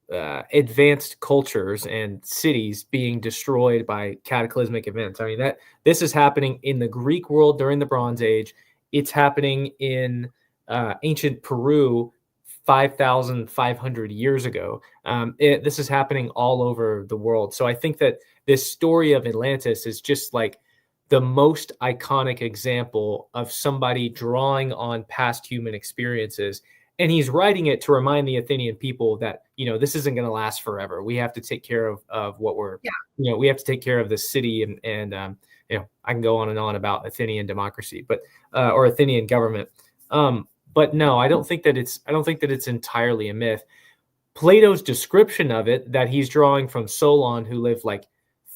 Speaker 1: advanced cultures and cities being destroyed by cataclysmic events. I mean, that this is happening in the Greek world during the Bronze Age. It's happening in ancient Peru 5,500 years ago. This is happening all over the world. So I think that this story of Atlantis is just like the most iconic example of somebody drawing on past human experiences. And he's writing it to remind the Athenian people that, this isn't going to last forever. We have to take care of what we're, we have to take care of the city and I can go on and on about Athenian democracy, but, or Athenian government. But no, I don't think that it's entirely a myth. Plato's description of it that he's drawing from Solon, who lived like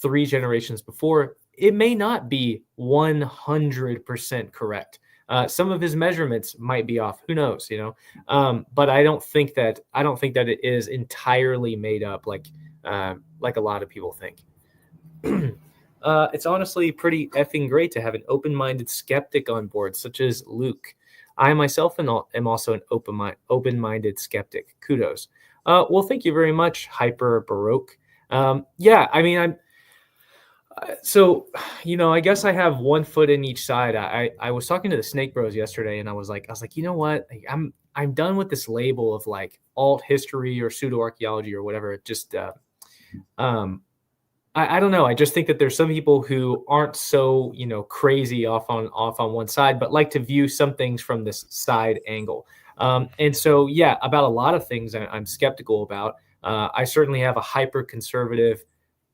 Speaker 1: 3 generations before, it may not be 100% correct. Some of his measurements might be off. Who knows? But I don't think that it is entirely made up like a lot of people think. It's honestly pretty effing great to have an open-minded skeptic on board, such as Luke. I myself am also an open-minded skeptic. Kudos. Well, thank you very much, Hyper Baroque. Yeah, I mean, I guess I have one foot in each side. I was talking to the Snake Bros yesterday, and I was like, you know what? I'm done with this label of like alt history or pseudo archaeology or whatever. It just, I don't know. I just think that there's some people who aren't so, crazy off on one side, but like to view some things from this side angle. And so, yeah, about a lot of things I'm skeptical about. I certainly have a hyper conservative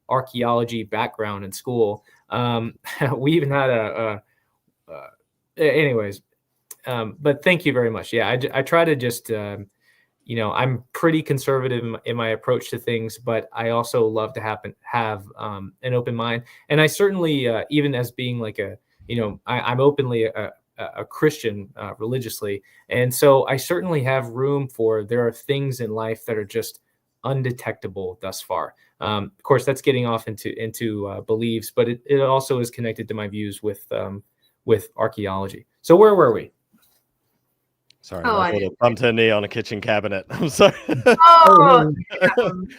Speaker 1: archaeology background in school. We even had anyways. But thank you very much. Yeah, I try to just, I'm pretty conservative in my approach to things, but I also love to have an open mind. And I certainly, even as being like I'm openly a Christian religiously. And so I certainly have room there are things in life that are just undetectable thus far. Of course, that's getting off into beliefs, but it also is connected to my views with archaeology. So where were we?
Speaker 3: Sorry, I thought it bumped her knee on a kitchen cabinet. I'm sorry.
Speaker 2: Oh,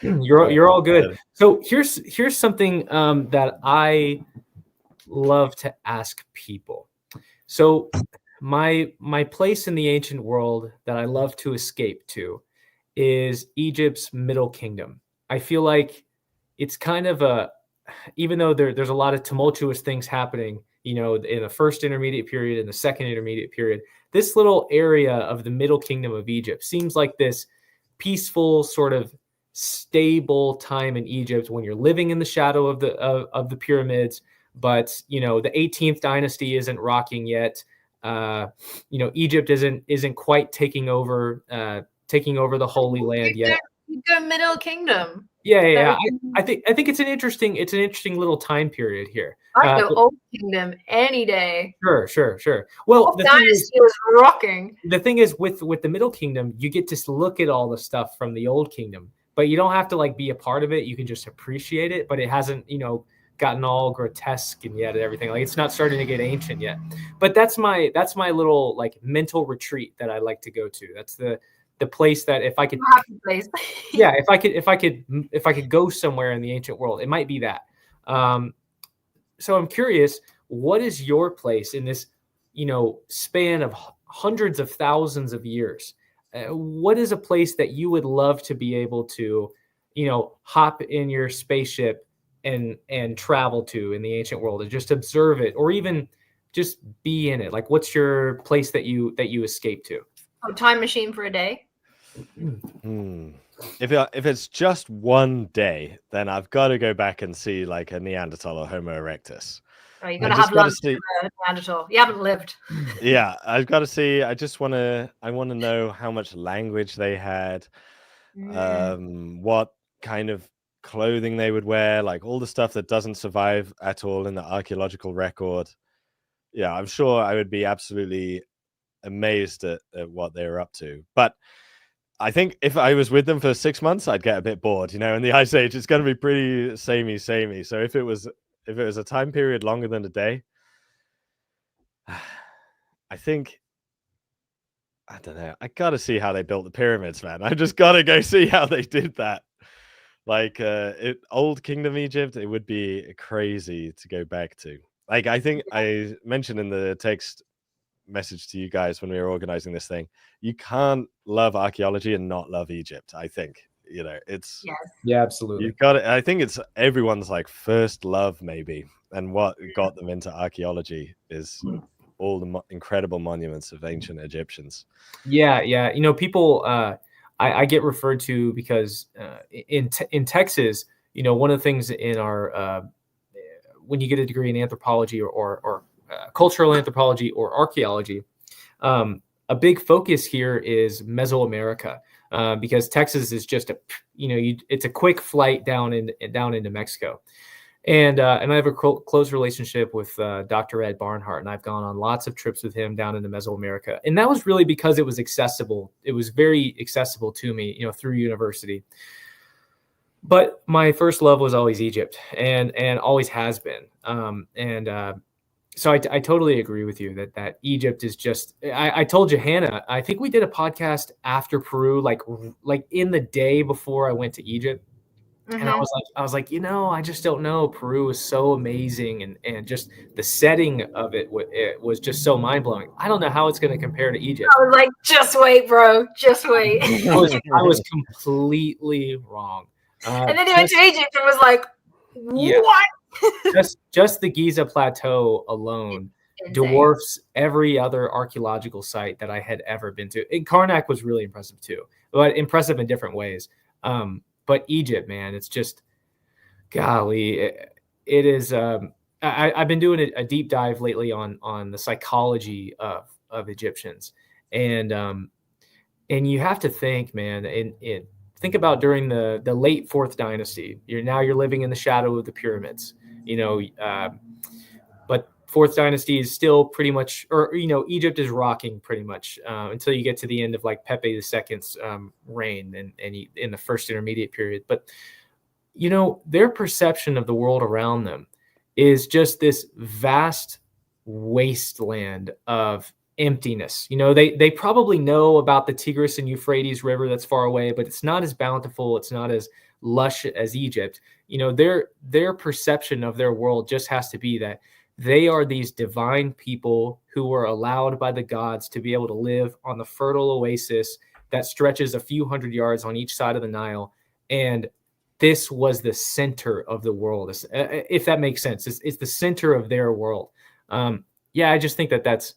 Speaker 1: You're all good. So here's something that I love to ask people. So my place in the ancient world that I love to escape to is Egypt's Middle Kingdom. I feel like it's kind of even though there's a lot of tumultuous things happening, in the first intermediate period and the second intermediate period, this little area of the Middle Kingdom of Egypt seems like this peaceful, sort of stable time in Egypt when you're living in the shadow of the pyramids. But the 18th dynasty isn't rocking yet. Egypt isn't quite taking over the Holy Land yet.
Speaker 2: You go Middle Kingdom.
Speaker 1: Yeah. I think it's an interesting little time period here.
Speaker 2: I go Old Kingdom any day.
Speaker 1: Sure. Well,
Speaker 2: the dynasty was rocking.
Speaker 1: The thing is, with the Middle Kingdom, you get to look at all the stuff from the Old Kingdom, but you don't have to like be a part of it. You can just appreciate it. But it hasn't, gotten all grotesque and yet everything. Like it's not starting to get ancient yet. But that's my little like mental retreat that I like to go to. That's the place that if I could, yeah, if I could go somewhere in the ancient world, it might be that. So I'm curious, what is your place in this, span of hundreds of thousands of years? What is a place that you would love to be able to, hop in your spaceship and travel to in the ancient world and just observe it, or even just be in it? Like, what's your place that you escape to?
Speaker 2: Oh, time machine for a day.
Speaker 3: If it's just one day, then I've got to go back and see like a Neanderthal or Homo erectus.
Speaker 2: Oh, you got to have lunch with a Neanderthal. You haven't lived.
Speaker 3: Yeah, I've got to see. I want to know how much language they had, what kind of clothing they would wear, like all the stuff that doesn't survive at all in the archaeological record. Yeah, I'm sure I would be absolutely amazed at what they were up to. But I think if I was with them for 6 months, I'd get a bit bored. You know, in the Ice Age, it's going to be pretty samey. So if it was a time period longer than a day, I think, I don't know. I got to see how they built the pyramids, man. I just got to go see how they did that. Like old Kingdom Egypt, it would be crazy to go back to. Like, I think I mentioned in the text message to you guys when we were organizing this thing, you can't love archaeology and not love Egypt. I think, you know, it's
Speaker 1: yeah, absolutely.
Speaker 3: You've got it. I think it's everyone's like first love, maybe, and what got them into archaeology is all the incredible monuments of ancient Egyptians.
Speaker 1: Yeah. You know, people, I get referred to because in Texas, you know, one of the things in our when you get a degree in anthropology or cultural anthropology or archaeology, a big focus here is Meso America, because Texas is just it's a quick flight down into Mexico, and I have a close relationship with Dr. Ed Barnhart, and I've gone on lots of trips with him down into Meso America, and that was really because it was accessible. It was very accessible to me, you know, through university. But my first love was always Egypt, and always has been. So I totally agree with you that Egypt is just. I told you, Hannah. I think we did a podcast after Peru, like in the day before I went to Egypt, and I was like, you know, I just don't know. Peru was so amazing, and just the setting of it was just so mind blowing. I don't know how it's going to compare to Egypt.
Speaker 2: I was like, just wait, bro, just wait.
Speaker 1: I was completely wrong.
Speaker 2: And then he went to Egypt and was like, what?
Speaker 1: just the Giza Plateau alone dwarfs every other archaeological site that I had ever been to. And Karnak was really impressive too, but impressive in different ways. But Egypt, man, it's just, golly, it is. I've been doing a deep dive lately on the psychology of Egyptians, and you have to think, man, think about during the late Fourth Dynasty. You're living in the shadow of the pyramids, you know, but Fourth Dynasty is still pretty much, or, you know, Egypt is rocking pretty much until you get to the end of like Pepe II's reign and in the first intermediate period. But, you know, their perception of the world around them is just this vast wasteland of emptiness. You know, they probably know about the Tigris and Euphrates River that's far away, but it's not as bountiful. It's not as lush as Egypt. You know, their perception of their world just has to be that they are these divine people who were allowed by the gods to be able to live on the fertile oasis that stretches a few hundred yards on each side of the Nile. And this was the center of the world, if that makes sense. It's the center of their world. Yeah, I just think that's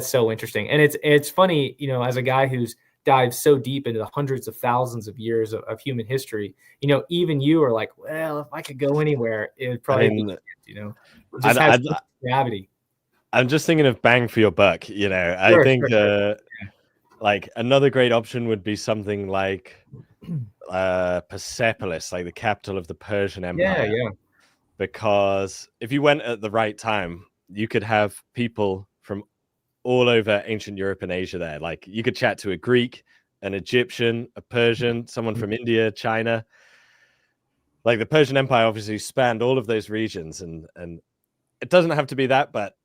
Speaker 1: so interesting. And it's funny, you know, as a guy who's dived so deep into the hundreds of thousands of years of human history, you know, even you are like, well, if I could go anywhere, it would probably be, you know, just has gravity.
Speaker 3: I'm just thinking of bang for your buck, you know. I think like another great option would be something like Persepolis, like the capital of the Persian Empire.
Speaker 1: Yeah.
Speaker 3: Because if you went at the right time, you could have people from all over ancient Europe and Asia there. Like you could chat to a Greek, an Egyptian, a Persian, someone from India, China. Like the Persian Empire obviously spanned all of those regions, and it doesn't have to be that, but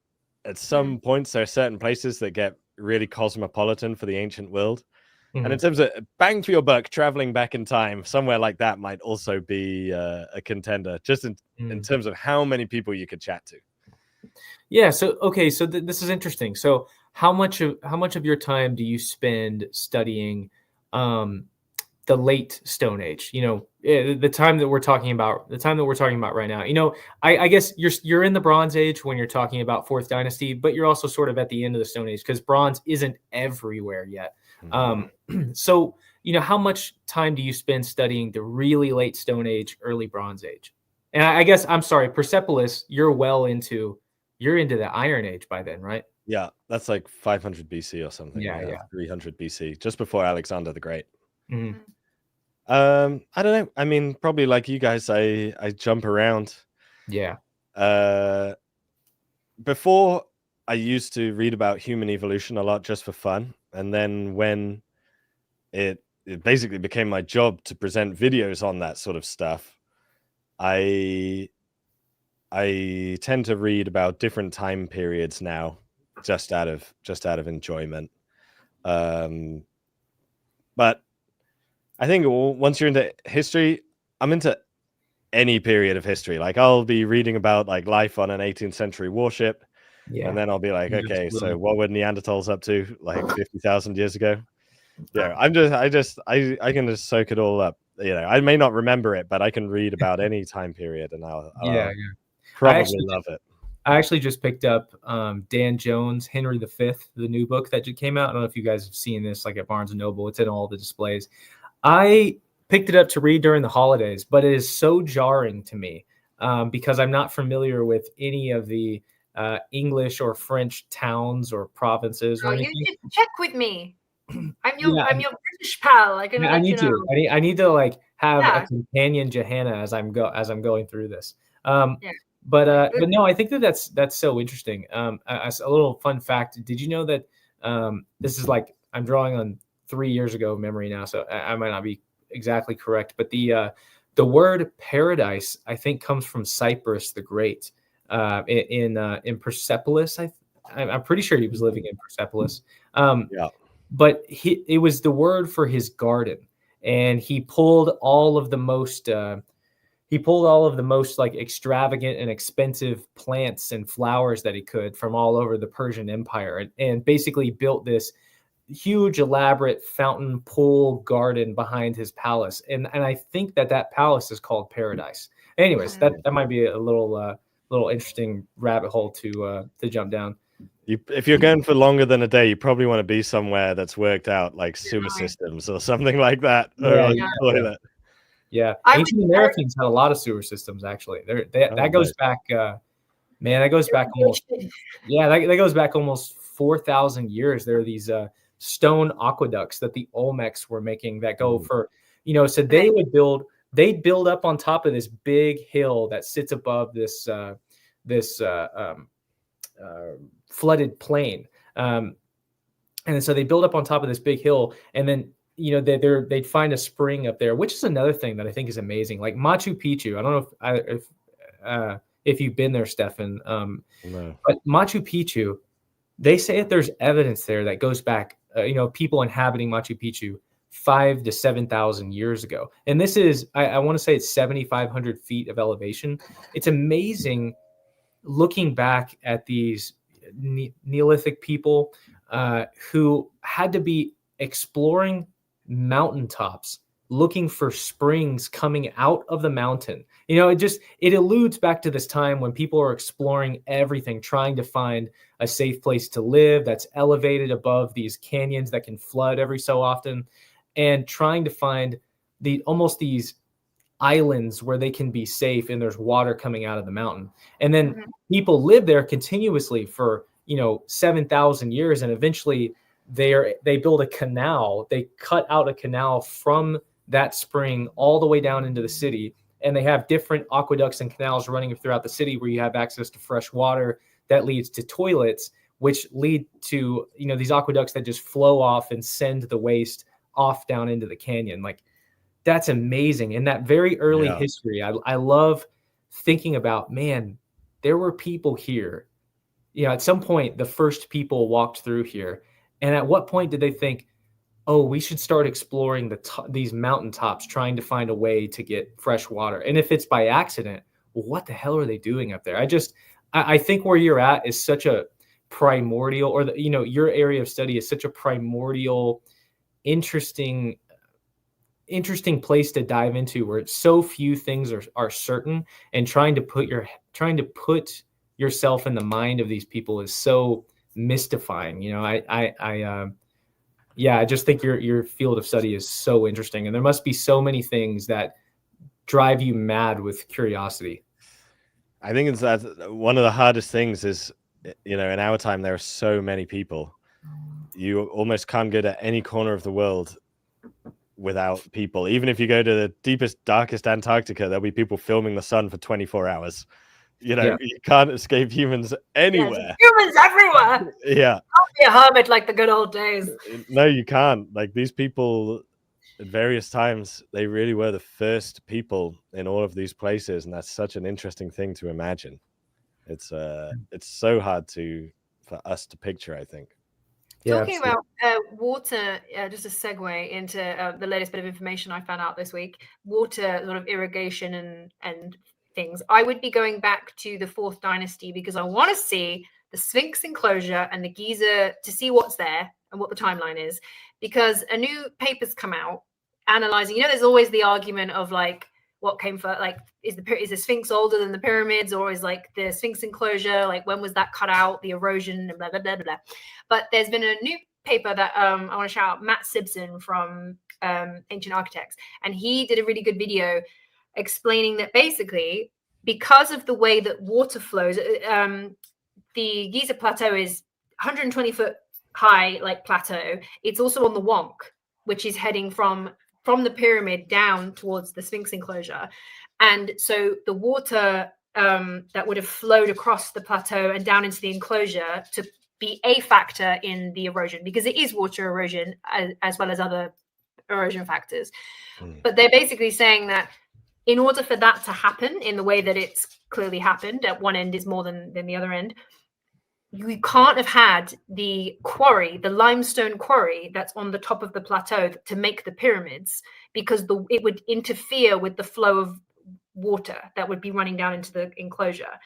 Speaker 3: at some points there are certain places that get really cosmopolitan for the ancient world. And in terms of bang for your buck, traveling back in time, somewhere like that might also be a contender, just in terms of how many people you could chat to.
Speaker 1: Yeah. So, okay. So this is interesting. So how much of your time do you spend studying the late Stone Age, the time that we're talking about, right now. I guess you're in the Bronze Age when you're talking about Fourth Dynasty, but you're also sort of at the end of the Stone Age because bronze isn't everywhere yet. So, how much time do you spend studying the really late Stone Age, early Bronze Age? And I guess, I'm sorry, Persepolis, you're into the Iron Age by then, right?
Speaker 3: Yeah, that's like 500 BC or something.
Speaker 1: Yeah.
Speaker 3: 300 BC, just before Alexander the Great.
Speaker 1: Mhm.
Speaker 3: I don't know. I mean, probably like you guys, I jump around.
Speaker 1: Yeah.
Speaker 3: Before, I used to read about human evolution a lot just for fun, and then when it basically became my job to present videos on that sort of stuff, I tend to read about different time periods now, just out of enjoyment. But I think once you're into history, I'm into any period of history. Like, I'll be reading about like life on an 18th century warship, and then I'll be like, okay,
Speaker 1: Absolutely.
Speaker 3: so what were Neanderthals up to like 50,000 years ago? Yeah, I can just soak it all up. I may not remember it, but I can read about any time period, and I'll probably love it.
Speaker 1: I actually just picked up Dan Jones' Henry V, the new book that just came out. I don't know if you guys have seen this, like at Barnes & Noble. It's in all the displays. I picked it up to read during the holidays, but it is so jarring to me because I'm not familiar with any of the English or French towns or provinces or anything.
Speaker 2: You did check with me. I'm your British pal. I
Speaker 1: need to. I need to like have a companion Johanna as I'm going through this. But no, I think that's so interesting. A little fun fact: did you know that this is like, I'm drawing on 3 years ago memory now, so I might not be exactly correct, but the word paradise, I think, comes from Cyprus the Great in Persepolis. I'm pretty sure he was living in Persepolis. But it was the word for his garden, and he pulled all of the most like extravagant and expensive plants and flowers that he could from all over the Persian Empire, and basically built this huge, elaborate fountain pool garden behind his palace. And I think that palace is called Paradise. Anyways, that might be a little interesting rabbit hole to jump down.
Speaker 3: If you're going for longer than a day, you probably want to be somewhere that's worked out, like sewer systems or something like that. Toilet.
Speaker 1: Yeah, ancient Americans had a lot of sewer systems, actually. That goes back, that goes back almost, that goes back almost 4,000 years. There are these stone aqueducts that the Olmecs were making that go for, so they'd build up on top of this big hill that sits above this flooded plain. And so they build up on top of this big hill, and then they'd find a spring up there, which is another thing that I think is amazing. Like Machu Picchu, I don't know if you've been there, Stefan.
Speaker 3: No.
Speaker 1: But Machu Picchu, they say that there's evidence there that goes back, people inhabiting Machu Picchu 5,000 to 7,000 years ago. And this is, I want to say it's 7,500 feet of elevation. It's amazing looking back at these Neolithic people who had to be exploring mountaintops, looking for springs coming out of the mountain. It alludes back to this time when people are exploring everything, trying to find a safe place to live that's elevated above these canyons that can flood every so often, and trying to find these islands where they can be safe and there's water coming out of the mountain. And then people live there continuously for 7,000 years, and eventually they build a canal. They cut out a canal from that spring all the way down into the city, and they have different aqueducts and canals running throughout the city where you have access to fresh water that leads to toilets, which lead to these aqueducts that just flow off and send the waste off down into the canyon. Like, that's amazing. In that very early history, I love thinking about, man, there were people here. At some point, the first people walked through here. And at what point did they think, oh, we should start exploring these mountaintops, trying to find a way to get fresh water? And if it's by accident, well, what the hell are they doing up there? I think where you're at is such a primordial, or your area of study is such a primordial, interesting interesting place to dive into, where so few things are certain, and trying to put yourself in the mind of these people is so mystifying. You know, I just think your field of study is so interesting, and there must be so many things that drive you mad with curiosity.
Speaker 3: I think it's that one of the hardest things is, in our time, there are so many people. You almost can't go to any corner of the world without people. Even if you go to the deepest, darkest Antarctica, there'll be people filming the sun for 24 hours. You can't escape humans anywhere.
Speaker 2: Yes, humans everywhere.
Speaker 3: Yeah.
Speaker 2: Can't be a hermit like the good old days.
Speaker 3: No, you can't. Like, these people at various times, they really were the first people in all of these places, and that's such an interesting thing to imagine. It's so hard for us to picture, I think.
Speaker 2: Talking about water, just a segue into the latest bit of information I found out this week, water sort of irrigation and things. I would be going back to the 4th dynasty because I want to see the Sphinx enclosure and the Giza, to see what's there and what the timeline is, because a new paper's come out analyzing, there's always the argument of like, what came first, like, is the Sphinx older than the pyramids, or is like the Sphinx enclosure, like, when was that cut out, the erosion, and blah blah blah blah. But there's been a new paper that I want to shout out, Matt Sibson from Ancient Architects, and he did a really good video explaining that basically, because of the way that water flows, the Giza plateau is 120 foot high, like, plateau. It's also on the Wonk, which is heading from the pyramid down towards the Sphinx enclosure. And so the water that would have flowed across the plateau and down into the enclosure to be a factor in the erosion, because it is water erosion as well as other erosion factors. But they're basically saying that in order for that to happen in the way that it's clearly happened, at one end is more than the other end, you can't have had the quarry, the limestone quarry that's on the top of the plateau to make the pyramids, because it would interfere with the flow of water that would be running down into the enclosure.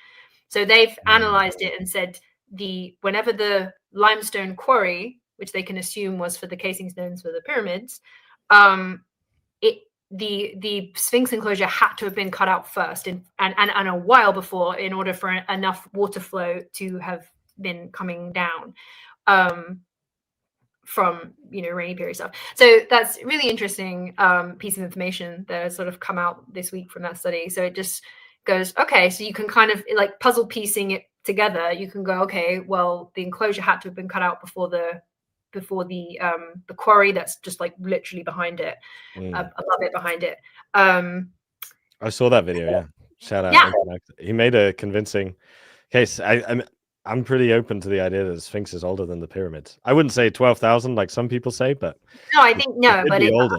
Speaker 2: So they've analyzed it and said whenever the limestone quarry, which they can assume was for the casing stones for the pyramids, the Sphinx enclosure had to have been cut out first, and a while before, in order for enough water flow to have been coming down from rainy period stuff. So that's really interesting piece of information that has sort of come out this week from that study. So it just goes, okay, so you can kind of like puzzle piecing it together. You can go, okay, well, the enclosure had to have been cut out before the quarry that's just like literally behind it, above it, behind it.
Speaker 3: I saw that video. Yeah, shout out. Yeah. He made a convincing case. I'm pretty open to the idea that the Sphinx is older than the pyramids. I wouldn't say 12,000 like some people say, but
Speaker 2: no, I think no, but
Speaker 3: it's older.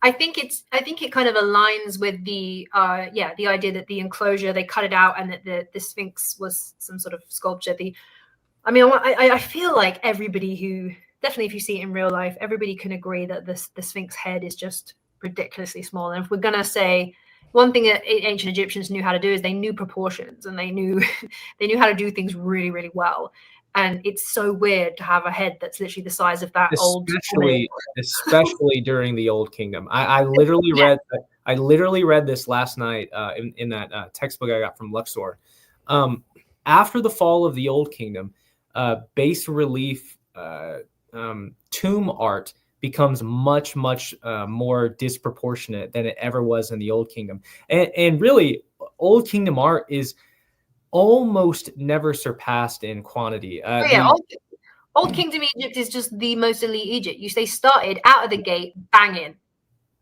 Speaker 2: I think it kind of aligns with the idea that the enclosure, they cut it out, and that the Sphinx was some sort of sculpture. I feel like everybody who, definitely if you see it in real life, everybody can agree that the Sphinx head is just ridiculously small. And if we're gonna say one thing that ancient Egyptians knew how to do, is they knew proportions, and they knew how to do things really, really well. And it's so weird to have a head that's literally the size of that
Speaker 1: especially during the Old Kingdom. I literally read this last night in that textbook I got from Luxor. After the fall of the Old Kingdom, bas relief tomb art becomes much more disproportionate than it ever was in the Old Kingdom. And really, Old Kingdom art is almost never surpassed in quantity.
Speaker 2: Old Kingdom Egypt is just the most elite Egypt. They started out of the gate banging,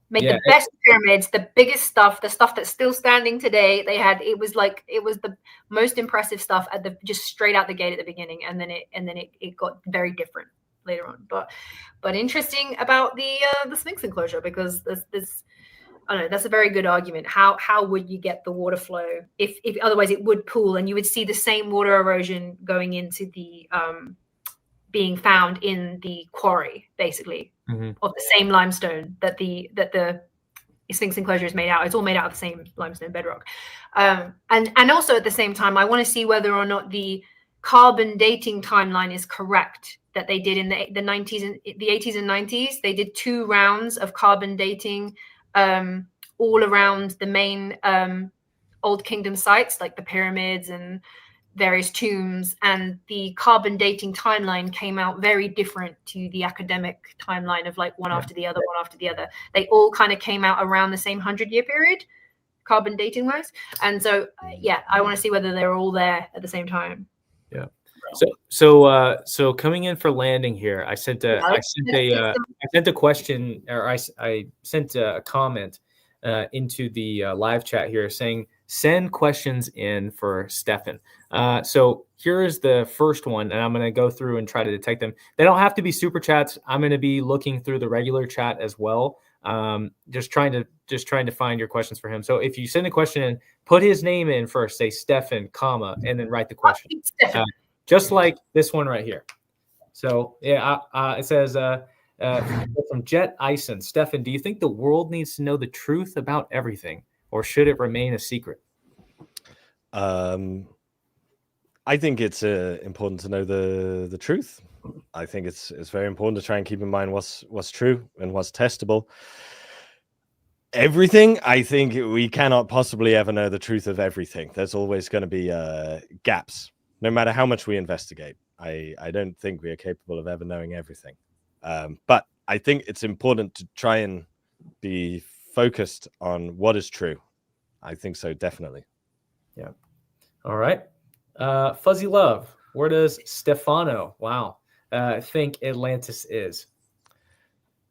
Speaker 2: made the best pyramids, the biggest stuff, the stuff that's still standing today. It was the most impressive stuff just straight out the gate at the beginning, and then it got very different later on. But interesting about the Sphinx enclosure, because there's I don't know, that's a very good argument. How would you get the water flow if otherwise it would pool, and you would see the same water erosion going into the being found in the quarry, basically, of the same limestone that the Sphinx enclosure is made out. It's all made out of the same limestone bedrock. And also at the same time, I want to see whether or not the carbon dating timeline is correct, that they did in the 90s and the 80s and 90s. They did 2 rounds of carbon dating all around the main Old Kingdom sites, like the pyramids and various tombs, and the carbon dating timeline came out very different to the academic timeline of like one after the other, one after the other. They all kind of came out around the same 100-year period, carbon dating wise. And so, yeah, I want to see whether they're all there at the same time.
Speaker 1: Yeah. So coming in for landing here, I sent a question, or I sent a comment into the live chat here saying, send questions in for Stefan. So here is the first one, and I'm going to go through and try to detect them. They don't have to be super chats. I'm going to be looking through the regular chat as well. Just trying to find your questions for him. So if you send a question in, put his name in first, say Stefan, comma, and then write the question. Just like this one right here. So yeah, it says from Jet Ison, Stefan, do you think the world needs to know the truth about everything, or should it remain a secret?
Speaker 3: I think it's important to know the truth. I think it's very important to try and keep in mind what's true and what's testable. Everything, I think we cannot possibly ever know the truth of everything. There's always going to be gaps, no matter how much we investigate. I don't think we are capable of ever knowing everything. But I think it's important to try and be focused on what is true. I think so, definitely.
Speaker 1: Yeah. All right. Fuzzy Love, where does Stefano, think Atlantis is?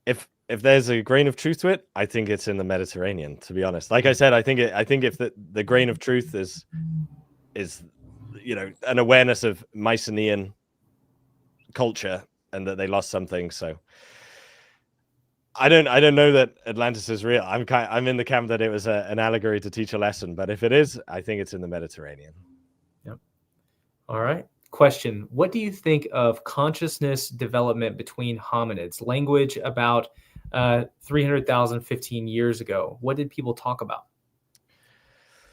Speaker 3: If there's a grain of truth to it, I think it's in the Mediterranean, to be honest. Like I said, I think if the grain of truth is an awareness of Mycenaean culture and that they lost something. So I don't know that Atlantis is real. I'm in the camp that it was an allegory to teach a lesson, but if it is, I think it's in the Mediterranean.
Speaker 1: Yep. All right. Question: what do you think of consciousness development between hominids? Language about 300,000, 15 years ago. What did people talk about?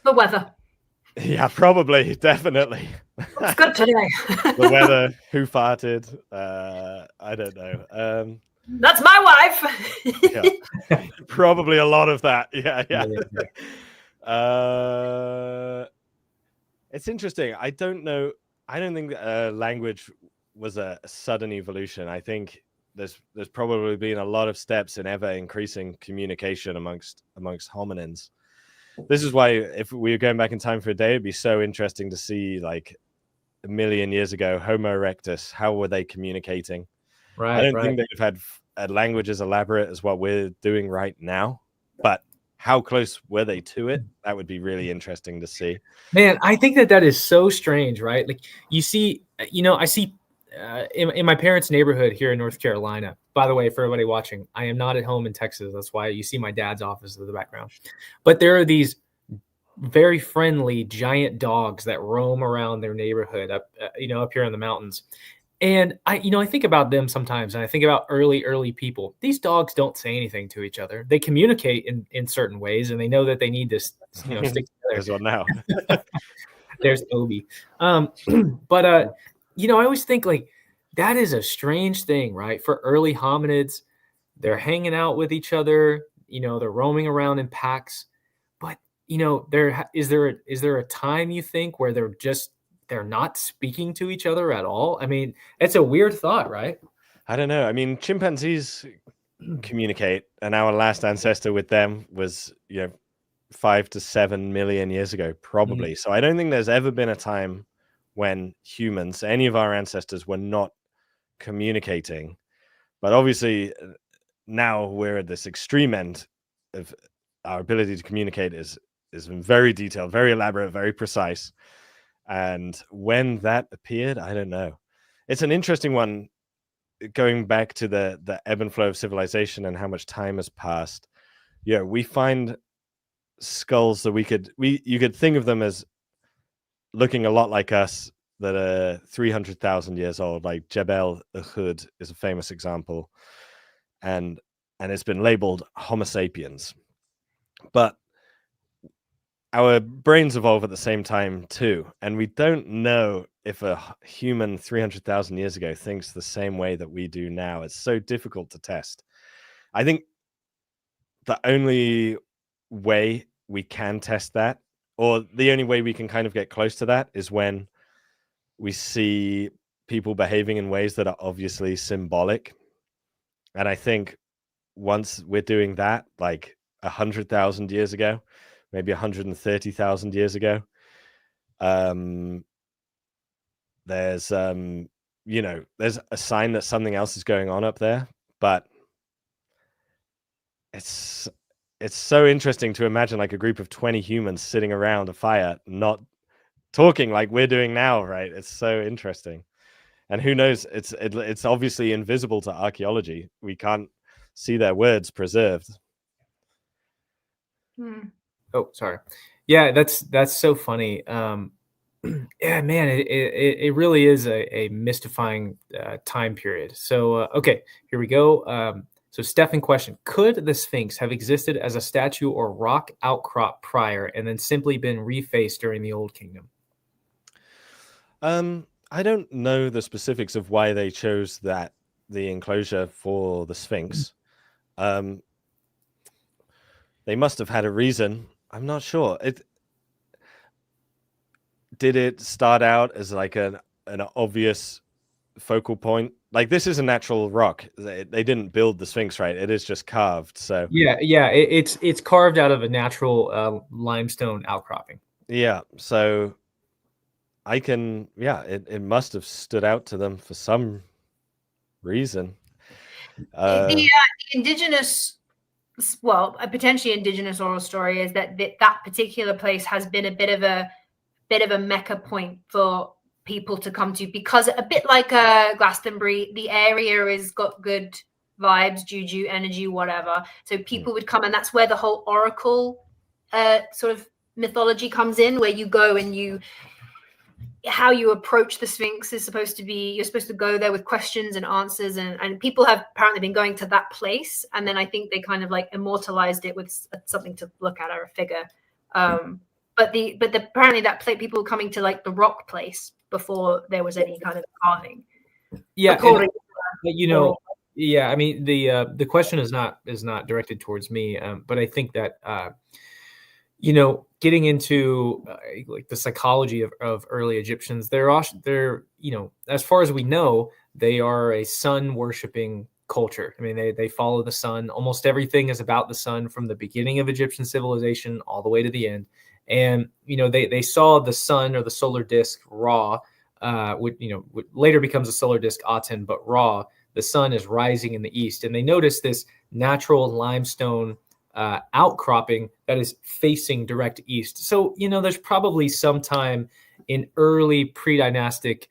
Speaker 2: The weather.
Speaker 3: Yeah, probably, definitely.
Speaker 2: It's good today.
Speaker 3: The weather, who farted, I don't know.
Speaker 2: That's my wife.
Speaker 3: Yeah. Probably a lot of that. Yeah. It's interesting. I don't know. I don't think language was a sudden evolution. I think there's probably been a lot of steps in ever increasing communication amongst hominins. This is why, if we were going back in time for a day, it'd be so interesting to see, like, 1 million years ago, Homo erectus, how were they communicating?
Speaker 1: Right.
Speaker 3: I don't think they've had a language as elaborate as what we're doing right now, but how close were they to it? That would be really interesting to see.
Speaker 1: Man, I think that is so strange, right? Like, you see, I see in my parents' neighborhood here in North Carolina. By the way, for everybody watching, I am not at home in Texas. That's why you see my dad's office in the background. But there are these very friendly giant dogs that roam around their neighborhood up here in the mountains. And I think about them sometimes, and I think about early people. These dogs don't say anything to each other. They communicate in certain ways, and they know that they need to, stick together.
Speaker 3: There's one now.
Speaker 1: There's Obi. But I always think, like, that is a strange thing, right? For early hominids, they're hanging out with each other. They're roaming around in packs. But is there a time, you think, where they're not speaking to each other at all? I mean, it's a weird thought, right?
Speaker 3: I don't know. I mean, chimpanzees communicate, and our last ancestor with them was 5 to 7 million years ago, probably. So I don't think there's ever been a time when humans, any of our ancestors, were not communicating. But obviously now we're at this extreme end of our ability to communicate is very detailed, very elaborate, very precise. And when that appeared, I don't know. It's an interesting one, going back to the ebb and flow of civilization and how much time has passed. We find skulls that you could think of them as looking a lot like us, that are 300,000 years old. Like Jebel Uhud is a famous example, and it's been labeled Homo sapiens. But our brains evolve at the same time too, and we don't know if a human 300,000 years ago thinks the same way that we do now, it's so difficult to test. I think the only way we can test that, or the only way we can kind of get close to that, is when we see people behaving in ways that are obviously symbolic. And I think once we're doing that, like 100,000 years ago, maybe 130,000 years ago, there's there's a sign that something else is going on up there. But it's so interesting to imagine like a group of 20 humans sitting around a fire, not talking like we're doing now, right? It's so interesting. And who knows, it's obviously invisible to archaeology. We can't see their words preserved.
Speaker 1: Oh, sorry. Yeah, that's so funny. Yeah, man, it really is a mystifying time period. So, okay, here we go. So, Stefan question: could the Sphinx have existed as a statue or rock outcrop prior, and then simply been refaced during the Old Kingdom?
Speaker 3: I don't know the specifics of why they chose the enclosure for the Sphinx. They must have had a reason. I'm not sure. Did it start out as like an obvious focal point? Like, this is a natural rock. They didn't build the Sphinx, right? It is just carved. So
Speaker 1: yeah, it's carved out of a natural limestone outcropping.
Speaker 3: Yeah, so I can, it must have stood out to them for some reason.
Speaker 2: The indigenous, well, a potentially indigenous oral story is that that particular place has been a bit of a mecca point for people to come to, because a bit like Glastonbury, the area has got good vibes, juju, energy, whatever. So people would come, and that's where the whole oracle sort of mythology comes in, where you go and how you approach the Sphinx is supposed to be, you're supposed to go there with questions and answers, and people have apparently been going to that place, and then I think they kind of like immortalized it with something to look at or a figure. But apparently that place, people were coming to like the rock place before there was any kind of carving.
Speaker 1: Yeah, yeah. I mean, the question is not directed towards me, but I think that getting into like the psychology of early Egyptians, they're as far as we know, they are a sun worshiping culture. I mean, they follow the sun. Almost everything is about the sun from the beginning of Egyptian civilization all the way to the end. And they saw the sun, or the solar disk, Ra, which later becomes a solar disk, Aten, but Ra, the sun is rising in the east, and they noticed this natural limestone outcropping that is facing direct east. So there's probably some time in early pre-dynastic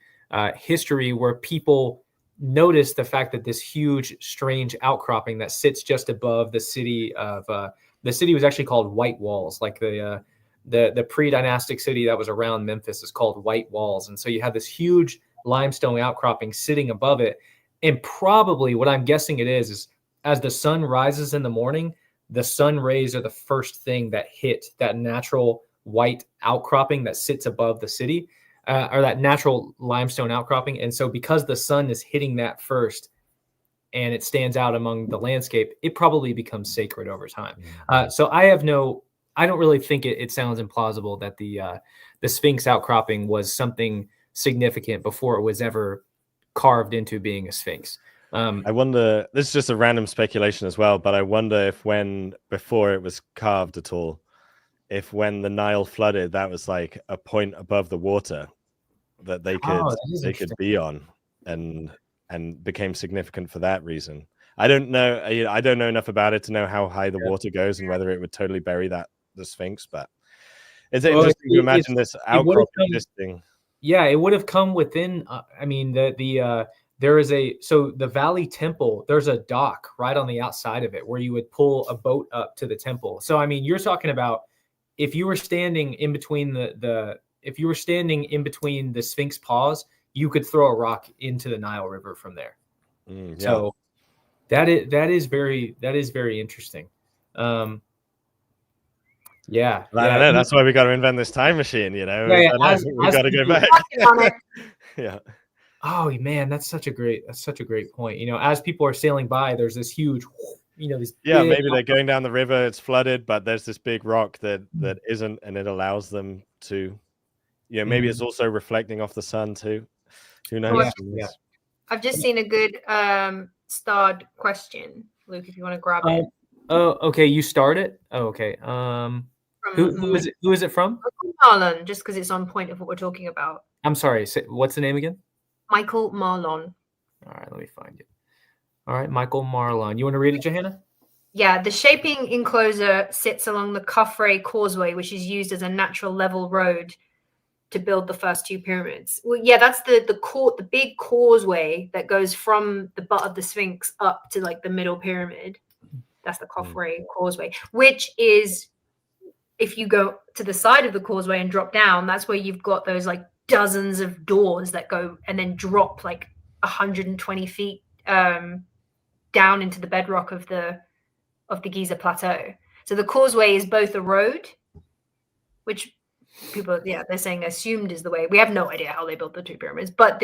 Speaker 1: history where people noticed the fact that this huge, strange outcropping that sits just above the city of the city was actually called White Walls, like the pre-dynastic city that was around Memphis is called White Walls. And so you have this huge limestone outcropping sitting above it. And probably what I'm guessing it is as the sun rises in the morning, the sun rays are the first thing that hit that natural white outcropping that sits above the city, or that natural limestone outcropping. And so because the sun is hitting that first and it stands out among the landscape, it probably becomes sacred over time. So I don't really think it sounds implausible that the Sphinx outcropping was something significant before it was ever carved into being a Sphinx.
Speaker 3: I wonder, this is just a random speculation as well, but I wonder if before it was carved at all, if when the Nile flooded, that was like a point above the water that they could be on, and became significant for that reason. I don't know enough about it to know how high the water goes and whether it would totally bury the Sphinx, but it's interesting to imagine this outcrop existing.
Speaker 1: Yeah, it would have come within. I mean, there is the Valley Temple. There's a dock right on the outside of it where you would pull a boat up to the temple. So I mean, you're talking about if you were standing in between the Sphinx paws, you could throw a rock into the Nile River from there.
Speaker 3: Yeah.
Speaker 1: So that is very interesting. Yeah,
Speaker 3: I don't know. That's why we got to invent this time machine. You know,
Speaker 1: Yeah,
Speaker 3: we got to go back. Yeah.
Speaker 1: Oh man, that's such a great point. You know, as people are sailing by, there's this huge, you know, these
Speaker 3: maybe they're going down the river, it's flooded, but there's this big rock that isn't, and it allows them to, maybe it's also reflecting off the sun too. Who knows?
Speaker 1: Yeah.
Speaker 2: I've just seen a good starred question, Luke, if you want to grab it.
Speaker 1: Oh, okay, you start it. Oh, okay. Who is it from?
Speaker 2: Marlon, just because it's on point of what we're talking about.
Speaker 1: I'm sorry. What's the name again?
Speaker 2: Michael Marlon.
Speaker 1: All right, let me find it. All right, Michael Marlon. You want to read it, Johanna?
Speaker 2: Yeah, the shaping enclosure sits along the Khafre Causeway, which is used as a natural level road to build the first two pyramids. Well, yeah, that's the big causeway that goes from the butt of the Sphinx up to like the middle pyramid. That's the Khafre Causeway, which is, if you go to the side of the causeway and drop down, that's where you've got those like dozens of doors that go and then drop like 120 feet down into the bedrock of the Giza Plateau. So the causeway is both a road, which people, they're saying assumed is the way. We have no idea how they built the two pyramids, but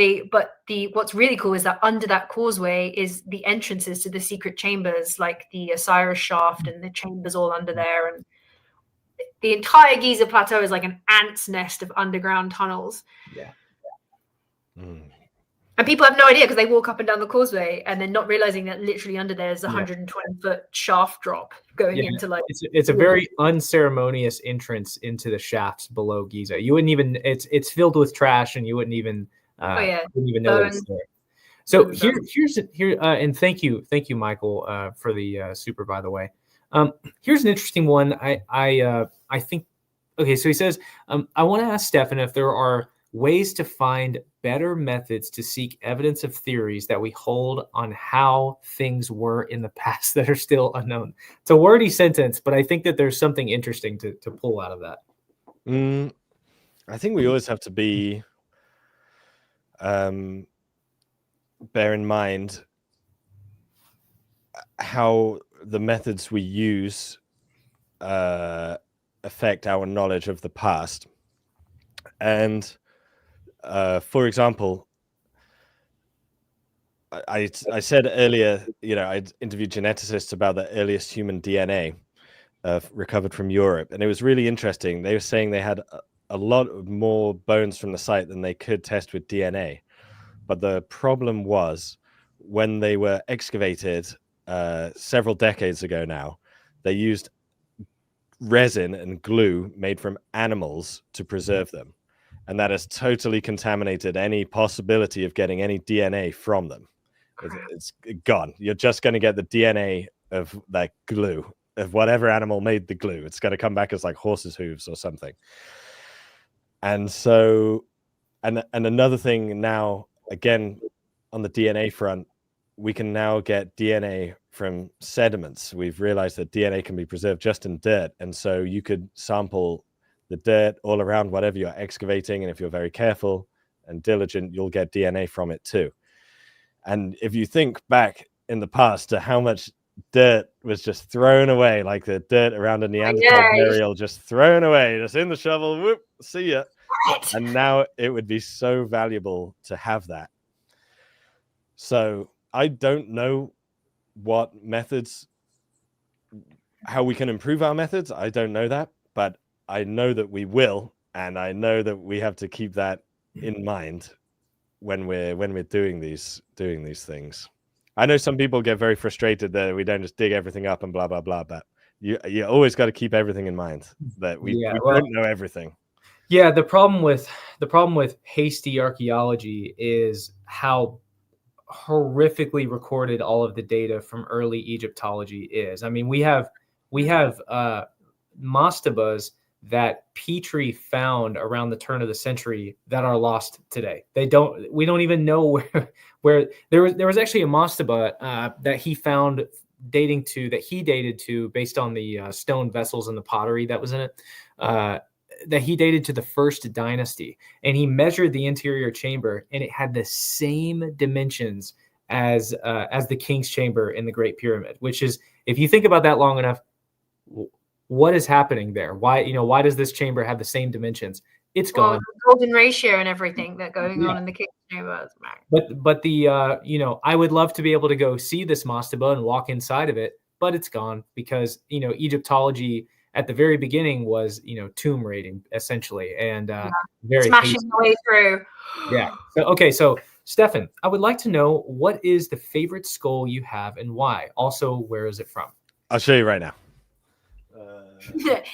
Speaker 2: what's really cool is that under that causeway is the entrances to the secret chambers, like the Osiris shaft and the chambers all under there, and the entire Giza Plateau is like an ant's nest of underground tunnels.
Speaker 1: Yeah.
Speaker 2: And people have no idea because they walk up and down the causeway and then not realizing that literally under there is a 120-foot shaft drop going into like.
Speaker 1: It's a very unceremonious entrance into the shafts below Giza. You wouldn't even. It's filled with trash, and you wouldn't even. Wouldn't even know it's there. So here's and thank you, Michael, for the super. By the way, here's an interesting one. I think. Okay, so he says, I want to ask Stefan if there are ways to find better methods to seek evidence of theories that we hold on how things were in the past that are still unknown. It's a wordy sentence, but I think that there's something interesting to pull out of that.
Speaker 3: I think we always have to be bear in mind how the methods we use affect our knowledge of the past. And for example, I said earlier, I interviewed geneticists about the earliest human DNA recovered from Europe, and it was really interesting. They were saying they had a lot more bones from the site than they could test with DNA. But the problem was, when they were excavated several decades ago now, they used resin and glue made from animals to preserve them. And that has totally contaminated any possibility of getting any DNA from them. It's gone. You're just going to get the DNA of that glue, of whatever animal made the glue. It's going to come back as like horse's hooves or something. And so, and another thing now, again, on the DNA front, we can now get DNA from sediments. We've realized that DNA can be preserved just in dirt. And so you could sample the dirt all around whatever you're excavating, and if you're very careful and diligent, you'll get DNA from it too. And if you think back in the past to how much dirt was just thrown away, like the dirt around a Neanderthal burial, just thrown away, just in the shovel, whoop, see ya. And now it would be so valuable to have that. So I don't know what methods, how we can improve our methods. I don't know that, but I know that we will, and I know that we have to keep that in mind when we're doing these things. I know some people get very frustrated that we don't just dig everything up and blah blah blah, but you always got to keep everything in mind, that we don't know everything.
Speaker 1: Yeah, the problem with hasty archaeology is how horrifically recorded all of the data from early Egyptology is. I mean, we have mastabas that Petrie found around the turn of the century that are lost today. We don't even know where there was actually a mastaba that he found dated to based on the stone vessels and the pottery that was in it, that he dated to the first dynasty, and he measured the interior chamber, and it had the same dimensions as the king's chamber in the Great Pyramid, which is, if you think about that long enough, what is happening there? Why does this chamber have the same dimensions? It's
Speaker 2: Well,
Speaker 1: gone.
Speaker 2: the golden ratio and everything that going on in the kitchen chamber.
Speaker 1: But the I would love to be able to go see this mastaba and walk inside of it, but it's gone because Egyptology at the very beginning was tomb raiding essentially, and very
Speaker 2: smashing the way through.
Speaker 1: Yeah. So Stefan, I would like to know what is the favorite skull you have and why. Also, where is it from?
Speaker 3: I'll show you right now.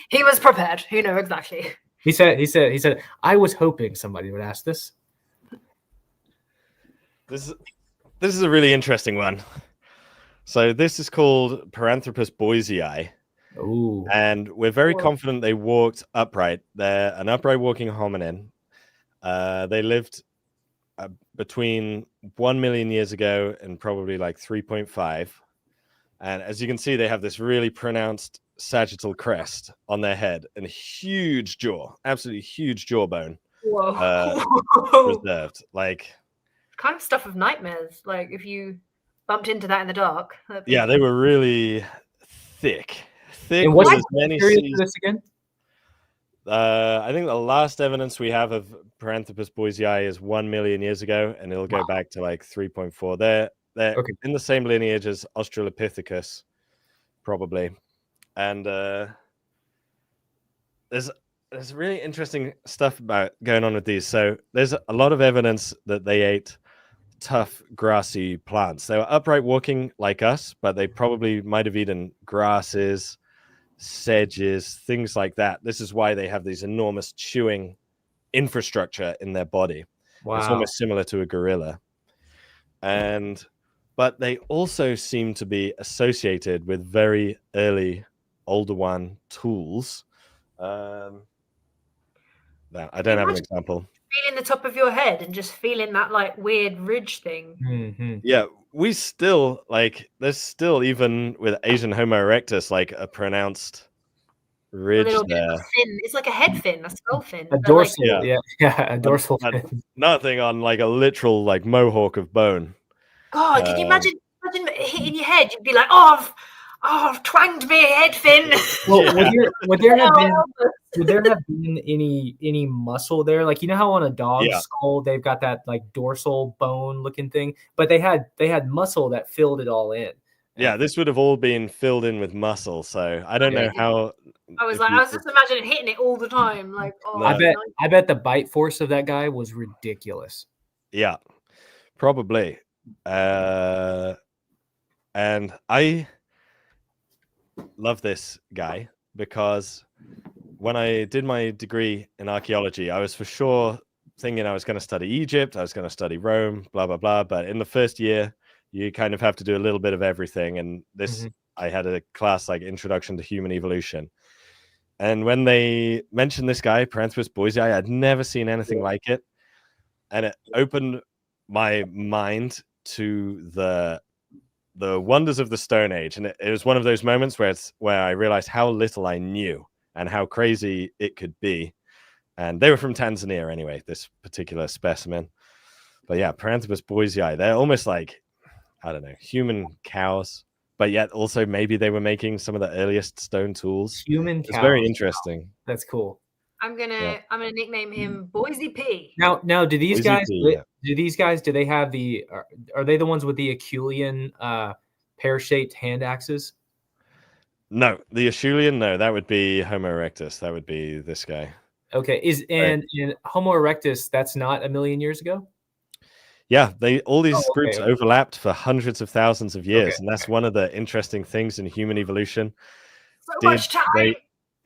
Speaker 2: He was prepared. He knew exactly.
Speaker 1: He said, I was hoping somebody would ask this.
Speaker 3: This is a really interesting one. So this is called Paranthropus boisei.
Speaker 1: Ooh.
Speaker 3: And we're very confident they walked upright. They're an upright walking hominin. They lived between 1 million years ago and probably like 3.5. And as you can see, they have this really pronounced sagittal crest on their head and a huge jaw, absolutely huge jawbone. Reserved. Like
Speaker 2: kind of stuff of nightmares. Like if you bumped into that in the dark.
Speaker 3: Yeah, they were really thick.
Speaker 1: And what's as many this again?
Speaker 3: I think the last evidence we have of Paranthropus boisei is 1 million years ago, and it'll go back to like 3.4. They're in the same lineage as Australopithecus, probably. And there's really interesting stuff about going on with these. So there's a lot of evidence that they ate tough grassy plants. They were upright walking like us, but they probably might have eaten grasses, sedges, things like that. This is why they have these enormous chewing infrastructure in their body. Wow. It's almost similar to a gorilla. But they also seem to be associated with very early older one tools. I don't have an example.
Speaker 2: Feeling the top of your head and just feeling that like weird ridge thing.
Speaker 1: Mm-hmm.
Speaker 3: Yeah, we still there's still, even with Asian Homo erectus, like a pronounced ridge there.
Speaker 2: Fin. It's like a head fin, a skull fin.
Speaker 1: A dorsal, a dorsal fin.
Speaker 3: Nothing on like a literal like mohawk of bone.
Speaker 2: God, can you imagine hitting your head? You'd be like, oh, I've twanged me a head fin.
Speaker 1: Well, would there have been any muscle there? Like, you know how on a dog's skull they've got that like dorsal bone looking thing, but they had muscle that filled it all in.
Speaker 3: Yeah, this would have all been filled in with muscle. So I don't know how.
Speaker 2: I was just imagining hitting it all the time. Like,
Speaker 1: I bet the bite force of that guy was ridiculous.
Speaker 3: Yeah, probably. And I love this guy because when I did my degree in archaeology, I was for sure thinking I was going to study Egypt, I was going to study Rome, blah, blah, blah. But in the first year, you kind of have to do a little bit of everything. And this, I had a class like Introduction to Human Evolution. And when they mentioned this guy, Paranthropus boisei, I'd never seen anything like it. And it opened my mind to the wonders of the Stone Age. And it was one of those moments where I realized how little I knew and how crazy it could be. And they were from Tanzania anyway, this particular specimen. But yeah, Paranthropus boisei, they're almost like, I don't know, human cows, but yet also maybe they were making some of the earliest stone tools.
Speaker 1: Human cows.
Speaker 3: It's very interesting.
Speaker 1: That's cool.
Speaker 2: I'm gonna nickname him Boise P.
Speaker 1: Now, do these guys? Do they have are they the ones with the Acheulean pear-shaped hand axes?
Speaker 3: No, the Acheulean. No, that would be Homo erectus. That would be this guy.
Speaker 1: Okay, in Homo erectus, that's not 1 million years ago.
Speaker 3: Yeah, all these groups overlapped for hundreds of thousands of years, and that's one of the interesting things in human evolution.
Speaker 2: So much time.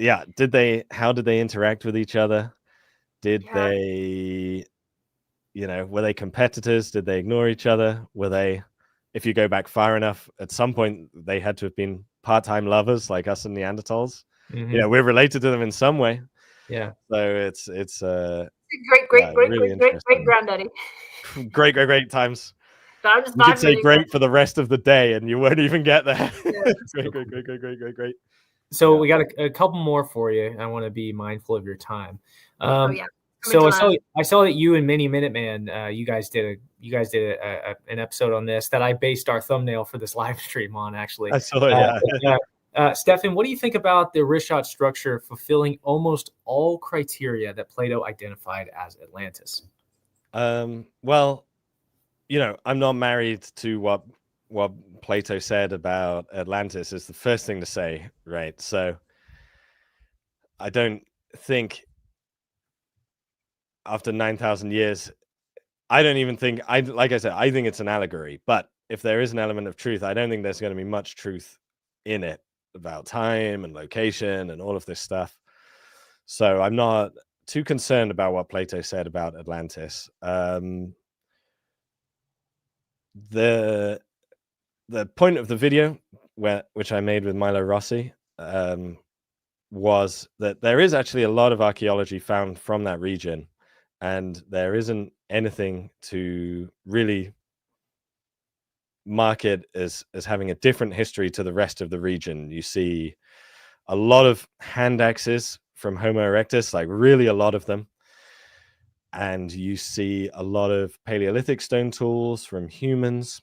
Speaker 3: How did they interact with each other? Did they, were they competitors? Did they ignore each other? Were they, if you go back far enough, at some point they had to have been part-time lovers like us and Neanderthals.
Speaker 1: Mm-hmm.
Speaker 3: We're related to them in some way.
Speaker 1: Yeah.
Speaker 3: So it's
Speaker 2: great granddaddy.
Speaker 3: Great times.
Speaker 2: You
Speaker 3: could say great for the rest of the day and you won't even get there. Yeah. Great.
Speaker 1: So we got a couple more for you. I want to be mindful of your time. So I saw that you and Mini Minuteman, you guys did an episode on this that I based our thumbnail for this live stream on. Actually,
Speaker 3: I saw it.
Speaker 1: Stefan, what do you think about the Richat structure fulfilling almost all criteria that Plato identified as Atlantis?
Speaker 3: Well, I'm not married to what Plato said about Atlantis is the first thing to say, right? So I don't think after 9,000 years, I don't even think, like I said, I think it's an allegory. But if there is an element of truth, I don't think there's going to be much truth in it about time and location and all of this stuff. So I'm not too concerned about what Plato said about Atlantis. The point of the video, which I made with Milo Rossi, was that there is actually a lot of archaeology found from that region, and there isn't anything to really mark it as having a different history to the rest of the region. You see a lot of hand axes from Homo erectus, like really a lot of them. And you see a lot of Paleolithic stone tools from humans.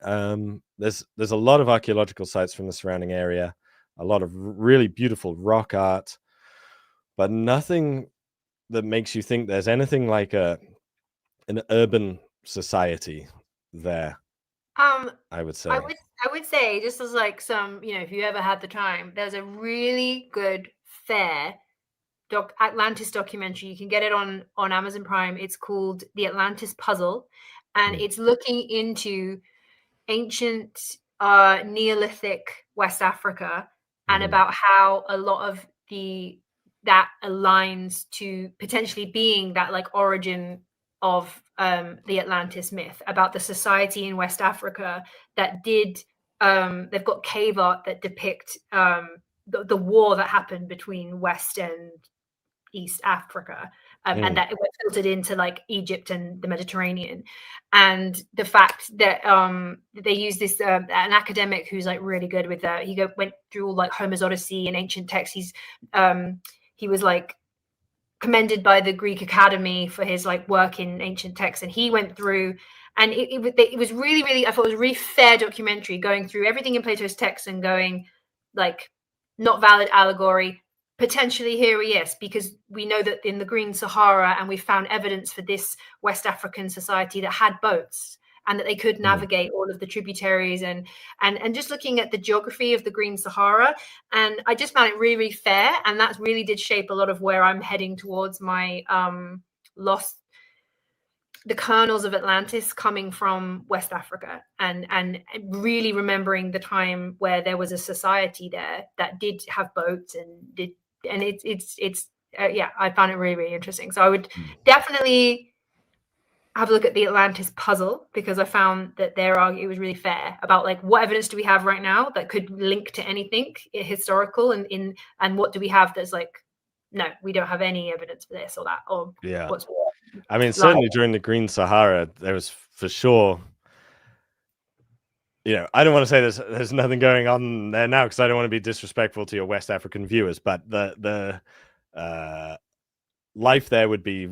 Speaker 3: There's a lot of archaeological sites from the surrounding area, a lot of really beautiful rock art, but nothing that makes you think there's anything like an urban society there. I would say.
Speaker 2: I would say, just as like some, if you ever had the time, there's a really good fair Atlantis documentary. You can get it on Amazon Prime. It's called The Atlantis Puzzle, and it's looking into ancient Neolithic West Africa and about how a lot of that aligns to potentially being that like origin of the Atlantis myth, about the society in West Africa that did they've got cave art that depict the war that happened between West and East Africa, and that it was filtered into like Egypt and the Mediterranean. And the fact that they use this an academic who's like really good with that. He went through all like Homer's Odyssey and ancient texts. He was like commended by the Greek Academy for his like work in ancient texts, and he went through. And it was really, really, I thought it was a really fair documentary, going through everything in Plato's text and going like, not valid allegory, potentially here, yes, because we know that in the Green Sahara, and we found evidence for this West African society that had boats and that they could navigate all of the tributaries, and just looking at the geography of the Green Sahara. And I just found it really, really fair. And that really did shape a lot of where I'm heading towards my the kernels of Atlantis coming from West Africa, and really remembering the time where there was a society there that did have boats and it's I found it really, really interesting. So I would definitely have a look at the Atlantis puzzle, because I found that it was really fair about like, what evidence do we have right now that could link to anything historical, and what do we have that's like, no, we don't have any evidence for this or that, or what's
Speaker 3: I mean, certainly during the Green Sahara, there was for sure, I don't want to say there's nothing going on there now, because I don't want to be disrespectful to your West African viewers, but the life there would be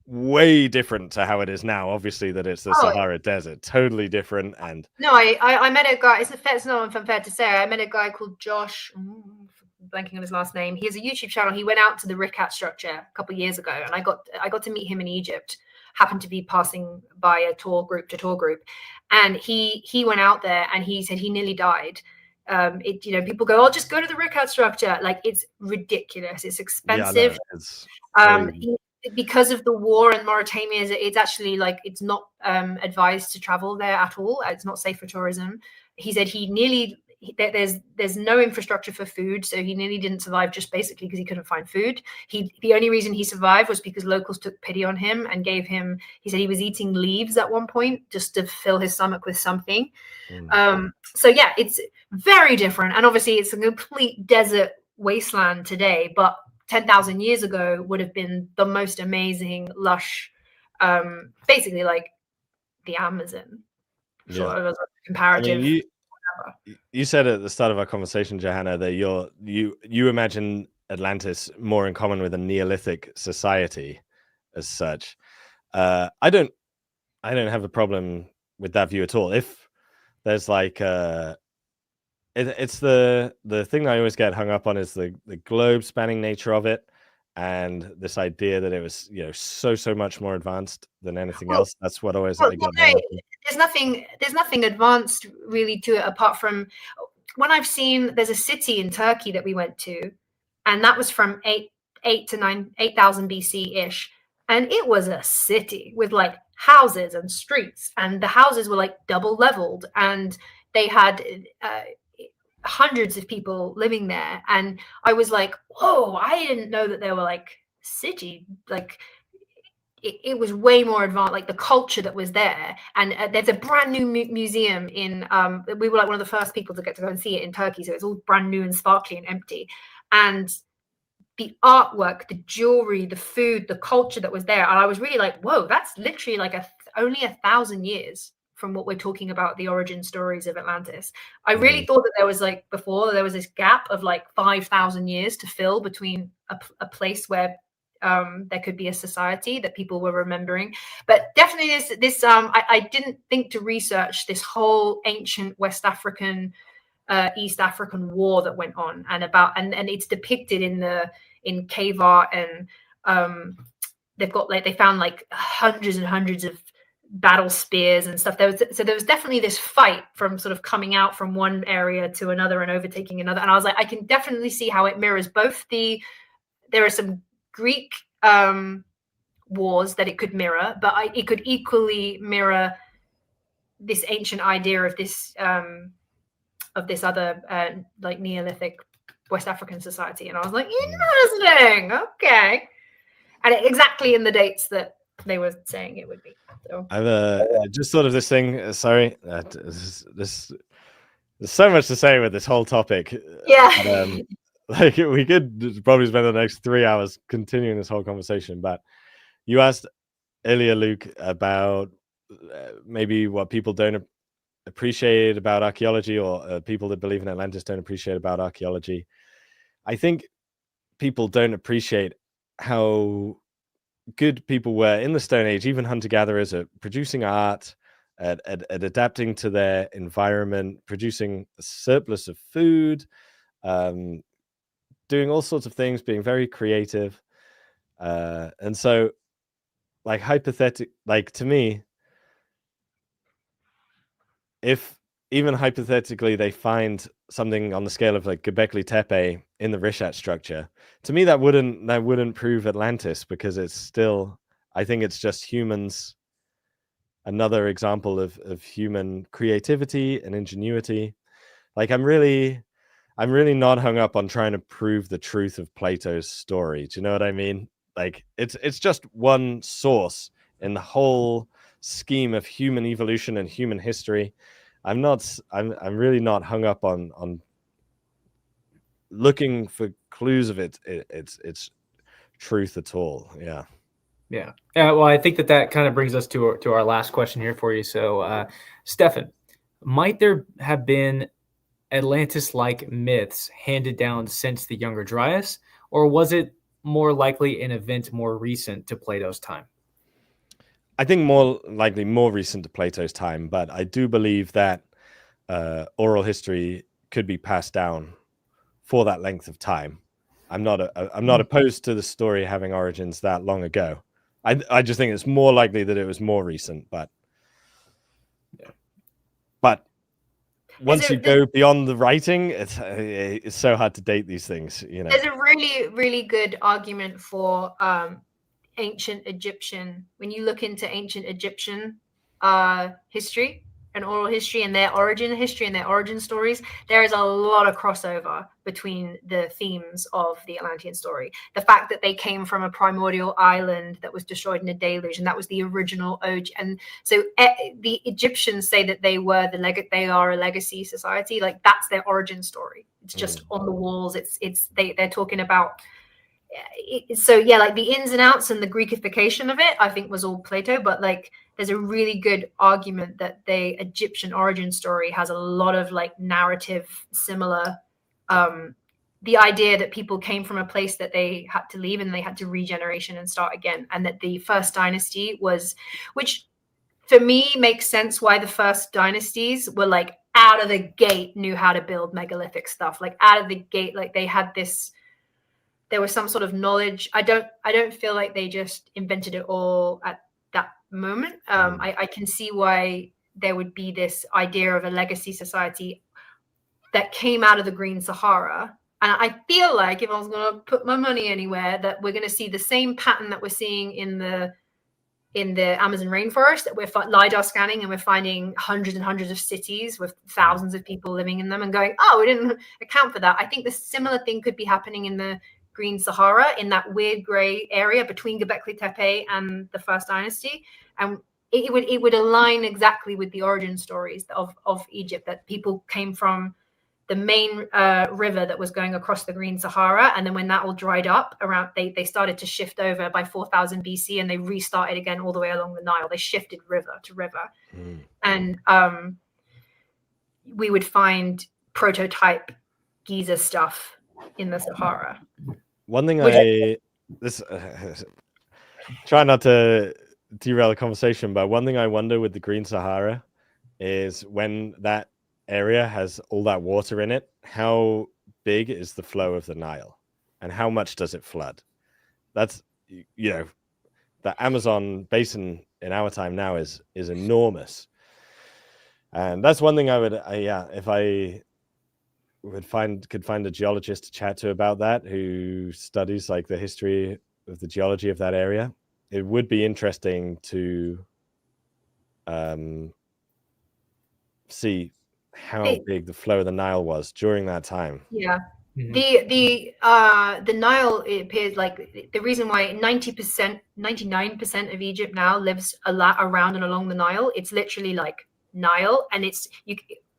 Speaker 3: way different to how it is now. Obviously, that it's the Sahara Desert, totally different. And
Speaker 2: no, I met a guy. It's not unfair to say. I met a guy called Josh. Blanking on his last name. He has a YouTube channel. He went out to the Richat structure a couple of years ago, and I got to meet him in Egypt. Happened to be passing by a tour group, and he went out there, and he said he nearly died. People go, "Oh, just go to the Richat structure." Like, it's ridiculous. It's expensive. Because of the war in Mauritania, it's actually like, it's not advised to travel there at all. It's not safe for tourism. He said there's no infrastructure for food, so he nearly didn't survive, just basically because he couldn't find food. The only reason he survived was because locals took pity on him and gave him, he said he was eating leaves at one point just to fill his stomach with something. So yeah, it's very different, and obviously it's a complete desert wasteland today, but 10,000 years ago would have been the most amazing, lush, basically like the Amazon. Sort of as a comparative.
Speaker 3: I mean, you said at the start of our conversation, Johanna, that you imagine Atlantis more in common with a Neolithic society as such. I don't have a problem with that view at all. If there's like if it's the thing that I always get hung up on is the globe spanning nature of it, and this idea that it was, you know, so much more advanced than anything else. That's what always I get hung up on.
Speaker 2: There's nothing advanced really to it, apart from when I've seen, there's a city in Turkey that we went to, and that was from 8,000 BC ish, and it was a city with like houses and streets, and the houses were like double leveled, and they had hundreds of people living there. And I was like, whoa, I didn't know that there were like city, like it was way more advanced, like the culture that was there. And there's a brand new museum in we were like one of the first people to get to go and see it in Turkey, so it's all brand new and sparkly and empty. And the artwork, the jewelry, the food, the culture that was there, and I was really like, whoa, that's literally like only 1,000 years from what we're talking about, the origin stories of Atlantis. I really thought that there was like, before, there was this gap of like 5,000 years to fill between a place where there could be a society that people were remembering. But definitely this I didn't think to research this whole ancient West African East African war that went on, and it's depicted in cave art, and they found like hundreds and hundreds of battle spears and stuff. There was definitely this fight from sort of coming out from one area to another and overtaking another. And I was like, I can definitely see how it mirrors both there are some Greek wars that it could mirror, but it could equally mirror this ancient idea of this other like Neolithic West African society. And I was like, interesting, okay. And exactly in the dates that they were saying it would be. So
Speaker 3: I've just thought of this thing. Sorry, there's so much to say with this whole topic.
Speaker 2: Yeah.
Speaker 3: But, like we could probably spend the next 3 hours continuing this whole conversation. But you asked earlier, Luke, about maybe what people don't appreciate about archaeology, or people that believe in Atlantis don't appreciate about archaeology. I think people don't appreciate how good people were in the Stone Age, even hunter-gatherers, at producing art, at adapting to their environment, producing a surplus of food, doing all sorts of things, being very creative. And so, like, to me, if even hypothetically they find something on the scale of like Göbekli Tepe in the Rishat structure, to me that wouldn't prove Atlantis, because it's still, I think it's just humans, another example of human creativity and ingenuity. Like I'm really not hung up on trying to prove the truth of Plato's story. Do you know what I mean? Like it's just one source in the whole scheme of human evolution and human history. I'm really not hung up on looking for clues of its truth at all. Yeah.
Speaker 1: Well, I think that kind of brings us to our last question here for you. So, Stefan, might there have been Atlantis-like myths handed down since the Younger Dryas, or was it more likely an event more recent to Plato's time?
Speaker 3: I think more likely more recent to Plato's time, but I do believe that oral history could be passed down for that length of time. I'm not opposed to the story having origins that long ago. I just think it's more likely that it was more recent, but once you go beyond the writing, it's so hard to date these things. You know,
Speaker 2: there's a really, really good argument for ancient Egyptian. When you look into ancient Egyptian history and oral history and their origin history and their origin stories, there is a lot of crossover between the themes of the Atlantean story. The fact that they came from a primordial island that was destroyed in a deluge, and that was the original OG. And so the Egyptians say that they are a legacy society. Like that's their origin story. It's just on the walls. They're talking about. So yeah, like the ins and outs and the Greekification of it, I think was all Plato, but like there's a really good argument that the Egyptian origin story has a lot of like narrative similar, the idea that people came from a place that they had to leave and they had to regeneration and start again, and that the first dynasty was, which for me makes sense why the first dynasties were like out of the gate knew how to build megalithic stuff. Like out of the gate, like they had this, there was some sort of knowledge. I don't feel like they just invented it all at that moment. I can see why there would be this idea of a legacy society that came out of the Green Sahara. And I feel like if I was going to put my money anywhere, that we're going to see the same pattern that we're seeing in the Amazon rainforest, that we're LiDAR scanning and we're finding hundreds and hundreds of cities with thousands of people living in them and going, oh, we didn't account for that. I think the similar thing could be happening in the Green Sahara, in that weird gray area between Göbekli Tepe and the First Dynasty. And it would align exactly with the origin stories of Egypt, that people came from the main river that was going across the Green Sahara. And then when that all dried up around, they started to shift over by 4000 BC, and they restarted again all the way along the Nile. They shifted river to river. And we would find prototype Giza stuff in the Sahara.
Speaker 3: One thing try not to derail the conversation, but one thing I wonder with the Green Sahara is, when that area has all that water in it, how big is the flow of the Nile, and how much does it flood? That's, you know, the Amazon basin in our time now is enormous, and that's one thing I would if I could find a geologist to chat to about that, who studies like the history of the geology of that area. It would be interesting to see how big the flow of the Nile was during that time.
Speaker 2: Yeah. The Nile, it appears like the reason why 99% of Egypt now lives around and along the Nile. It's literally like Nile, and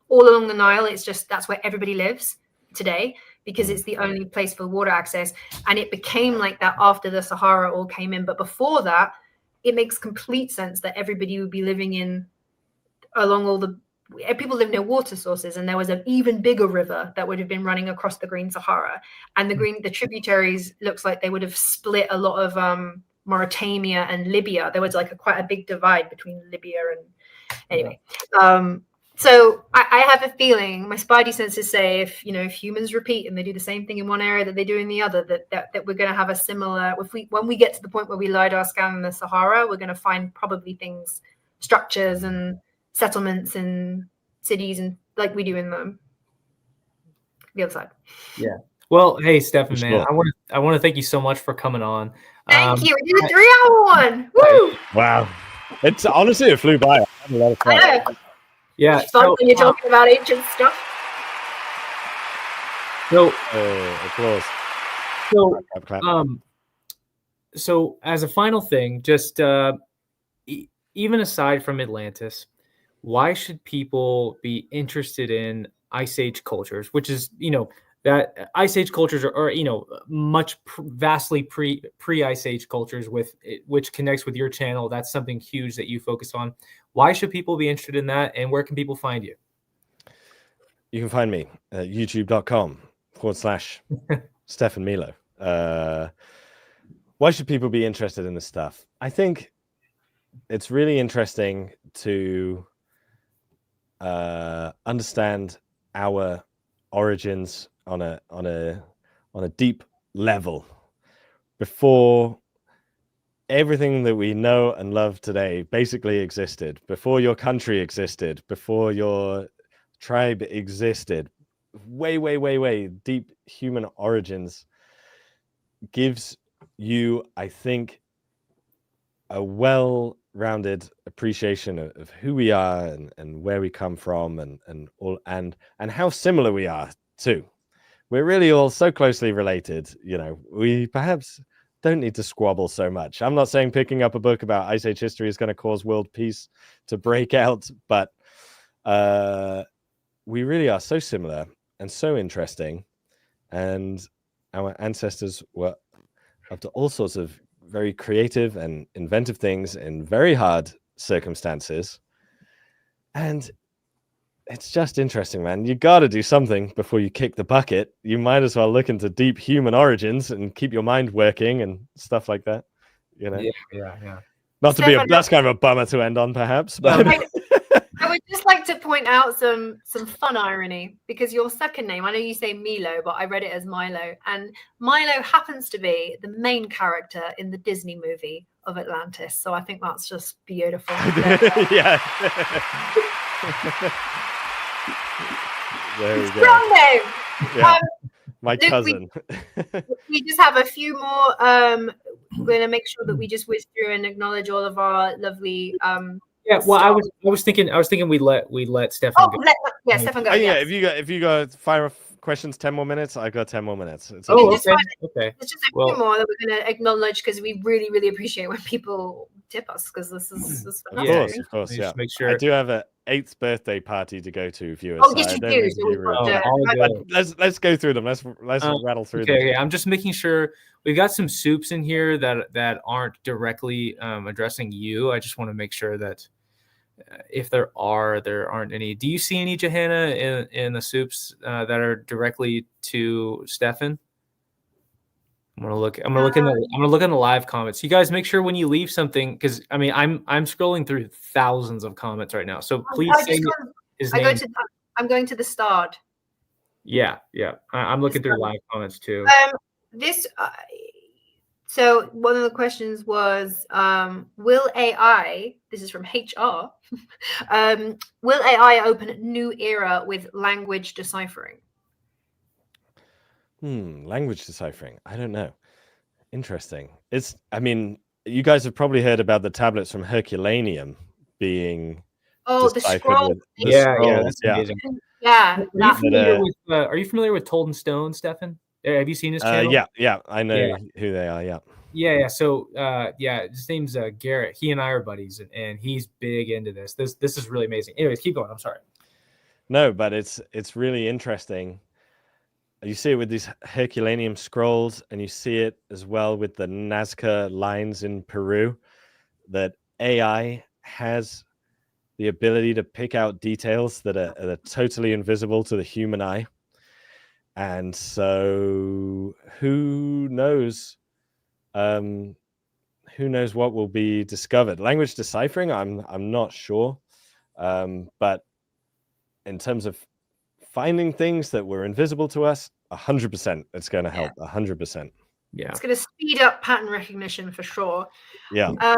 Speaker 2: all along the Nile. It's just, that's where everybody lives today, because it's the only place for water access. And it became like that after the Sahara all came in. But before that, it makes complete sense that everybody would be living along all the, people live near water sources, and there was an even bigger river that would have been running across the Green Sahara. And the tributaries, looks like they would have split a lot of Mauritania and Libya. There was like quite a big divide between Libya and, anyway. So I have a feeling, my spidey senses say, if humans repeat and they do the same thing in one area that they do in the other, that we're going to have a similar, when we get to the point where we LiDAR scan the Sahara, we're going to find probably things, structures and settlements and cities, and like we do in the other side.
Speaker 1: Yeah. Well, hey, Stefan,
Speaker 3: For
Speaker 1: man,
Speaker 3: sure.
Speaker 1: I want to thank you so much for coming on.
Speaker 2: Thank you. We did a 3-hour one. Woo!
Speaker 3: Wow. It's honestly, it flew by. I had a lot of fun.
Speaker 2: I know.
Speaker 1: Yeah.
Speaker 2: It's fun when you're talking about ancient stuff.
Speaker 1: So,
Speaker 3: Applause.
Speaker 1: So,
Speaker 3: Clap.
Speaker 1: So as a final thing, just even aside from Atlantis, why should people be interested in Ice Age cultures, which is, that Ice Age cultures are vastly pre-Ice Age cultures, which connects with your channel. That's something huge that you focus on. Why should people be interested in that, and where can people find you?
Speaker 3: You can find me at youtube.com/Stefan Milo. Why should people be interested in this stuff? I think it's really interesting to understand our origins on a deep level, before everything that we know and love today basically existed, before your country existed, before your tribe existed. Way deep human origins gives you, I think, a well-rounded appreciation of who we are and where we come from, and how similar we are too. We're really all so closely related. We perhaps don't need to squabble so much. I'm not saying picking up a book about Ice Age history is going to cause world peace to break out, but we really are so similar and so interesting. And our ancestors were up to all sorts of very creative and inventive things in very hard circumstances. And it's just interesting, man. You got to do something before you kick the bucket. You might as well look into deep human origins and keep your mind working and stuff like that.
Speaker 1: Yeah.
Speaker 3: Not to be that's kind of a bummer to end on, perhaps. But
Speaker 2: I would just like like to point out some fun irony, because your second name, I know you say Milo, but I read it as Milo, and Milo happens to be the main character in the Disney movie of Atlantis. So I think that's just beautiful.
Speaker 3: Yeah. There we go.
Speaker 2: Strong name.
Speaker 3: Yeah. My
Speaker 2: Luke,
Speaker 3: cousin.
Speaker 2: We just have a few more. We're going to make sure that we just whiz through and acknowledge all of our lovely.
Speaker 1: Yeah, well, I was thinking we let Stefan go.
Speaker 2: Stefan go.
Speaker 3: Yeah,
Speaker 2: Yes.
Speaker 3: if you got fire questions, 10 more minutes. I got 10 more minutes. It's
Speaker 1: Oh,
Speaker 2: It's
Speaker 1: okay.
Speaker 2: just
Speaker 1: Okay.
Speaker 2: There's just a few more that we're going to acknowledge, because we really, really appreciate when people tip us, because this is fantastic.
Speaker 3: Of course, yeah.
Speaker 1: Make sure.
Speaker 3: I do have an 8th birthday party to go to, viewers.
Speaker 2: Oh, yes, you do. So
Speaker 3: let's go through them. Let's rattle through them.
Speaker 1: Okay, I'm just making sure we've got some soups in here that aren't directly addressing you. I just want to make sure that if there aren't any. Do you see any, Johanna, in the soups that are directly to Stefan? I'm gonna look in the live comments. You guys make sure when you leave something, because I mean I'm scrolling through thousands of comments right now. So please say his name.
Speaker 2: I'm going to the start.
Speaker 1: Yeah. I'm looking through live comments too.
Speaker 2: So one of the questions was, will AI, this is from HR, will AI open a new era with language deciphering?
Speaker 3: Language deciphering. I don't know. Interesting. You guys have probably heard about the tablets from Herculaneum being
Speaker 2: the scroll.
Speaker 1: That's amazing.
Speaker 2: Yeah.
Speaker 1: Are you familiar with Told in Stone, Stefan? Have you seen his channel?
Speaker 3: Yeah, I know who they are.
Speaker 1: Yeah. So, his name's Garrett. He and I are buddies, and he's big into this. This is really amazing. Anyways, keep going. I'm sorry.
Speaker 3: No, but it's really interesting. You see it with these Herculaneum scrolls, and you see it as well with the Nazca lines in Peru, that AI has the ability to pick out details that are totally invisible to the human eye. And so who knows what will be discovered? Language deciphering, I'm not sure. But in terms of finding things that were invisible to us, 100%, it's going to help. 100%.
Speaker 1: Yeah.
Speaker 2: It's going to speed up pattern recognition for sure.
Speaker 3: Yeah.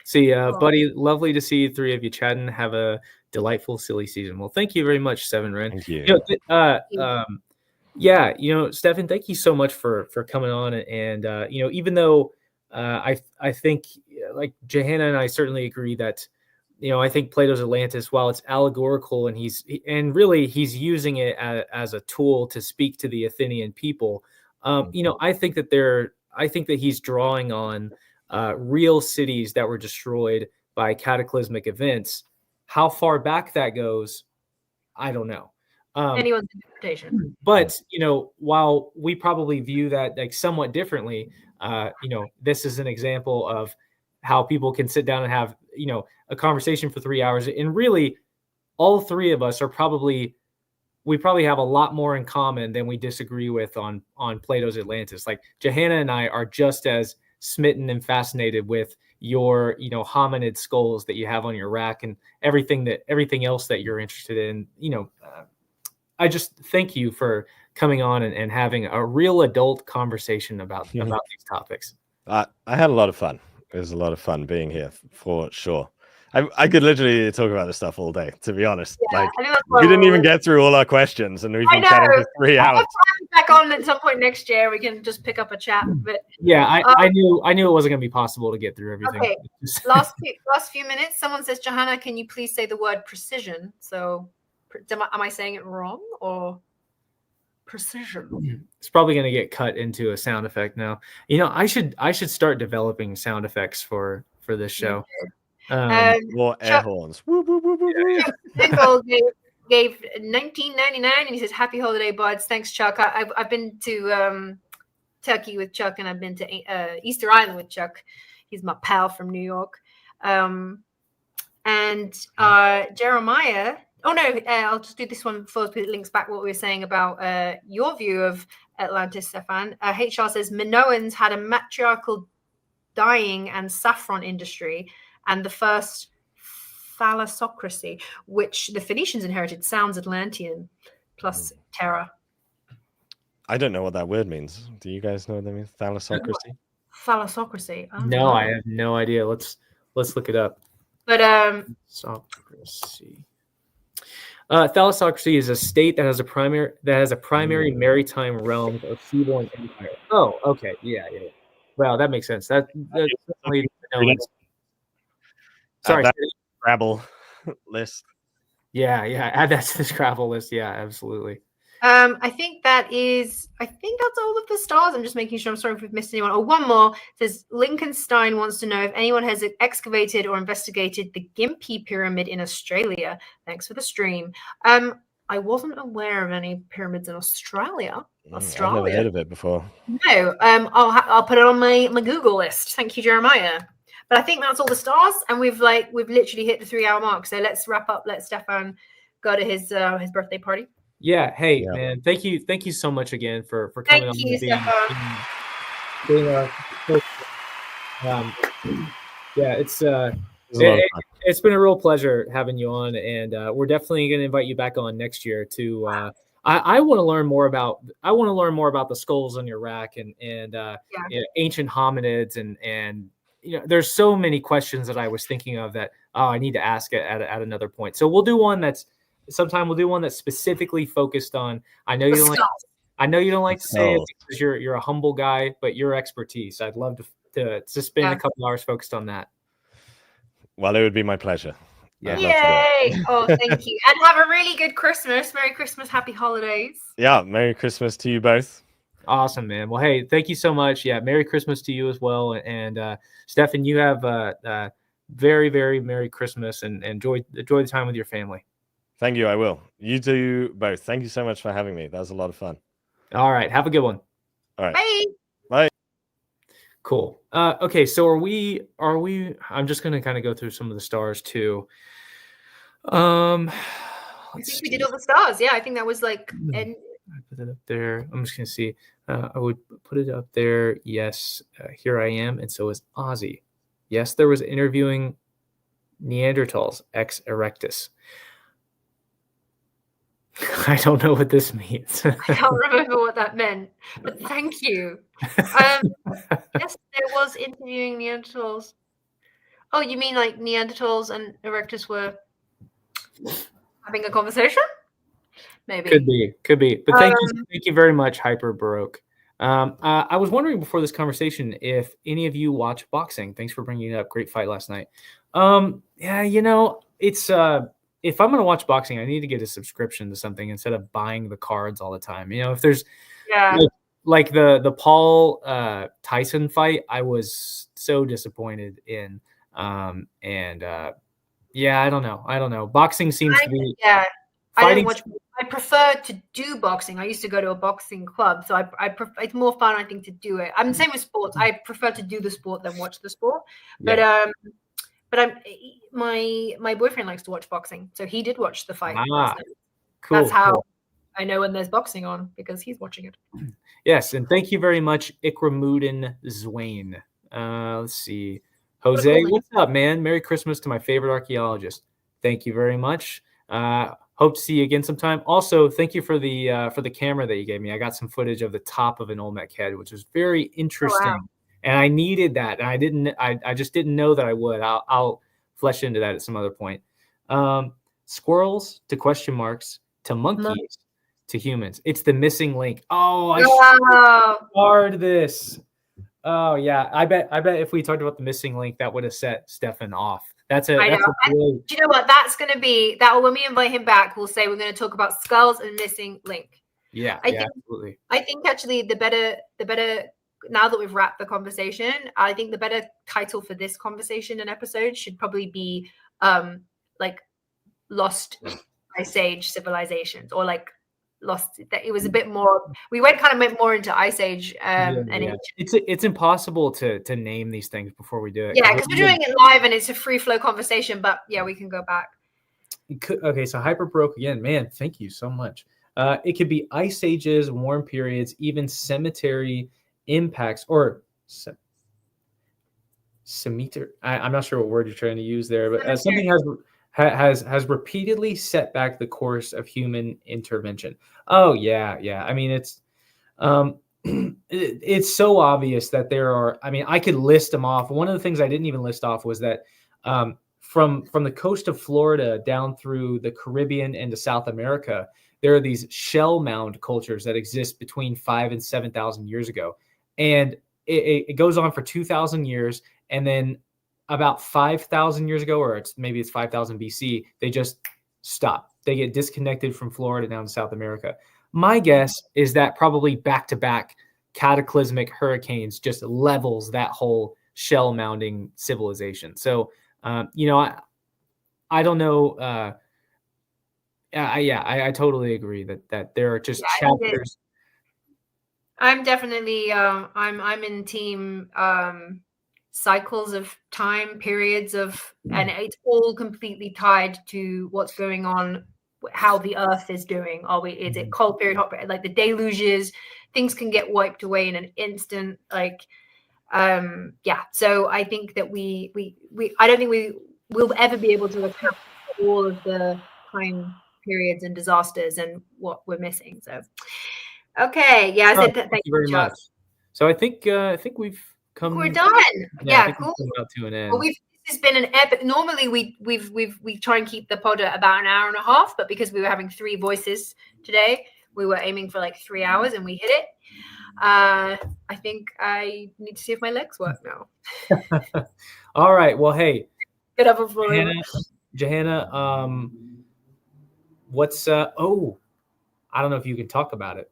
Speaker 1: See, buddy, lovely to see three of you chatting. Have a delightful, silly season. Well, thank you very much, Seven Ren.
Speaker 3: Thank you.
Speaker 1: Stefan, thank you so much for coming on. And even though I think, like Johanna and I certainly agree that, I think Plato's Atlantis, while it's allegorical and he's using it as a tool to speak to the Athenian people, I think that he's drawing on real cities that were destroyed by cataclysmic events. How far back that goes, I don't know.
Speaker 2: Anyone's interpretation.
Speaker 1: But while we probably view that like somewhat differently, this is an example of how people can sit down and have a conversation for 3 hours, and really all three of us we probably have a lot more in common than we disagree with on Plato's Atlantis. Like Johanna and I are just as smitten and fascinated with your hominid skulls that you have on your rack and everything else that you're interested in. I just thank you for coming on and having a real adult conversation about these topics.
Speaker 3: I had a lot of fun. It was a lot of fun being here for sure. I could literally talk about this stuff all day, to be honest. We didn't even get through all our questions, and we've been chatting for 3 hours.
Speaker 2: Back on at some point next year, we can just pick up a chat. But
Speaker 1: I knew it wasn't going to be possible to get through everything.
Speaker 2: Okay, last few minutes. Someone says, Johanna, can you please say the word precision? So, am I saying it wrong or precision?
Speaker 1: It's probably going to get cut into a sound effect now. I should start developing sound effects for this show.
Speaker 3: More air horns. Woo, woo, woo, woo, woo.
Speaker 2: Gave $19.99 and he says, happy holiday, buds. Thanks, Chuck. I've been to Turkey with Chuck, and I've been to Easter Island with Chuck. He's my pal from New York. And Jeremiah, I'll just do this one first because it links back what we were saying about your view of Atlantis, Stefan. HR says Minoans had a matriarchal dyeing and saffron industry, and the first thalassocracy, which the Phoenicians inherited. Sounds Atlantean plus terror.
Speaker 3: I don't know what that word means. Do you guys know what that means? Thalassocracy?
Speaker 2: Thalassocracy.
Speaker 1: No, I have no idea. Let's look it up.
Speaker 2: But
Speaker 1: Thalassocracy. Thalassocracy is a state that has a primary maritime realm of seaborne empire. Oh, okay, yeah. Well, that makes sense. That's definitely sorry.
Speaker 3: That Scrabble list.
Speaker 1: Yeah. Add that to the Scrabble list. Yeah, absolutely.
Speaker 2: I think that's all of the stars. I'm just making sure. I'm sorry if we've missed anyone. Oh, one more. It says Lincolnstein wants to know if anyone has excavated or investigated the Gympie Pyramid in Australia. Thanks for the stream. I wasn't aware of any pyramids in Australia.
Speaker 3: I've never heard of it before.
Speaker 2: No. I'll put it on my Google list. Thank you, Jeremiah. But I think that's all the stars, and we've literally hit the 3-hour mark. So let's wrap up. Let Stefan go to his birthday party.
Speaker 1: Yeah. Hey, man. Thank you so much again for coming on.
Speaker 2: Thank you, Stefan.
Speaker 1: It's been a real pleasure having you on, and we're definitely going to invite you back on next year to. I want to learn more about the skulls on your rack and ancient hominids and there's so many questions that I was thinking of that I need to ask at another point. So we'll do one that's specifically focused on. I know you don't like to say it because you're a humble guy, but your expertise. I'd love to spend a couple hours focused on that.
Speaker 3: Well, it would be my pleasure.
Speaker 2: Yeah. Yay! Oh, thank you. And have a really good Christmas. Merry Christmas. Happy holidays.
Speaker 3: Yeah. Merry Christmas to you both.
Speaker 1: Awesome, man. Well, hey, thank you so much. Yeah. Merry Christmas to you as well. And Stefan, you have very, very Merry Christmas and enjoy the time with your family.
Speaker 3: Thank you. I will. You do both. Thank you so much for having me. That was a lot of fun.
Speaker 1: All right. Have a good one.
Speaker 3: All right.
Speaker 2: Bye.
Speaker 3: Bye.
Speaker 1: Cool. Okay. So are we, I'm just going to kind of go through some of the stars too.
Speaker 2: I think we did all the stars. Yeah. I think that was like,
Speaker 1: I put it up there. I'm just going to see. I would put it up there. Yes. Here I am. And so is Ozzy. Yes. There was interviewing Neanderthals, ex erectus. I don't know what this means.
Speaker 2: I can't remember what that meant, but thank you. Yes, there was interviewing Neanderthals. Oh, you mean like Neanderthals and Erectus were having a conversation? Maybe.
Speaker 1: Could be. But thank you very much, Hyper Baroque. I was wondering before this conversation if any of you watch boxing. Thanks for bringing it up. Great fight last night. Yeah, it's if I'm going to watch boxing, I need to get a subscription to something instead of buying the cards all the time. If there's like the Paul Tyson fight, I was so disappointed in. I don't know. Boxing seems to be
Speaker 2: fighting. I prefer to do boxing. I used to go to a boxing club, so I prefer, it's more fun, I think, to do it. I'm the same with sports. I prefer to do the sport than watch the sport. But my boyfriend likes to watch boxing, so he did watch the fight.
Speaker 1: Cool.
Speaker 2: That's how I know when there's boxing on, because he's watching it.
Speaker 1: Yes, and thank you very much, Ikramudin Zwain. Let's see, Jose, what's up, man? Merry Christmas to my favorite archaeologist. Thank you very much. Hope to see you again sometime. Also, thank you for the camera that you gave me. I got some footage of the top of an Olmec head, which was very interesting.
Speaker 2: Oh, wow.
Speaker 1: And I needed that, and I just didn't know that I would. I'll flesh into that at some other point. Squirrels to question marks to monkeys to humans. It's the missing link. Oh, I should start this. Oh yeah, I bet if we talked about the missing link, that would have set Stefan off. Do you
Speaker 2: know what? That's going to be that. When we invite him back, we'll say we're going to talk about skulls and missing link.
Speaker 1: Yeah, absolutely.
Speaker 2: I think actually the better. Now that we've wrapped the conversation, I think the better title for this conversation and episode should probably be like Lost Ice Age Civilizations, or like Lost. That it was a bit more. We went more into Ice Age.
Speaker 1: It's impossible to name these things before we do it.
Speaker 2: Yeah, because we're doing it live and it's a free flow conversation. But yeah, we can go back.
Speaker 1: Okay, so Hyper Baroque again, man. Thank you so much. It could be ice ages, warm periods, even cemetery impacts, or cemetery. I'm not sure what word you're trying to use there, but something has has repeatedly set back the course of human intervention. Oh yeah, yeah. I mean, it's so obvious that there are. I mean, I could list them off. One of the things I didn't even list off was that from the coast of Florida down through the Caribbean into South America, there are these shell mound cultures that exist between 5,000 and 7,000 years ago, and it goes on for 2,000 years, and then about 5,000 years ago, or maybe it's 5,000 BC, they just stop. They get disconnected from Florida down to South America. My guess is that probably back-to-back cataclysmic hurricanes just levels that whole shell mounding civilization. So, I don't know. I totally agree that there are just chapters.
Speaker 2: I'm definitely I'm in team cycles of time, periods of, and it's all completely tied to what's going on, how the earth is doing. Is it cold period, hot period? Like the deluges, things can get wiped away in an instant. Like, so I think that I don't think we will ever be able to account for all of the time periods and disasters and what we're missing. So, okay, yeah, I said
Speaker 1: thank you very much. So I think we've come.
Speaker 2: We're done. Yeah, cool.
Speaker 1: To an end.
Speaker 2: Well, this has been an epic. Normally, we try and keep the pod at about an hour and a half, but because we were having 3 voices today, we were aiming for like 3 hours, and we hit it. I think I need to see if my legs work now.
Speaker 1: All right. Well, hey,
Speaker 2: good up for
Speaker 1: Johanna. What's I don't know if you can talk about it.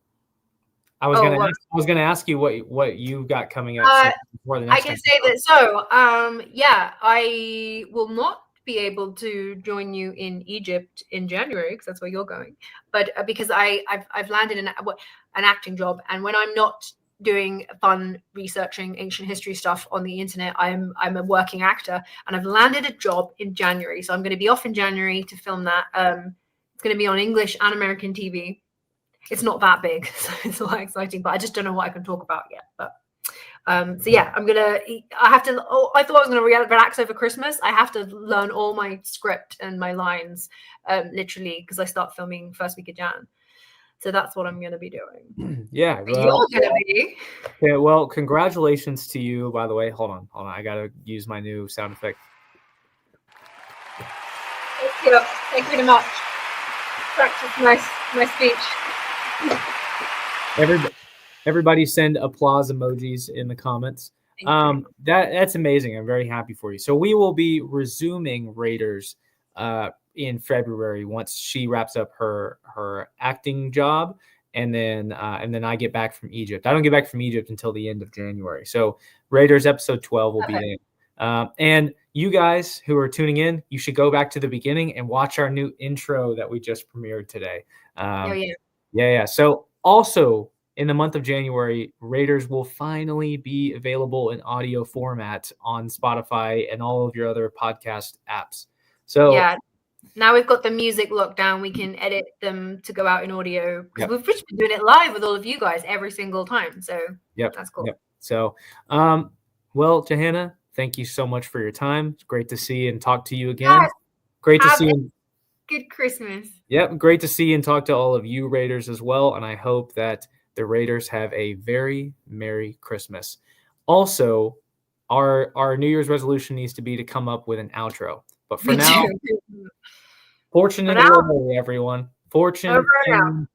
Speaker 1: I was gonna ask you what you got coming up before the next.
Speaker 2: I can say that. So, I will not be able to join you in Egypt in January because that's where you're going. But because I've landed an acting job, and when I'm not doing fun researching ancient history stuff on the internet, I'm a working actor, and I've landed a job in January. So I'm going to be off in January to film that. It's going to be on English and American TV. It's not that big, so it's not exciting, but I just don't know what I can talk about yet. But so yeah, I thought I was gonna relax over Christmas. I have to learn all my script and my lines, literally, because I start filming first week of Jan. So that's what I'm gonna be doing.
Speaker 1: Yeah,
Speaker 2: well, you're gonna be.
Speaker 1: Yeah, well, congratulations to you, by the way. Hold on. I gotta use my new sound effect.
Speaker 2: Thank you very much. Practice my speech.
Speaker 1: Everybody send applause emojis in the comments. That's amazing. I'm very happy for you. So we will be resuming Raiders in February once she wraps up her acting job, and then I get back from Egypt. I don't get back from Egypt until the end of January. So Raiders episode 12 will be there. And you guys who are tuning in, you should go back to the beginning and watch our new intro that we just premiered today. Yeah. So also in the month of January, Raiders will finally be available in audio format on Spotify and all of your other podcast apps. So
Speaker 2: yeah, now we've got the music locked down. We can edit them to go out in audio because we've just been doing it live with all of you guys every single time. So that's cool.
Speaker 1: So, well, Johanna, thank you so much for your time. It's great to see and talk to you again.
Speaker 2: Yes.
Speaker 1: Great to see you.
Speaker 2: Good Christmas.
Speaker 1: Yep, great to see and talk to all of you Raiders as well, and I hope that the Raiders have a very Merry Christmas. Also, our New Year's resolution needs to be to come up with an outro. But for now, fortune and glory, everyone. Fortune and